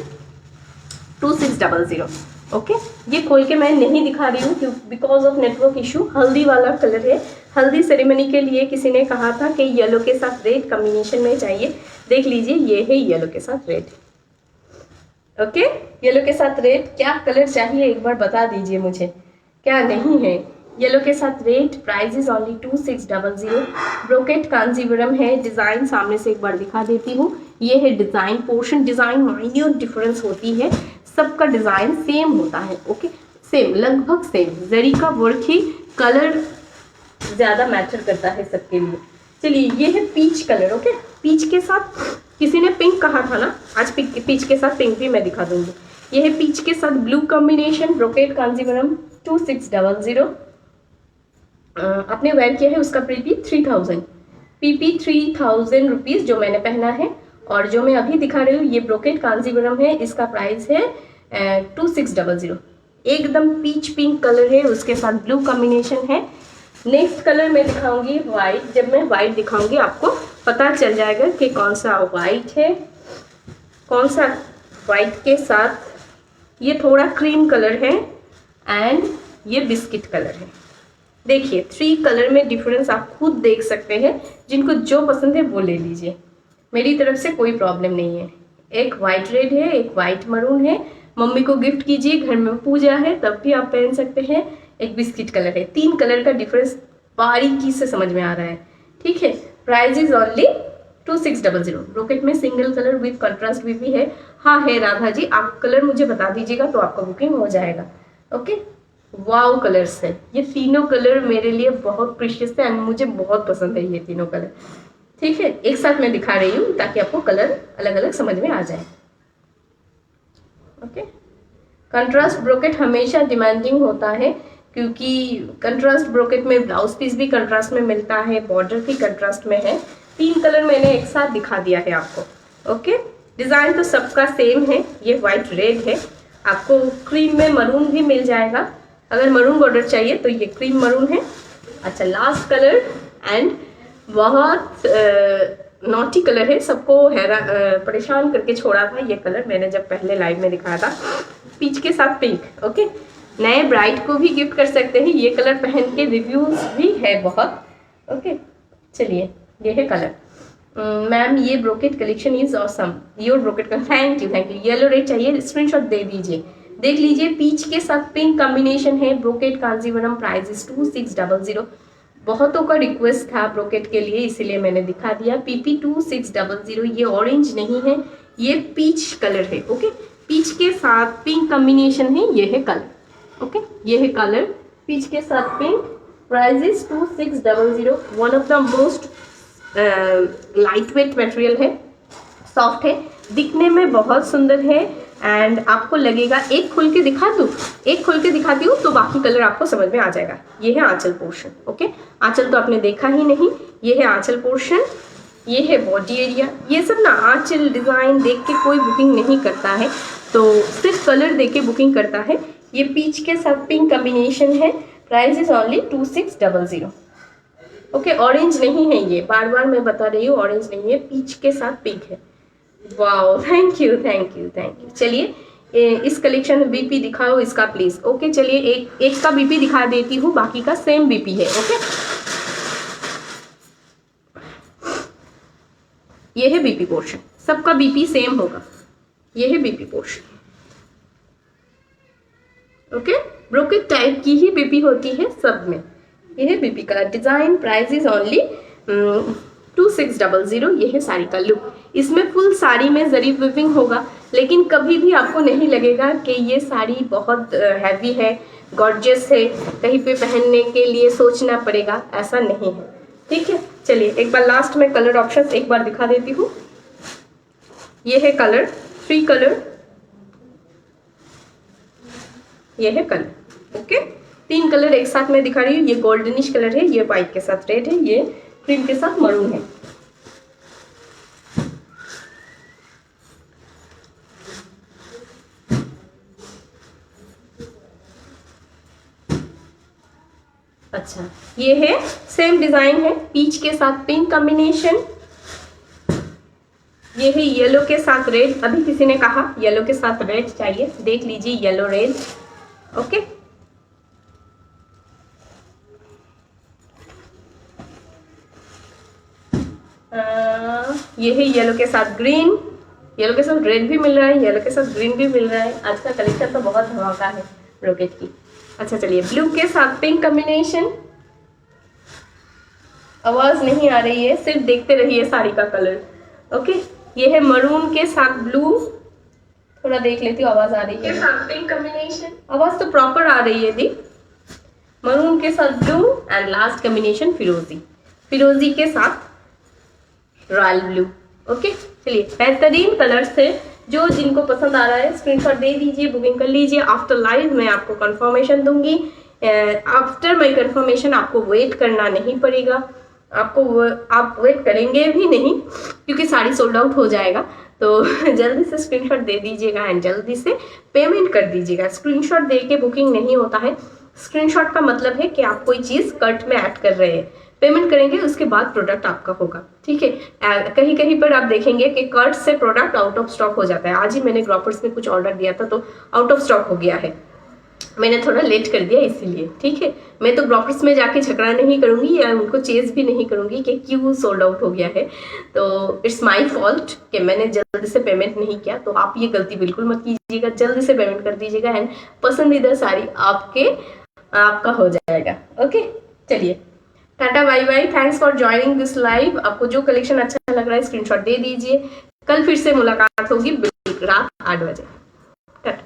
2600. Okay, ये खोल के मैं नहीं दिखा रही हूँ क्योंकि बिकॉज ऑफ नेटवर्क इशू. हल्दी वाला कलर है. हल्दी सेरेमनी के लिए किसी ने कहा था कि येलो के साथ रेड कॉम्बिनेशन में चाहिए. देख लीजिए, ये है येलो के साथ रेड. ओके, येलो के साथ रेड. क्या कलर चाहिए एक बार बता दीजिए मुझे, क्या नहीं है. येलो के साथ red. Price is only 2600. Brocade Kanjivaram है. डिज़ाइन सामने से एक बार दिखा देती हूँ. ये है design portion. Design minute difference होती है. सबका डिज़ाइन सेम होता है। ओके, सेम, लगभग सेम। जरी का वर्क ही कलर ज़्यादा मैटर करता है सबके लिए। चलिए, ये है पीच कलर। ओके, पीच के साथ किसी ने पिंक कहा था ना, आज पीच के साथ पिंक भी मैं दिखा दूंगी। ये है पीच के साथ ब्लू कॉम्बिनेशन, ब्रोकेट कांजीवरम 2600। आपने वेयर किया है, उसका पीपी 3000, पीपी 3000 रुपीज़ जो मैंने पहना है। और जो मैं अभी दिखा रही हूँ ये ब्रोकेट कांजीवरम है, इसका प्राइस है 2600। एकदम पीच पिंक कलर है, उसके साथ ब्लू कॉम्बिनेशन है। नेक्स्ट कलर मैं दिखाऊंगी वाइट। जब मैं वाइट दिखाऊंगी आपको पता चल जाएगा कि कौन सा वाइट है, कौन सा वाइट के साथ ये थोड़ा क्रीम कलर है एंड ये बिस्किट कलर है। देखिए 3 कलर में डिफरेंस आप खुद देख सकते हैं। जिनको जो पसंद है वो ले लीजिए, मेरी तरफ से कोई प्रॉब्लम नहीं है। एक वाइट रेड है, एक वाइट मरून है। मम्मी को गिफ्ट कीजिए, घर में पूजा है तब भी आप पहन सकते हैं। एक बिस्किट कलर है। 3 कलर का डिफरेंस बारीकी से समझ में आ रहा है। ठीक है, प्राइस इज ओनली 2600। ब्रोकेट में सिंगल कलर विद कंट्रास्ट भी है। हाँ है राधा जी, आप कलर मुझे बता दीजिएगा तो आपका बुकिंग हो जाएगा। ओके, वाव कलर्स है ये तीनों। कलर मेरे लिए बहुत प्रीशियस है एंड मुझे बहुत पसंद है ये तीनों कलर। ठीक है, एक साथ मैं दिखा रही हूँ ताकि आपको कलर अलग अलग समझ में आ जाए। ओके, कंट्रास्ट ब्रोकेट हमेशा डिमांडिंग होता है क्योंकि कंट्रास्ट ब्रोकेट में ब्लाउज पीस भी कंट्रास्ट में मिलता है, बॉर्डर भी कंट्रास्ट में है। 3 कलर मैंने एक साथ दिखा दिया है आपको। ओके, डिज़ाइन तो सबका सेम है। ये वाइट रेड है, आपको क्रीम में मरून भी मिल जाएगा। अगर मरून बॉर्डर चाहिए तो ये क्रीम मरून है। अच्छा, लास्ट कलर एंड बहुत नॉटी कलर है, सबको परेशान करके छोड़ा था ये कलर मैंने जब पहले लाइव में दिखाया था। पीच के साथ पिंक। ओके, नए ब्राइड को भी गिफ्ट कर सकते हैं। ये कलर पहन के रिव्यूज भी है बहुत। ओके, चलिए ये है कलर। मैम ये brocade collection is awesome, your brocade का थैंक यू। येलो रेड चाहिए, स्क्रीनशॉट दे दीजिए। देख लीजिए, पीच के साथ पिंक कॉम्बिनेशन है। Brocade Kanjivaram, price is 2600। बहुतों का रिक्वेस्ट था ब्रोकेट के लिए, इसीलिए मैंने दिखा दिया। पीपी 2600। ये ऑरेंज नहीं है, ये पीच कलर है। ओके, पीच के साथ पिंक कॉम्बिनेशन है। ये है कलर। ओके, ये है कलर पीच के साथ pink. Price is 2600। One of the most light weight material है, सॉफ्ट है, दिखने में बहुत सुंदर है एंड आपको लगेगा। एक खोल के दिखा दूँ, एक खोल के दिखाती हूँ तो बाकी कलर आपको समझ में आ जाएगा। ये है आंचल पोर्शन। ओके, आंचल तो आपने देखा ही नहीं, ये है आंचल पोर्शन, ये है बॉडी एरिया। ये सब ना आंचल डिज़ाइन देख के कोई बुकिंग नहीं करता है, तो सिर्फ कलर देख के बुकिंग करता है। ये पीच के साथ पिंक कॉम्बिनेशन है। Price is only 2600। Okay, orange नहीं है ये, बार बार मैं बता रही हूँ, ऑरेंज नहीं है, पीच के साथ पिंक है। Wow, thank you thank you thank you. चलिए इस कलेक्शन में बीपी दिखाओ इसका प्लीज। ओके, चलिए एक का बीपी दिखा देती हूँ, बाकी का सेम बीपी है। ओके, ये है बीपी पोर्शन, सबका बीपी सेम होगा। ये है BP portion. Okay, brocade type की ही बीपी होती है सब में। ये है बीपी का डिजाइन। Price is only 2600। ये है साड़ी का लुक। इसमें फुल साड़ी में जरी वीविंग होगा, लेकिन कभी भी आपको नहीं लगेगा कि ये साड़ी बहुत हैवी है, गॉर्जियस है, कहीं पे पहनने के लिए सोचना पड़ेगा, ऐसा नहीं है। ठीक है, चलिए एक बार लास्ट में कलर ऑप्शंस एक बार दिखा देती हूँ। ये है कलर, 3 कलर, ये है कलर। ओके, 3 कलर एक साथ में दिखा रही हूँ। ये गोल्डनिश कलर है, ये वाइट के साथ रेड है, ये क्रीम के साथ मरून है। अच्छा, ये है सेम डिजाइन है, पीच के साथ पिंक कॉम्बिनेशन। ये है येलो के साथ रेड। अभी किसी ने कहा येलो के साथ रेड चाहिए, देख लीजिए येलो रेड। ओके, ये है येलो के साथ ग्रीन, येलो के साथ रेड भी मिल रहा है, येलो के साथ ग्रीन भी मिल रहा है। आज का कलेक्शन तो बहुत धमाका है ब्रोकेट की। अच्छा, चलिए ब्लू के साथ पिंक कॉम्बिनेशन। आवाज नहीं आ रही है, सिर्फ देखते रहिए साड़ी का कलर। ओके, ये है मरून के साथ ब्लू थोड़ा देख लेती हूँ आवाज आ रही है। पिंक कॉम्बिनेशन, आवाज तो प्रॉपर आ रही है दी। मरून के साथ ब्लू एंड लास्ट कॉम्बिनेशन फिरोजी, फिरोजी के साथ रॉयल ब्लू। ओके, चलिए बेहतरीन कलर्स थे। जो जिनको पसंद आ रहा है स्क्रीनशॉट दे दीजिए, बुकिंग कर लीजिए। आफ्टर लाइव मैं आपको कंफर्मेशन दूंगी। आफ्टर माई कंफर्मेशन आपको वेट करना नहीं पड़ेगा, आप वेट करेंगे भी नहीं क्योंकि साड़ी सोल्ड आउट हो जाएगा। तो जल्दी से स्क्रीनशॉट दे दीजिएगा एंड जल्दी से पेमेंट कर दीजिएगा। स्क्रीनशॉट दे के बुकिंग नहीं होता है। स्क्रीनशॉट का मतलब है कि आप कोई चीज़ कर्ट में ऐड कर रहे हैं, पेमेंट करेंगे उसके बाद प्रोडक्ट आपका होगा। ठीक है, कहीं कहीं पर आप देखेंगे कि कर्ट से प्रोडक्ट आउट ऑफ स्टॉक हो जाता है। आज ही मैंने ग्रॉपर्स में कुछ ऑर्डर दिया था तो आउट ऑफ स्टॉक हो गया है, मैंने थोड़ा लेट कर दिया इसीलिए। ठीक है, मैं तो ग्रॉपर्स में जाके झगड़ा नहीं करूंगी या उनको चेज भी नहीं करूंगी कि क्यों सोल्ड आउट हो गया है। तो इट्स माय फॉल्ट कि मैंने जल्दी से पेमेंट नहीं किया। तो आप ये गलती बिल्कुल मत कीजिएगा, जल्दी से पेमेंट कर दीजिएगा एंड पसंदीदा साड़ी आपका हो जाएगा। ओके, चलिए tata bye bye, thanks for joining this live. आपको जो कलेक्शन अच्छा लग रहा है स्क्रीनशॉट दे दीजिए। कल फिर से मुलाकात होगी रात 8 बजे।